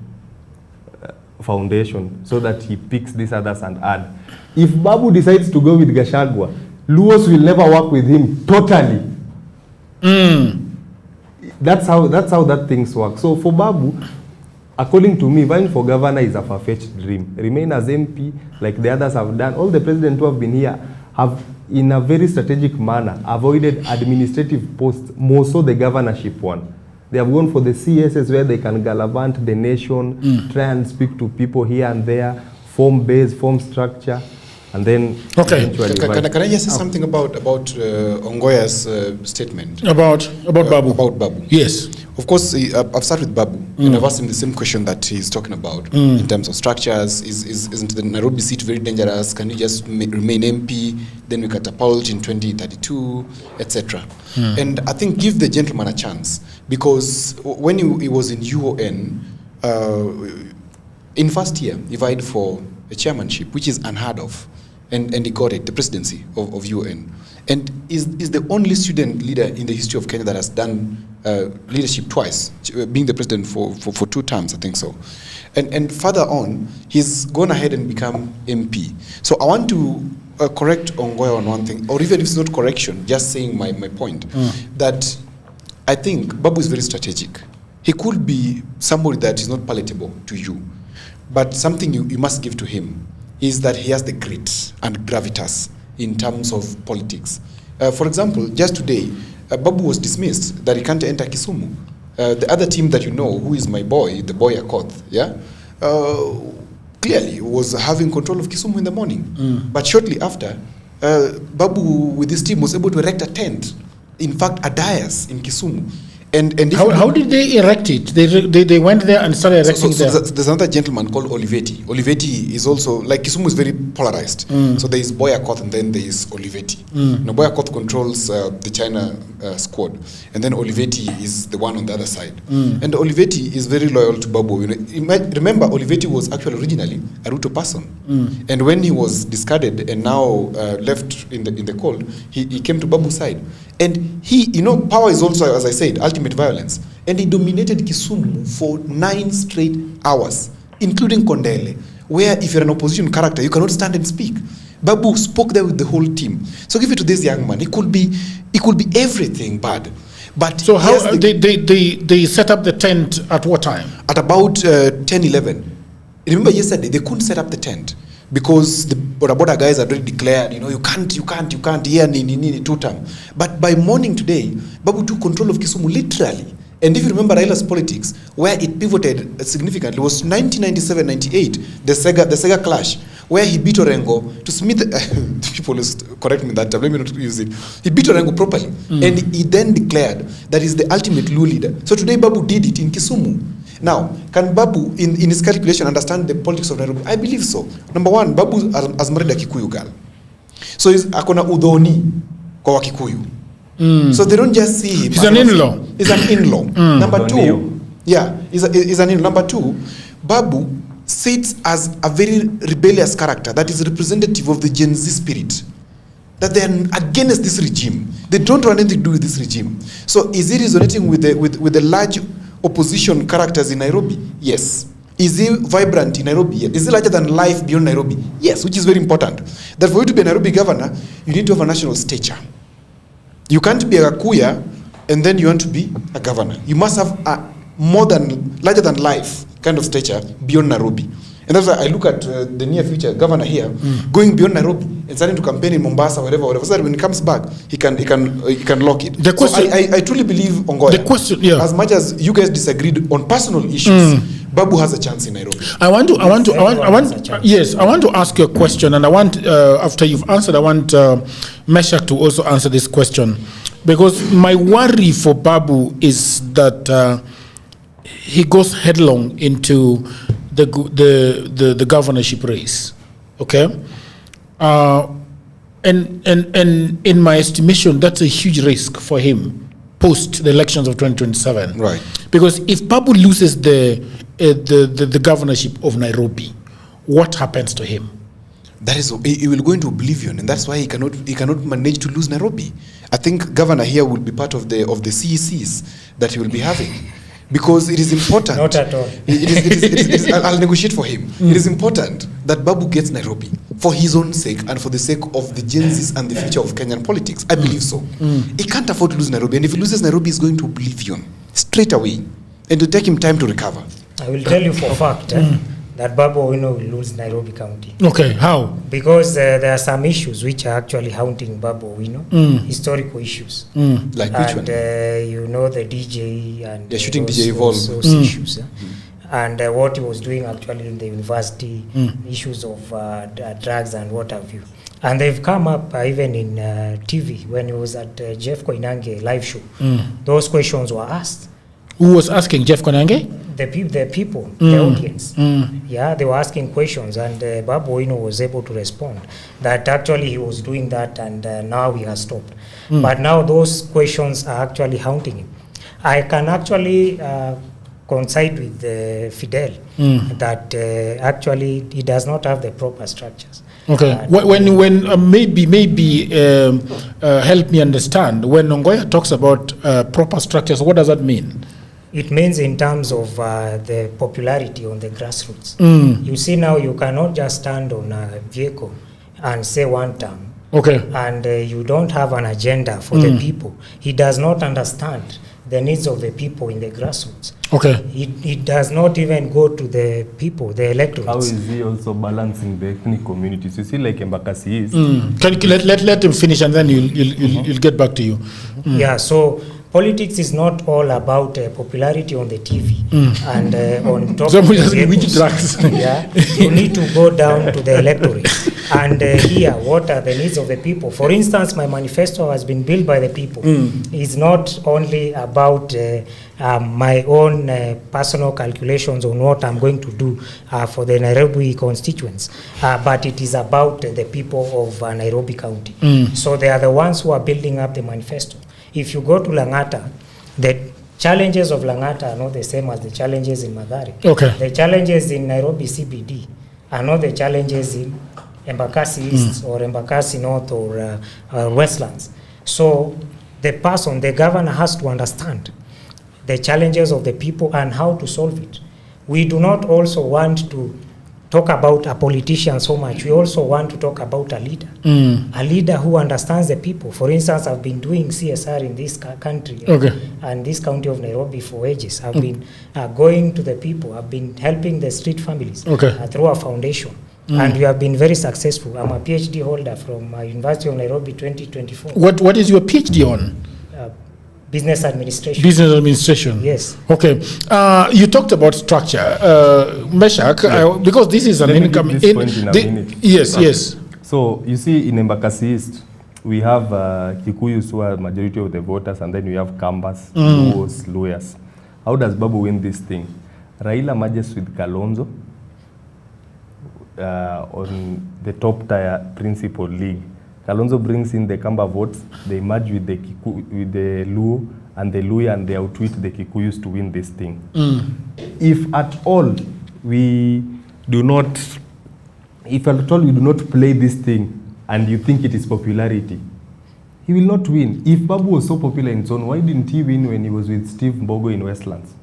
foundation, so that he picks these others and add. If Babu decides to go with Gachagua, Luos will never work with him totally. That's how that things work. So for Babu, according to me, vying for governor is a far-fetched dream. Remain as MP like the others have done. All the presidents who have been here have, in a very strategic manner, avoided administrative posts, more so the governorship one. They have gone for the CSS where they can gallivant the nation, try and speak to people here and there, form base, form structure. And then eventually can I just say something about Ongoya's statement? About Babu? About Babu. Yes. Of course, I've started with Babu, and I've asked him the same question that he's talking about in terms of structures. Isn't the Nairobi seat very dangerous? Can you just remain MP? Then we catapult in 2032, etc. And I think give the gentleman a chance, because when he was in UON, in first year, he vied for a chairmanship, which is unheard of. And he got it, the presidency of UN. And is the only student leader in the history of Kenya that has done leadership twice, being the president for 2 terms, I think so. And further on, he's gone ahead and become MP. So I want to correct Ongoya on one thing, or even if it's not correction, just saying my point, that I think Babu is very strategic. He could be somebody that is not palatable to you, but something you must give to him is that he has the grit and gravitas in terms of politics. For example, just today, Babu was dismissed that he can't enter Kisumu. The other team that you know, who is my boy, the boy Akoth, clearly was having control of Kisumu in the morning. But shortly after, Babu with his team was able to erect a tent, in fact a dais in Kisumu. And how did they erect it? They went there and started erecting there. There's another gentleman called Olivetti. Olivetti is also, like Kisumu is very polarized. So there is Boy Akoth and then there is Olivetti. Now Boy Akoth controls the China squad, and then Olivetti is the one on the other side. And Olivetti is very loyal to Babu. Remember, Olivetti was actually originally a Ruto person. And when he was discarded and now left in the cold, he came to Babu's side. And power is also, as I said, ultimate violence. And he dominated Kisumu for 9 straight hours, including Kondele, where if you're an opposition character, you cannot stand and speak. Babu spoke there with the whole team. So give it to this young man. It could be everything bad. But so how they set up the tent at what time? At about 10-11. Remember yesterday, they couldn't set up the tent, because the Boda guys had already declared, you can't, here, 2 term. But by morning today, Babu took control of Kisumu, literally. And if you remember Raila's politics, where it pivoted significantly was 1997-98, the Sega clash, where he beat Orengo to Smith. People correct me that time, let me not use it. He beat Orengo properly. And he then declared that he's the ultimate Luo leader. So today Babu did it in Kisumu. Now, can Babu, in his calculation, understand the politics of Nairobi? I believe so. Number one, Babu has married a Kikuyu girl. So he's akona udhoni kwa Wakikuyu. So they don't just see him. He's an in-law. He's an in-law. Number two, he's an in-law. Number two, Babu sits as a very rebellious character that is representative of the Gen Z spirit. That they are against this regime. They don't want anything to do with this regime. So is he resonating with the large opposition characters in Nairobi? Yes. Is he vibrant in Nairobi? Yes. Is he larger than life beyond Nairobi? Yes, which is very important. That for you to be a Nairobi governor, you need to have a national stature. You can't be a Gakuya and then you want to be a governor. You must have a larger than life kind of stature beyond Nairobi. And that's why I look at the near future governor here going beyond Nairobi and starting to campaign in Mombasa, wherever. So that when he comes back, he can lock it. The question, so I truly believe Ongoya. The question, as much as you guys disagreed on personal issues, Babu has a chance in Nairobi. I want to ask you a question, and I want after you've answered, I want Meshach to also answer this question, because my worry for Babu is that he goes headlong into the governorship race, okay? And in my estimation, that's a huge risk for him post the elections of 2027. Right. Because if Babu loses the governorship of Nairobi, what happens to him? That is, he will go into oblivion, and that's why he cannot manage to lose Nairobi. I think governor here will be part of the CECs that he will be having. Because it is important. Not at all. I'll negotiate for him. It is important that Babu gets Nairobi for his own sake and for the sake of the Gen Zs and the future of Kenyan politics. I believe so. He can't afford to lose Nairobi. And if he loses Nairobi, he's going to oblivion straight away. And it will take him time to recover. I will tell you for a fact that Babu Owino will lose Nairobi County. Okay, how? Because there are some issues which are actually haunting Babu Owino, historical issues. Like which one? And the DJ and shooting DJ Evolve. Those issues. and what he was doing actually in the university, issues of drugs and what have you. And they've come up even in TV when he was at Jeff Koinange live show. Those questions were asked. Who was asking, Jeff Koinange? The people, the audience. Yeah, they were asking questions, and Babu Owino was able to respond that actually he was doing that, and now he has stopped. But now those questions are actually haunting him. I can actually coincide with Fidel that actually he does not have the proper structures. Okay. When maybe help me understand, when Ongoya talks about proper structures, what does that mean? It means in terms of the popularity on the grassroots. You see now you cannot just stand on a vehicle and say one term. Okay. And you don't have an agenda for the people. He does not understand the needs of the people in the grassroots. Okay. It does not even go to the people, the electorates. How is he also balancing the ethnic communities? You see, like Embakasi is. Can you let him finish, and then you'll get back to you. Yeah. So politics is not all about popularity on the TV and on top of the drugs. Yeah, you need to go down to the electorate and hear what are the needs of the people. For instance, my manifesto has been built by the people. It's not only about my own personal calculations on what I'm going to do for the Nairobi constituents, but it is about the people of Nairobi County. So they are the ones who are building up the manifesto. If you go to Lang'ata, the challenges of Lang'ata are not the same as the challenges in Mathare. Okay. The challenges in Nairobi CBD are not the challenges in Embakasi East or Embakasi North or Westlands. So the governor has to understand the challenges of the people and how to solve it. We do not also want to talk about a politician so much. We also want to talk about a leader. A leader who understands the people. For instance, I've been doing CSR in this country and this county of Nairobi for ages. I've been going to the people. I've been helping the street families through a foundation. And we have been very successful. I'm a PhD holder from University of Nairobi 2024. What is your PhD on? Business administration. Business administration. Yes. Okay. You talked about structure, Meshach, because this is an income. Yes. So you see, in Embakasi East, we have Kikuyus who are majority of the voters, and then we have Kambas, Luos, lawyers. How does Babu win this thing? Raila merges with Kalonzo on the top tier principal league. Kalonzo brings in the Kamba votes, they merge with the Luo, and the Luya, and they outwit the Kikuyus to win this thing. If at all we do not play this thing and you think it is popularity, he will not win. If Babu was so popular in zone, why didn't he win when he was with Steve Mbogo in Westlands?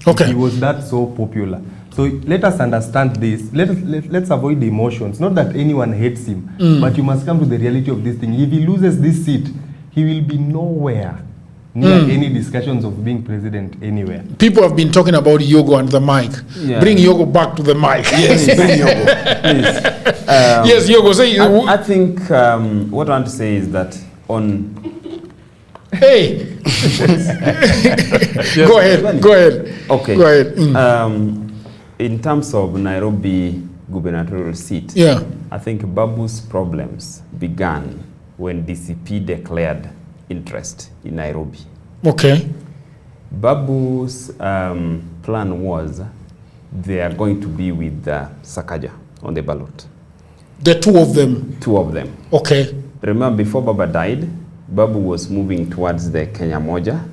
Okay. He was that so popular. So let us understand this. Let's avoid the emotions. Not that anyone hates him, but you must come to the reality of this thing. If he loses this seat, he will be nowhere near any discussions of being president anywhere. People have been talking about Yogo and the mic. Yeah. Bring Yogo back to the mic. Yes, bring Yogo, please. Yes, Yogo. Say. I think what I want to say is that on. Hey. Go ahead. Okay. Go ahead. In terms of Nairobi gubernatorial seat, I think Babu's problems began when DCP declared interest in Nairobi. Okay. Babu's plan was they are going to be with Sakaja on the ballot. The two of them? Two of them. Okay. Remember, before Baba died, Babu was moving towards the Kenya Moja,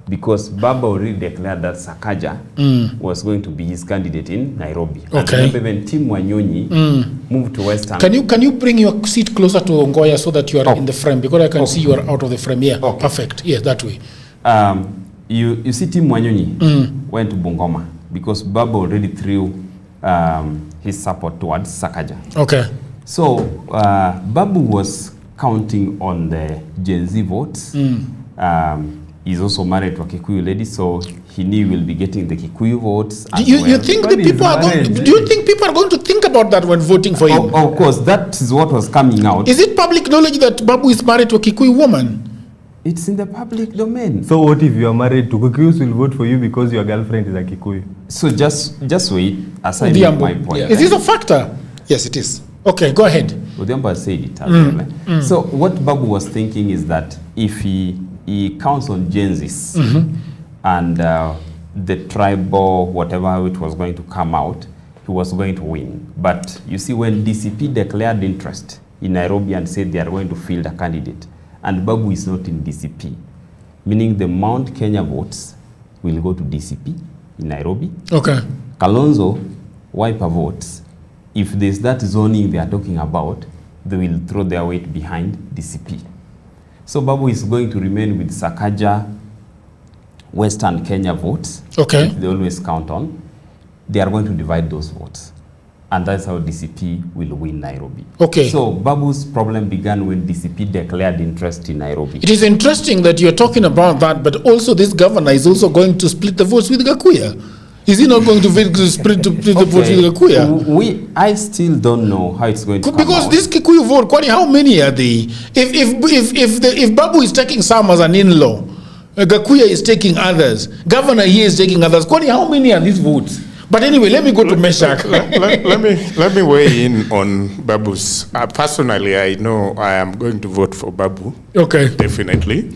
because Baba already declared that Sakaja was going to be his candidate in Nairobi. Okay. And remember, when Tim Wanyonyi moved to Western. Can you bring your seat closer to Ongoya so that you are in the frame? Because I can see you are out of the frame. Yeah, perfect. Yeah, that way. You see, Tim Wanyonyi went to Bungoma because Baba already threw his support towards Sakaja. Okay. So Babu was counting on the Gen Z votes. He's also married to a Kikuyu lady, so he knew he will be getting the Kikuyu votes. Do you think people are going to think about that when voting for him? Of course, that is what was coming out. Is it public knowledge that Babu is married to a Kikuyu woman? It's in the public domain. So what if you are married to Kikuyus will vote for you because your girlfriend is a Kikuyu? So just wait as I make my point. Yeah. Is this a factor? Yes, it is. Okay, go ahead. Odhiambo said it. So what Babu was thinking is that if he counts on Gen Zs and the tribal, whatever it was going to come out, he was going to win. But you see, when DCP declared interest in Nairobi and said they are going to field a candidate, and Babu is not in DCP, meaning the Mount Kenya votes will go to DCP in Nairobi. Okay. Kalonzo, Wiper votes. If there's that zoning they are talking about, they will throw their weight behind DCP. So Babu is going to remain with Sakaja, Western Kenya votes. Okay. They always count on. They are going to divide those votes. And that's how DCP will win Nairobi. Okay. So Babu's problem began when DCP declared interest in Nairobi. It is interesting that you're talking about that, but also this governor is also going to split the votes with Gakuya. Is he not going to split the votes with Gakuya? I still don't know how it's going to come because out. this Kikuyu vote, Kwani, how many are they? If Babu is taking some as an in-law, Gakuya is taking others, governor here is taking others, Kwani, how many are these votes? But anyway, let me go to Meshach. let me weigh in on Babu's. Personally, I know I am going to vote for Babu. Okay. Definitely.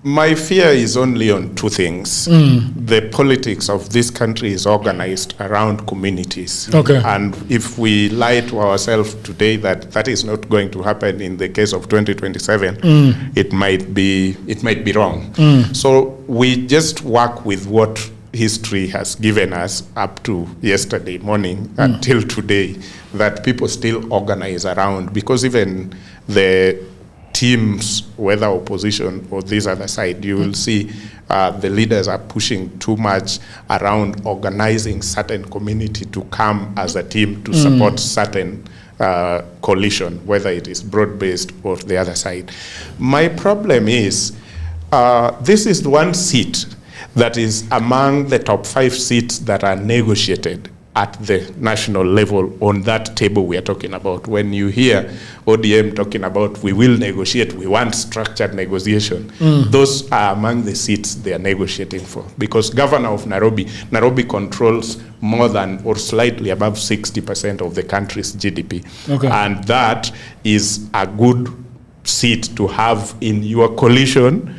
My fear is only on two things. The politics of this country is organized around communities. Okay. And if we lie to ourselves today that is not going to happen in the case of 2027, it might be wrong. So we just work with what history has given us up to yesterday morning until today, that people still organize around, because even the teams, whether opposition or this other side, you will see the leaders are pushing too much around organizing certain community to come as a team to support certain coalition, whether it is broad-based or the other side. My problem is, this is the one seat that is among the top 5 seats that are negotiated at the national level on that table we are talking about. When you hear ODM talking about we will negotiate, we want structured negotiation, those are among the seats they are negotiating for. Because governor of Nairobi controls more than or slightly above 60% of the country's GDP. Okay. And that is a good seat to have in your coalition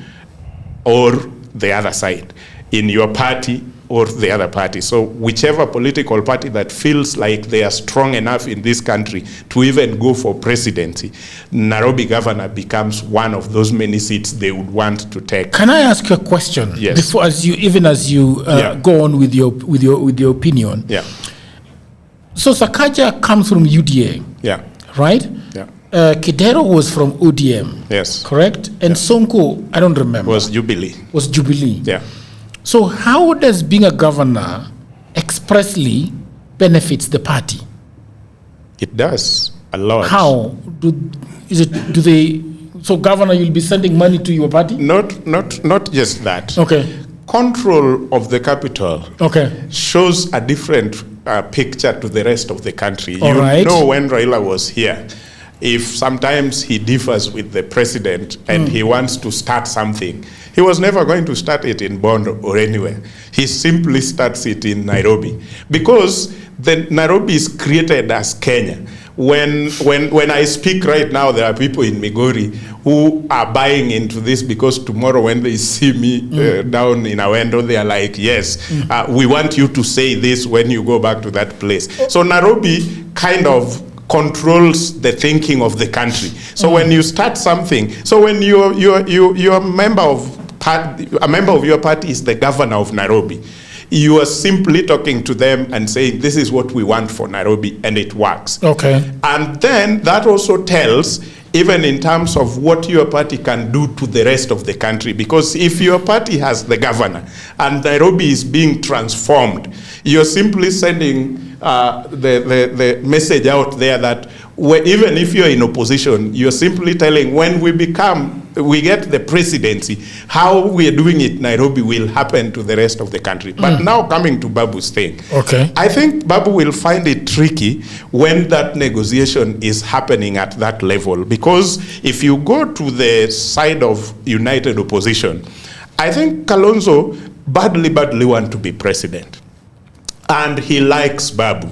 or the other side, in your party or the other party. So whichever political party that feels like they are strong enough in this country to even go for presidency, Nairobi governor becomes one of those many seats they would want to take. Can I ask you a question? Yes. Before, as you go on with your opinion. Yeah. So Sakaja comes from UDA. Yeah. Right? Yeah. Kidero was from ODM. Yes. Correct? And Sonko, I don't remember. Was Jubilee. Yeah. So how does being a governor expressly benefits the party? It does a lot. How? So governor, you'll be sending money to your party? Not just that. Okay. Control of the capital shows a different picture to the rest of the country. You know, when Raila was here, if sometimes he differs with the president and he wants to start something, he was never going to start it in Bondo or anywhere. He simply starts it in Nairobi, because the Nairobi is created as Kenya. When I speak right now, there are people in Migori who are buying into this, because tomorrow when they see me down in Awendo, they are like, yes, we want you to say this when you go back to that place. So Nairobi kind of controls the thinking of the country. So when you start something, so when you're a member of your party is the governor of Nairobi, you are simply talking to them and saying, this is what we want for Nairobi, and it works. Okay. And then that also tells, even in terms of what your party can do to the rest of the country, because if your party has the governor and Nairobi is being transformed, you're simply sending the message out there that even if you're in opposition, you're simply telling, when we become we get the presidency, how we are doing it in Nairobi will happen to the rest of the country. But now coming to Babu's thing, okay, I think Babu will find it tricky when that negotiation is happening at that level, because if you go to the side of united opposition, I think Kalonzo badly want to be president, and he likes Babu,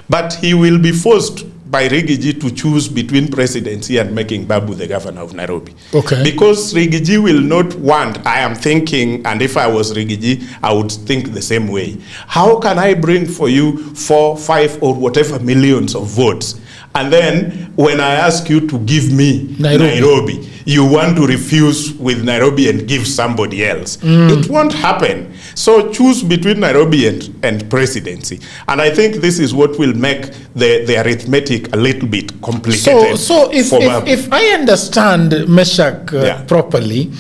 but he will be forced by Rigiji to choose between presidency and making Babu the governor of Nairobi. Okay. Because Rigiji will not want, I am thinking, and if I was Rigiji, I would think the same way. How can I bring for you 4, 5, or whatever millions of votes? And then when I ask you to give me Nairobi, you want to refuse with Nairobi and give somebody else. It won't happen. So choose between Nairobi and presidency. And I think this is what will make the arithmetic a little bit complicated. So if I understand Meshach properly,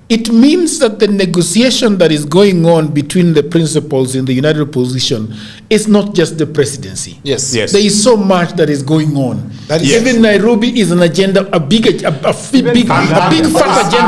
it means that the negotiation that is going on between the principals in the united opposition is not just the presidency. Yes. There is so much that is going on. Even Nairobi is an agenda, a big fat agenda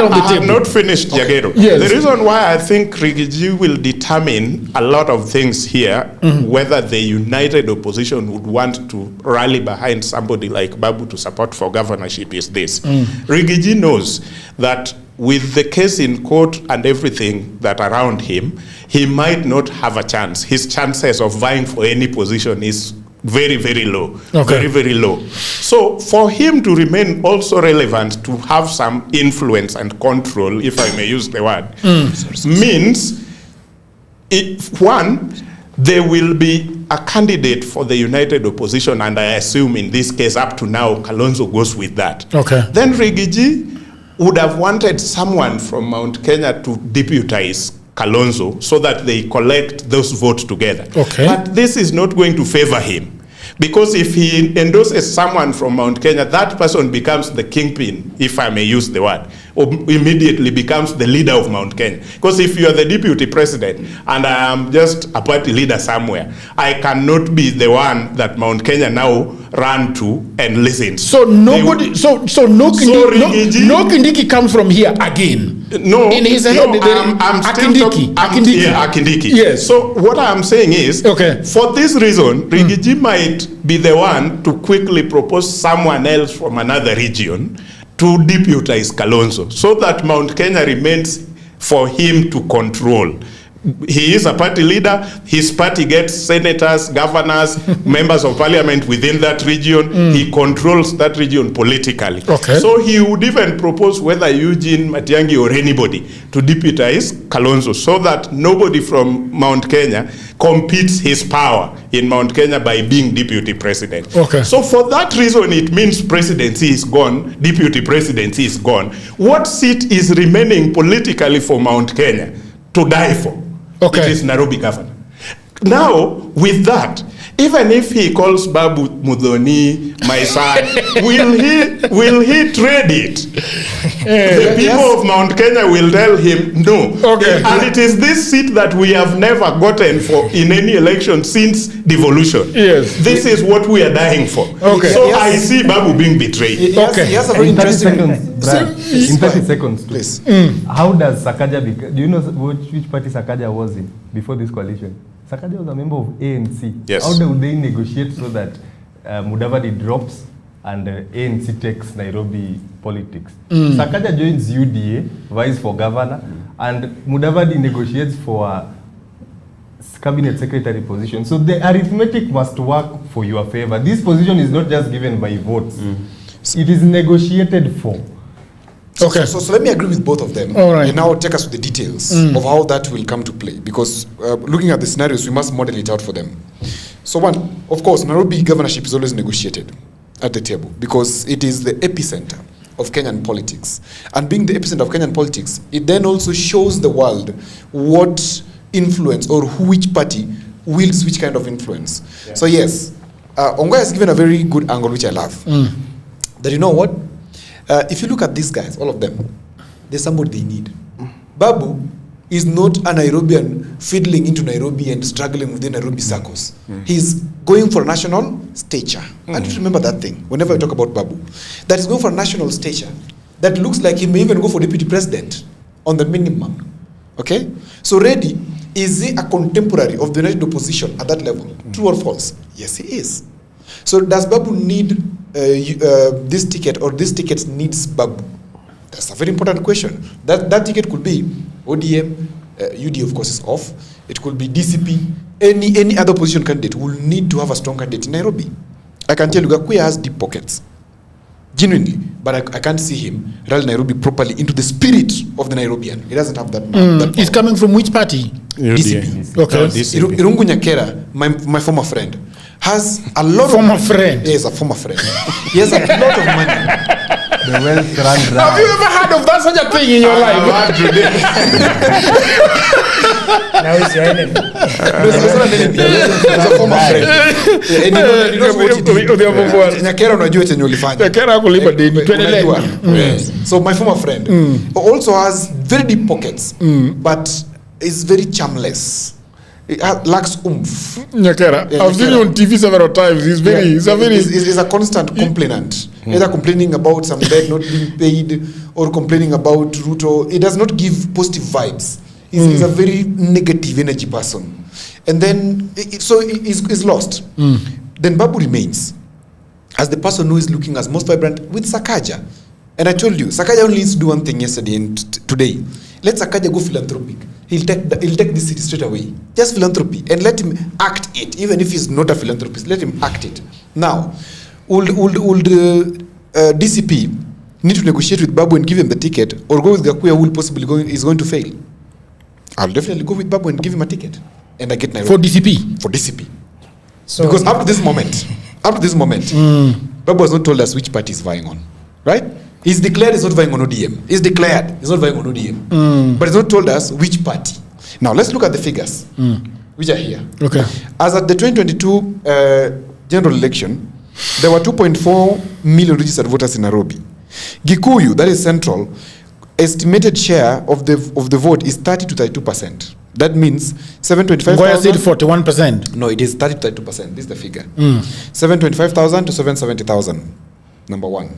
on the table. I'm not finished, Jagero. Yes. The reason why I think Rigiji will determine a lot of things here, whether the united opposition would want to rally behind somebody like Babu to support for governorship is this. Rigiji knows that with the case in court and everything that around him, he might not have a chance. His chances of vying for any position is very, very low. Okay. Very low. So for him to remain also relevant, to have some influence and control, if I may use the word, means, one, there will be a candidate for the united opposition, and I assume in this case up to now, Kalonzo goes with that. Okay. Then Rigiji would have wanted someone from Mount Kenya to deputize Kalonzo so that they collect those votes together. Okay. But this is not going to favor him. Because if he endorses someone from Mount Kenya, that person becomes the kingpin, if I may use the word, or immediately becomes the leader of Mount Kenya. Because if you are the deputy president and I am just a party leader somewhere, I cannot be the one that Mount Kenya now run to and listen. So nobody, no Kindiki comes from here again. No, in his head, I'm still Akindiki. Yes. So what I'm saying is, okay, for this reason, Rigiji might be the one to quickly propose someone else from another region to deputize Kalonzo, so that Mount Kenya remains for him to control. He is a party leader. His party gets senators, governors, members of parliament within that region. He controls that region politically. Okay. So he would even propose whether Eugene Matiang'i or anybody to deputize Kalonzo, so that nobody from Mount Kenya competes his power in Mount Kenya by being deputy president. Okay. So for that reason, it means presidency is gone, deputy presidency is gone. What seat is remaining politically for Mount Kenya to die for? Okay. It is Nairobi governor. Now, with that, even if he calls Babu Mudhoni my son, will he trade it? The people of Mount Kenya will tell him no. Okay. And it is this seat that we have never gotten for in any election since devolution. Yes. This is what we are dying for. Okay. So I see Babu being betrayed. Okay. He has a very interesting... In 30 seconds, please. How does Sakaja do you know which party Sakaja was in before this coalition? Sakaja was a member of ANC. Yes. How would they negotiate so that Mudavadi drops and ANC takes Nairobi politics? Sakaja joins UDA, vies for governor, and Mudavadi negotiates for a cabinet secretary position. So the arithmetic must work for your favor. This position is not just given by votes. It is negotiated for. Okay. So let me agree with both of them. All right. And now take us to the details of how that will come to play. Because looking at the scenarios, we must model it out for them. So one, of course, Nairobi governorship is always negotiated at the table because it is the epicenter of Kenyan politics. And being the epicenter of Kenyan politics, it then also shows the world what influence or which party wields which kind of influence. Yeah. So yes, Ongoya has given a very good angle, which I love. That you know what? If you look at these guys, all of them, there's somebody they need. Babu is not a Nairobian fiddling into Nairobi and struggling within Nairobi circles. He's going for national stature. And remember that thing, whenever I talk about Babu, that is going for national stature that looks like he may even go for deputy president on the minimum. Okay? So Reddy, is he a contemporary of the United Opposition at that level? True or false? Yes, he is. So does Babu need this ticket, or this ticket needs Babu? That's a very important question. That ticket could be ODM, UD of course is off. It could be DCP. Any other opposition candidate will need to have a strong candidate in Nairobi. I can tell you, Gakuya has deep pockets. Genuinely. But I can't see him rally Nairobi properly into the spirit of the Nairobian. He doesn't have that. That He's coming from which party? DCP. Okay. Irungu Nyakera, my former friend, has a lot former of... friend? Yes, a former friend. He has a lot of money. The wealth run dry. Have you ever heard of that such a thing in your life? Now he's your enemy. He's not an enemy. He's a former friend. And he knows what he did. Nyakera unajua chenye ulifanya. Nyakera kulipa deni. Unajua. So my former friend also has very deep pockets, but is very charmless. It lacks oomph. Nyakera, I've seen you on TV several times. He's a constant complainant. Either complaining about some debt not being paid, or complaining about Ruto. It does not give positive vibes. He's a very negative energy person. And then, so he's lost. Then Babu remains as the person who is looking as most vibrant with Sakaja. And I told you, Sakaja only needs to do one thing yesterday and today. Let Sakaja go philanthropic. He'll take this city straight away. Just philanthropy. And let him act it. Even if he's not a philanthropist, let him act it. Now, would DCP need to negotiate with Babu and give him the ticket, or go with Gakuya, who will possibly is going to fail? I'll definitely go with Babu and give him a ticket. And I get Nairobi. For DCP? For DCP. So because up to this moment, Babu has not told us which party he's vying on. Right? He's declared he's not vying on ODM. He's declared he's not vying on ODM. But he's not told us which party. Now, let's look at the figures, which are here. Okay. As at the 2022 general election, there were 2.4 million registered voters in Nairobi. Gikuyu, that is central, estimated share of the vote is 30 to 32%. That means 725,000. Goya said 41%. No, it is 30 to 32%. This is the figure. 725,000 to 770,000. Number one.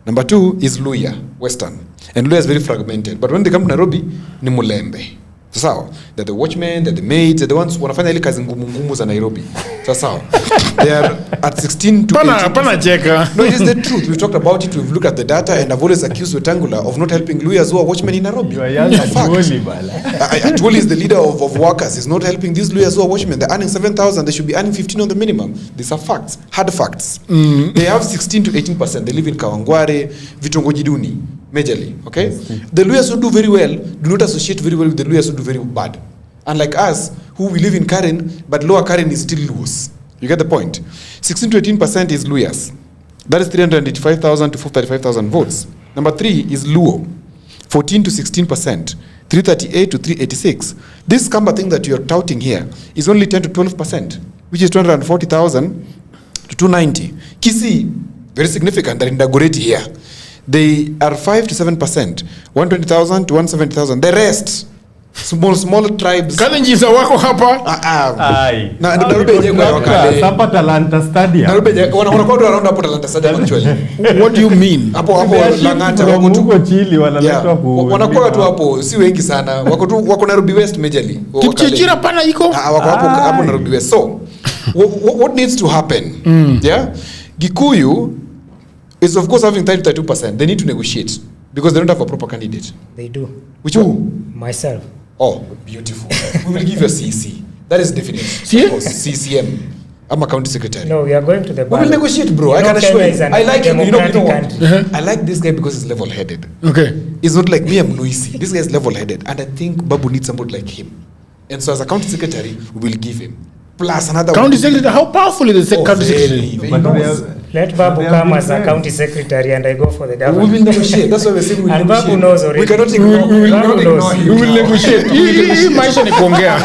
Number two is Luya, Western. And Luya is very fragmented. But when they come to Nairobi, ni Mulembe. Sawa. They're the watchmen, they're the maids, they're the ones wanafanya ile kazi ngumu za Nairobi. Sawa. They are at 16 to 18%. No, it is the truth. We've talked about it, we've looked at the data, and I've always accused Wetangula of not helping Luyas who are watchmen in Nairobi. You are young Atwoli, Bala. Atwoli is the leader of workers. He's not helping these Luyas who are watchmen. They're earning 7,000. They should be earning 15 on the minimum. These are facts, hard facts. They have 16 to 18%. They live in Kawangware, Vitongoji Duni, majorly. Okay? The Luyas who do very well do not associate very well with the Luyas who do very bad. Unlike us, who we live in Karen, but lower Karen is still Luos. You get the point? 16 to 18% is Luyas. That is 385,000 to 435,000 votes. Number three is Luo. 14 to 16%. 338 to 386. This Kamba thing that you're touting here is only 10 to 12%, which is 240,000 to 290. Kisii, very significant, they're in Dagoretti here. They are 5 to 7%. 120,000 to 170,000. The rest, small tribes. Kalenjin wako hapa. Na Nairobi yenyewe kwa wakale. Hapa Talanta Stadium. Nairobi wanakuwa around hapo Talanta Stadium actually. What do you mean? Hapo Lang'ata wako tu chili wanaletwa ku. Wanakuwa tu hapo, si wengi sana. Wako Nairobi West majorly. Kipchirchira pana iko? Wako hapo Nairobi West. So what needs to happen? Yeah? Gikuyu is of course having 32%. They need to negotiate because they don't have a proper candidate. They do. Which who? Myself. Oh, beautiful. We will give you a CC. That is definite. CCM. I'm a county secretary. No, we are going to the We will negotiate, bro. I can assure you. I like him. You know what? I like this guy because he's level-headed. Okay. He's not like me, I'm noisy. This guy is level-headed. And I think Babu needs somebody like him. And so as a county secretary, we will give him. Plus another county secretary, how powerful is the county secretary? Let Babu come as a county secretary and I go for the government. We will negotiate. That's why we're saying we will and negotiate. Babu knows already. We cannot ignore. We will not ignore you. We will negotiate. Maisha ni kuongea.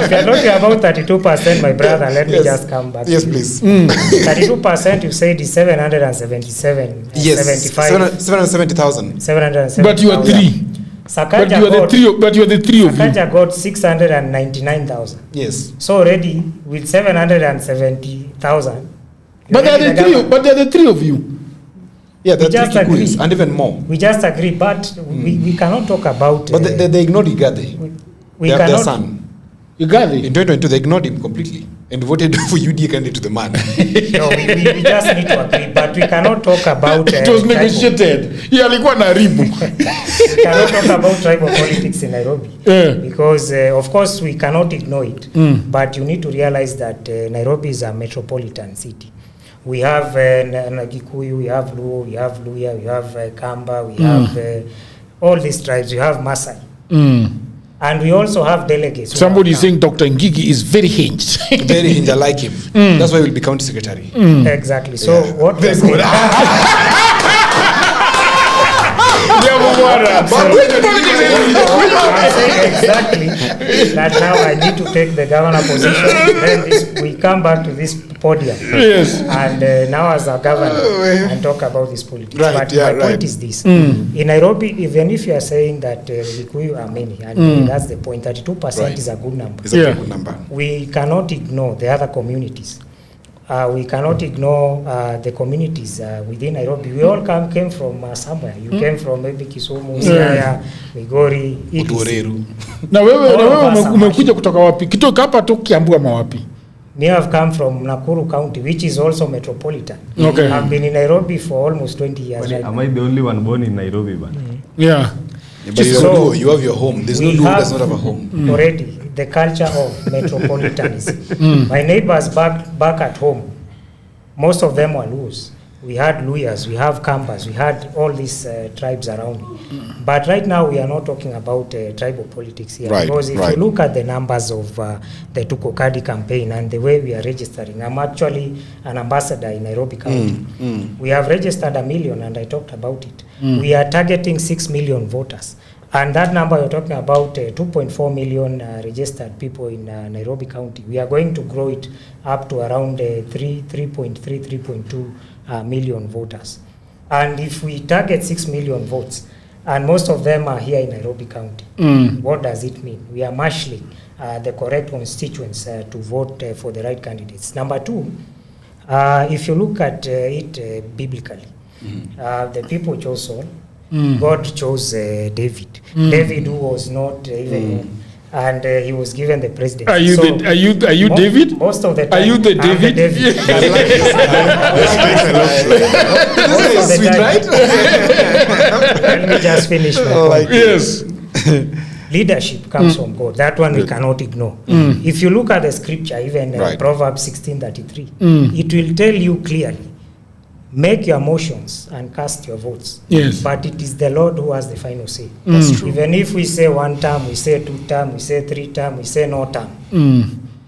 If you're talking about 32%, my brother, let me just come back. Yes, please. 32% you said is 777. Yes. 75. 770,000. 770,000. But you are three. Sakaja but you are the three of you. Sakaja got 699,000. Yes. So already with 770,000. But there are the three of you. Yeah, we there are just 3 agree. Kikuyus and even more. We just agree, but we cannot talk about... But they ignored Igathe. We their cannot... son. Igathe? In 2022, they ignored him completely and voted for UDA candidate to the man. No, we just need to agree, but we cannot talk about... It was negotiated. Yeah, alikuwa na ribu. We cannot talk about tribal politics in Nairobi. Because, of course, we cannot ignore it. But you need to realize that Nairobi is a metropolitan city. We have Nagikuyu, we have Luo, we have Luya, we have Kamba, we have all these tribes. We have Maasai. And we also have delegates. Somebody is saying Dr. Ngigi is very hinged. Very hinged, I like him. That's why he will be county secretary. Exactly. So what very good. Exactly. That now I need to take the governor position. Then we come back to this podium. Yes. And now as a governor and talk about this politics. Right, but yeah, my point is this: in Nairobi, even if you are saying that Kikuyu are many, and that's the point, 32% is a good number. It's a good number. We cannot ignore the other communities. We cannot ignore the communities within Nairobi. We all came from somewhere. You came from maybe Kisumu, Siaya, Migori, Utuoreru. Na wewe umekuja kutoka wapi? Kitoka hapa tu Kiambu ama wapi? Me have come from Nakuru County, which is also metropolitan. Okay. I've been in Nairobi for almost 20 years. Am I the only one born in Nairobi? Yeah. But so, you have your home. There's no who does not have a home. Already, the culture of metropolitanism. My neighbors back at home, most of them were Luos. We had Luyas, we have Kambas, we had all these tribes around. But right now, we are not talking about tribal politics here. Right, because if you look at the numbers of the Tukokadi campaign and the way we are registering, I'm actually an ambassador in Nairobi County. We have registered 1 million, and I talked about it. We are targeting 6 million voters. And that number you're talking about, 2.4 million registered people in Nairobi County. We are going to grow it up to around 3.2 million voters. And if we target 6 million votes, and most of them are here in Nairobi County, what does it mean? We are marshalling the correct constituents to vote for the right candidates. Number two, if you look at it biblically, the people chose Saul. God chose David. David, who was not even and he was given the presidency. Are you David? Most of the time. Are you the David? Sweet, right? Let me just finish my point. Yes. Leadership comes from God. That one we cannot ignore. If you look at the scripture, even Proverbs 16:33, it will tell you clearly, make your motions and cast your votes. Yes. But it is the Lord who has the final say. That's true. Even if we say 1 term, we say 2 term, we say 3 term, we say no term,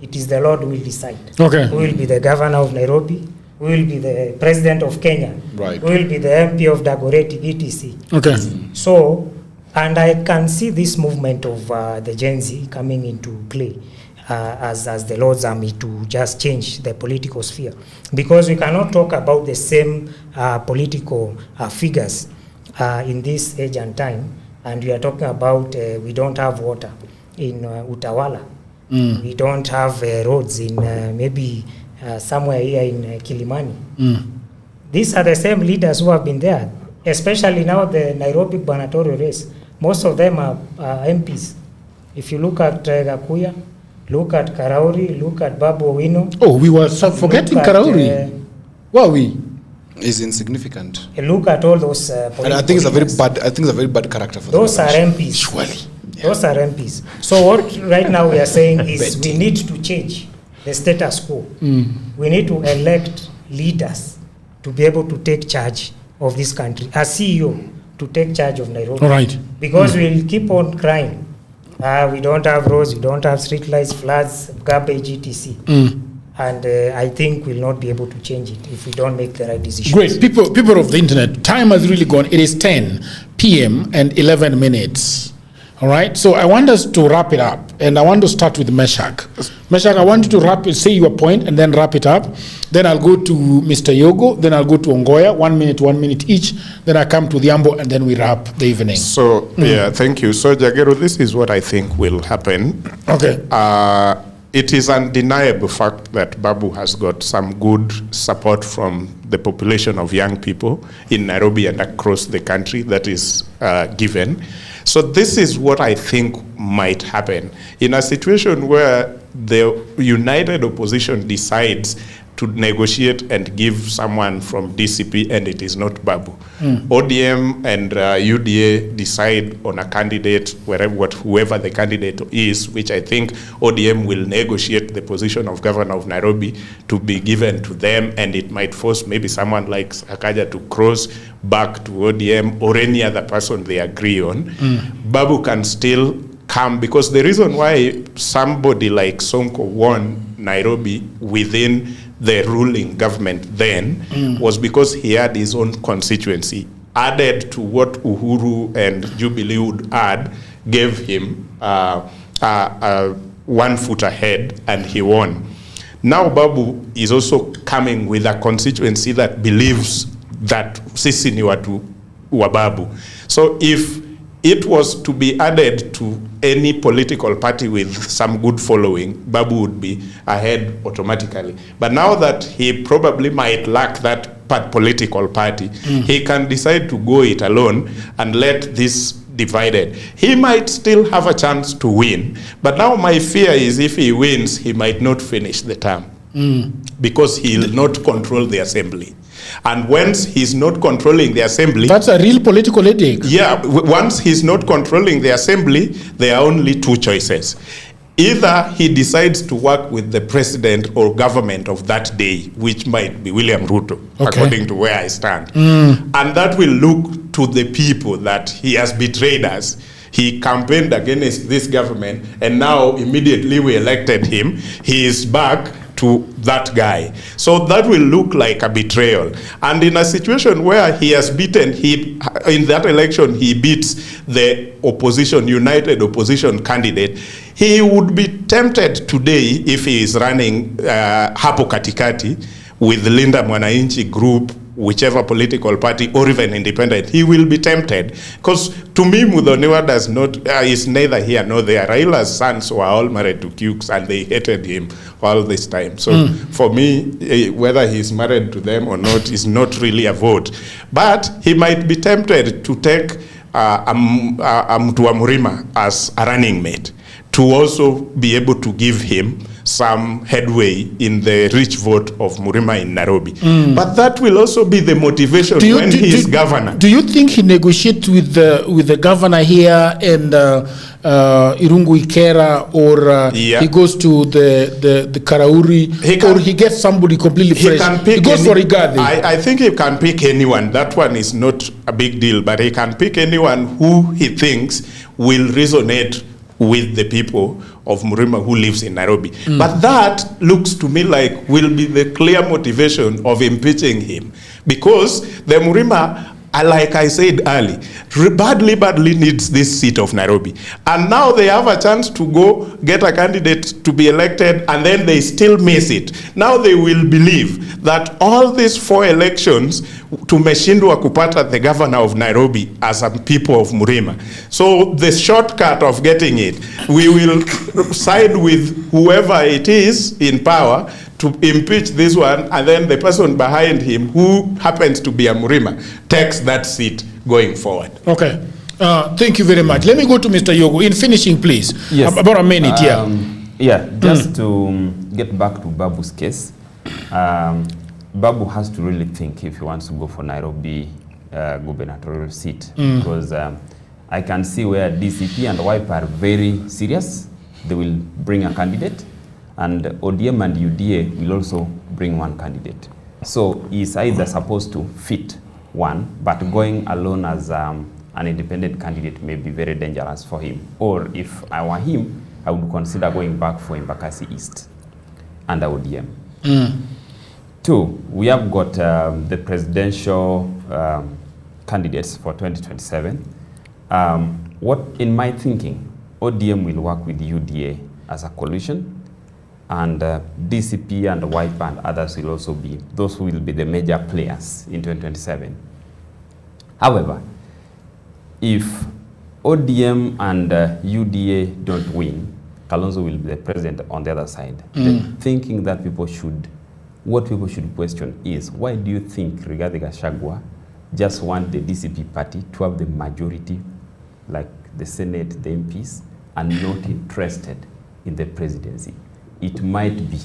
it is the Lord who will decide. Okay. Who will be the governor of Nairobi? Who will be the president of Kenya? Right. Who will be the MP of Dagoretti, etc. Okay. So, and I can see this movement of the Gen Z coming into play as the Lord's army to just change the political sphere. Because we cannot talk about the same political figures in this age and time, and we are talking about we don't have water in Utawala. We don't have roads in maybe somewhere here in Kilimani. These are the same leaders who have been there, especially now the Nairobi gubernatorial race. Most of them are MPs. If you look at Gakuya, look at Karauri, look at Babu Owino. Oh, we were forgetting Karauri. Were we? Is insignificant. Look at all those. And I think it's a very bad. I think it's a very bad character for those are MPs. Surely. Yeah. Those are MPs. So what right now we are saying is we need to change the status quo. We need to elect leaders to be able to take charge of this country. A CEO to take charge of Nairobi. All right. Because we'll keep on crying. We don't have roads, we don't have street lights, floods, garbage, etc. And I think we'll not be able to change it if we don't make the right decisions. Great. People of the internet, time has really gone. It is 10 p.m. and 11 minutes. All right. So I want us to wrap it up. And I want to start with Meshach. Meshach, I want you to say your point and then wrap it up. Then I'll go to Mr. Yogo. Then I'll go to Ongoya. 1 minute each. Then I come to the Ambo and then we wrap the evening. So, yeah, thank you. So, Jagero, this is what I think will happen. Okay. it is undeniable fact that Babu has got some good support from the population of young people in Nairobi and across the country. That is given. So this is what I think might happen in a situation where the united opposition decides to negotiate and give someone from DCP and it is not Babu. ODM and UDA decide on a candidate, whoever the candidate is, which I think ODM will negotiate the position of governor of Nairobi to be given to them, and it might force maybe someone like Sakaja to cross back to ODM or any other person they agree on. Babu can still come, because the reason why somebody like Sonko won Nairobi within the ruling government then was because he had his own constituency. Added to what Uhuru and Jubilee would add, gave him 1 foot ahead, and he won. Now Babu is also coming with a constituency that believes that sisi ni watu wa Babu. So if it was to be added to any political party with some good following, Babu would be ahead automatically. But now that he probably might lack that political party, he can decide to go it alone and let this divided. He might still have a chance to win. But now my fear is if he wins, he might not finish the term because he'll not control the assembly. And once he's not controlling the assembly... That's a real political headache. Yeah, once he's not controlling the assembly, there are only two choices. Either he decides to work with the president or government of that day, which might be William Ruto, according to where I stand. And that will look to the people that he has betrayed us. He campaigned against this government, and now immediately we elected him. He is back to that guy. So that will look like a betrayal. And in a situation where he has beaten, in that election, he beats the opposition, united opposition candidate, he would be tempted today, if he is running hapo katikati with Linda Wananchi group, whichever political party, or even independent, he will be tempted. Because to me, Muthoniwa does not, is neither here nor there. Raila's sons were all married to Cukes and they hated him all this time. So for me, whether he's married to them or not is not really a vote. But he might be tempted to take Mtu wa Murima as a running mate, to also be able to give him some headway in the rich vote of Murima in Nairobi. But that will also be the motivation when he is governor. Do you think he negotiates with the governor here and Irungu Ikera, or he goes to the Karauri, or he gets somebody completely fresh? He goes for Rigathi. I think he can pick anyone. That one is not a big deal, but he can pick anyone who he thinks will resonate with the people of Murima who lives in Nairobi. But that looks to me like will be the clear motivation of impeaching him. Because the Murima, like I said earlier, badly needs this seat of Nairobi. And now they have a chance to go get a candidate to be elected, and then they still miss it. Now they will believe that all these 4 elections tumeshindwa kupata the governor of Nairobi as a people of Murima. So the shortcut of getting it, we will side with whoever it is in power to impeach this one, and then the person behind him, who happens to be a Murima, takes that seat going forward. Okay. Thank you very much. Let me go to Mr. Yogo. In finishing, please. Yes. About a minute here. Yeah, just to get back to Babu's case, Babu has to really think if he wants to go for Nairobi gubernatorial seat, because I can see where DCP and Wiper are very serious. They will bring a candidate, and ODM and UDA will also bring one candidate. So he's either supposed to fit one, but going alone as an independent candidate may be very dangerous for him. Or if I were him, I would consider going back for Embakasi East under ODM. 2, we have got the presidential candidates for 2027. What, in my thinking, ODM will work with UDA as a coalition, and DCP and Wiper and others will also be, those who will be the major players in 2027. However, if ODM and UDA don't win, Kalonzo will be the president on the other side. Then thinking that what people should question is, why do you think Rigathi Gachagua just want the DCP party to have the majority, like the Senate, the MPs, and not interested in the presidency? It might be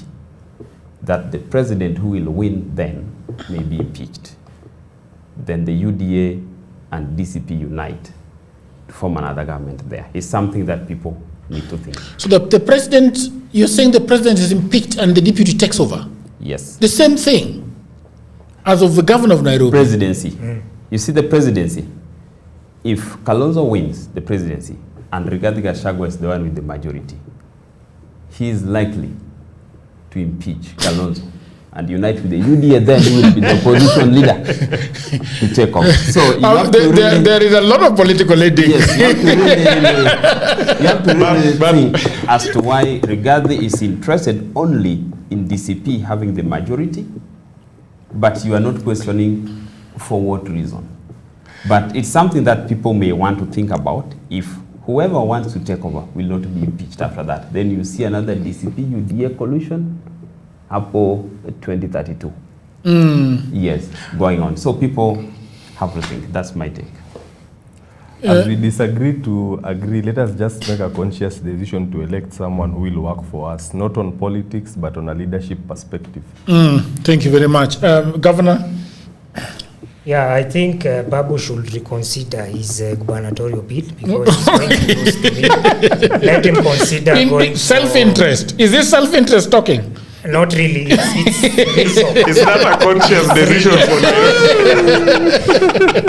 that the president who will win then may be impeached. Then the UDA and DCP unite to form another government there. It's something that people need to think. So the president, you're saying the president is impeached and the deputy takes over? Yes. The same thing as of the governor of Nairobi. Presidency. You see the presidency. If Kalonzo wins the presidency and Rigathi Gachagua is the one with the majority, he is likely to impeach Kalonzo and unite with the UDA, then who will be the opposition leader to take off. So you have to really, there is a lot of political leading. Yes, you have to really think as to why Rigathi is interested only in DCP having the majority, but you are not questioning for what reason. But it's something that people may want to think about. If whoever wants to take over will not be impeached after that, then you see another DCP UDA collusion hapo 2032. Yes, going on. So people have to think. That's my take. As we disagree to agree, let us just make a conscious decision to elect someone who will work for us, not on politics, but on a leadership perspective. Thank you very much. Governor? Yeah, I think Babu should reconsider his gubernatorial bid because he's going to lose to me. Let him consider going self-interest. Is this self-interest talking? Not really. It's that a conscious decision for you?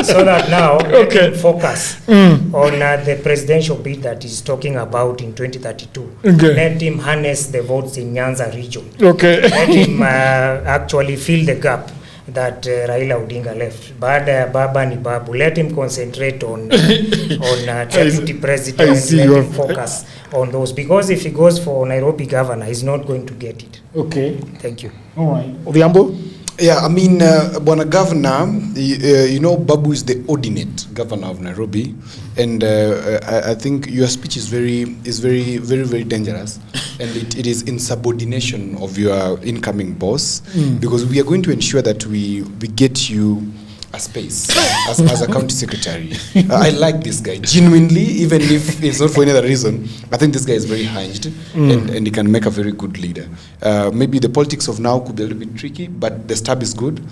So that now let him focus on the presidential bid that he's talking about in 2032. Let him harness the votes in Nyanza region. Let him actually fill the gap that Raila Odinga left. Baba ni Babu. Let him concentrate on deputy president. Let him focus on those. Because if he goes for Nairobi governor, he's not going to get it. Okay. Thank you. All right. Odhiambo? Yeah, I mean, Bwana Governor, you know, Babu is the ordinate governor of Nairobi, and I think your speech is very, very dangerous, and it is insubordination of your incoming boss, because we are going to ensure that we get you a space as a county secretary. I like this guy genuinely, even if it's not for any other reason. I think this guy is very hinged and he can make a very good leader. Maybe the politics of now could be a little bit tricky, but the stab is good.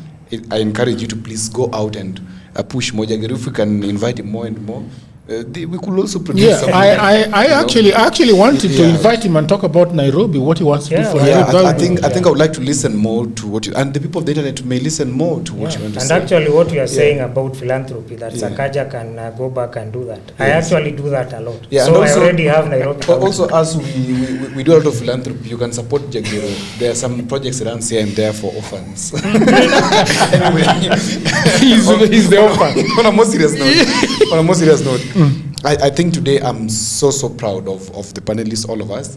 I encourage you to please go out and push Mojageru. If we can invite him more and more, we could also produce something. I actually wanted to invite him and talk about Nairobi, what he wants to do for Nairobi. I think I would like to listen more to what you, and the people of the internet may listen more to what you want to say. And actually what you are saying about philanthropy, that Sakaja can go back and do that. I actually do that a lot. Yeah, so also, I already have Nairobi. Also, as we do a lot of philanthropy, you can support Jagero. There are some projects around here and there for orphans. Anyway, he's the orphan. On a more serious note, I think today I'm so proud of the panelists, all of us.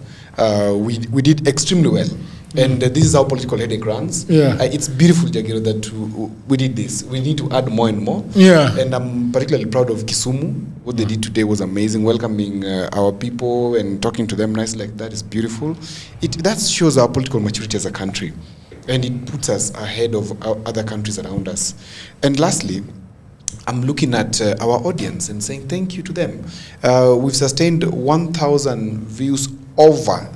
We did extremely well. And this is how political headache runs. It's beautiful, Jagero, that we did this. We need to add more and more. And I'm particularly proud of Kisumu. What they did today was amazing. Welcoming our people and talking to them nice like that is beautiful. That shows our political maturity as a country. And it puts us ahead of other countries around us. And lastly, I'm looking at our audience and saying thank you to them. We've sustained 1,000 views over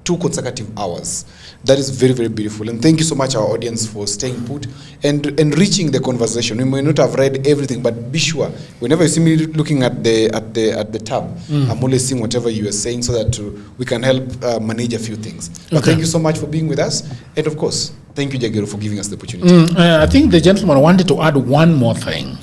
2 consecutive hours. That is very, very beautiful. And thank you so much, our audience, for staying put and enriching the conversation. We may not have read everything, but be sure, whenever you see me looking at the tab, I'm always seeing whatever you are saying so that we can help manage a few things. But thank you so much for being with us. And of course, thank you, Jagero, for giving us the opportunity. I think the gentleman wanted to add one more thing.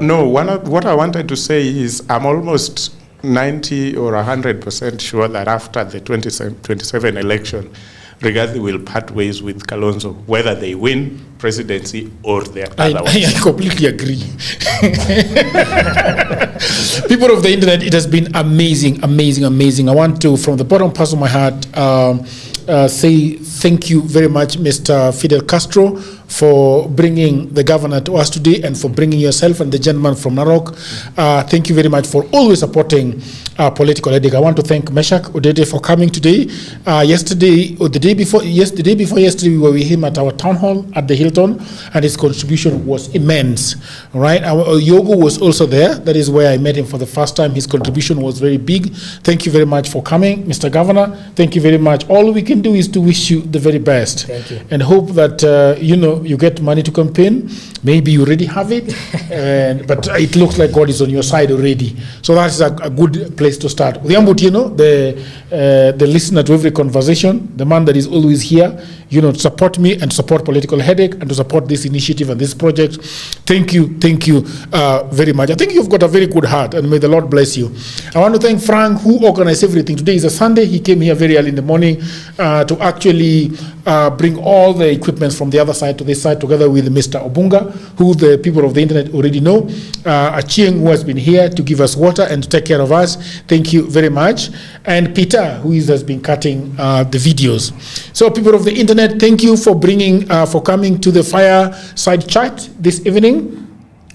No, what I wanted to say is I'm almost 90 or 100% sure that after the 2027 election, Rigathi will part ways with Kalonzo, whether they win presidency or the otherwise. I completely agree. People of the internet, it has been amazing. I want to, from the bottom of my heart, say thank you very much, Mr. Fidel Castro, for bringing the governor to us today and for bringing yourself and the gentleman from Narok. Thank you very much for always supporting political headache. I want to thank Meshach Odede for coming today. Yesterday, or the day before yesterday, we were with him at our town hall at the Hilton, and his contribution was immense. All right, Yogo was also there. That is where I met him for the first time. His contribution was very big. Thank you very much for coming, Mr. Governor. Thank you very much. All we can do is to wish you the very best. Thank you. And hope that you get money to campaign. Maybe you already have it, but it looks like God is on your side already. So that's a good place to start. The listener to every conversation, the man that is always here, to support me and support Political Headache and to support this initiative and this project. Thank you very much. I think you've got a very good heart, and may the Lord bless you. I want to thank Frank, who organized everything. Today is a Sunday. He came here very early in the morning to actually bring all the equipment from the other side to this side, together with Mr. Obunga, who the people of the internet already know. Achieng, who has been here to give us water and to take care of us. Thank you very much. And Peter, who has been cutting the videos. So people of the internet, thank you for coming to the fireside chat this evening.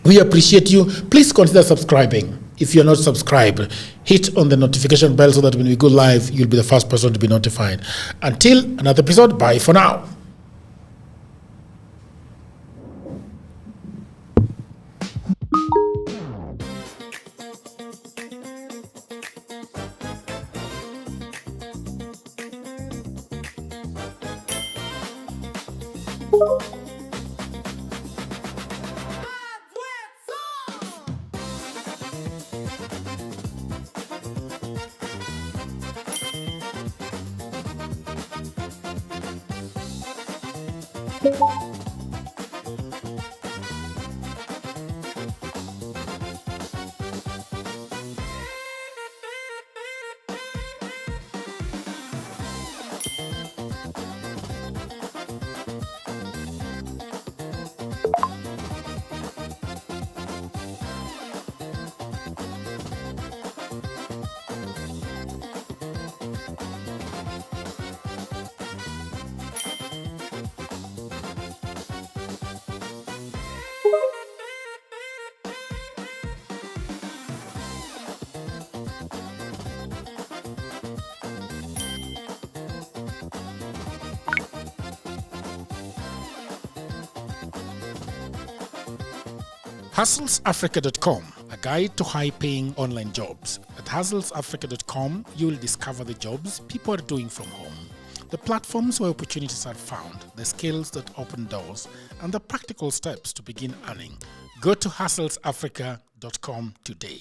We appreciate you. Please consider subscribing. If you're not subscribed, hit on the notification bell so that when we go live, you'll be the first person to be notified. Until another episode, bye for now. HustlesAfrica.com, a guide to high-paying online jobs. At HustlesAfrica.com, you will discover the jobs people are doing from home, the platforms where opportunities are found, the skills that open doors, and the practical steps to begin earning. Go to HustlesAfrica.com today.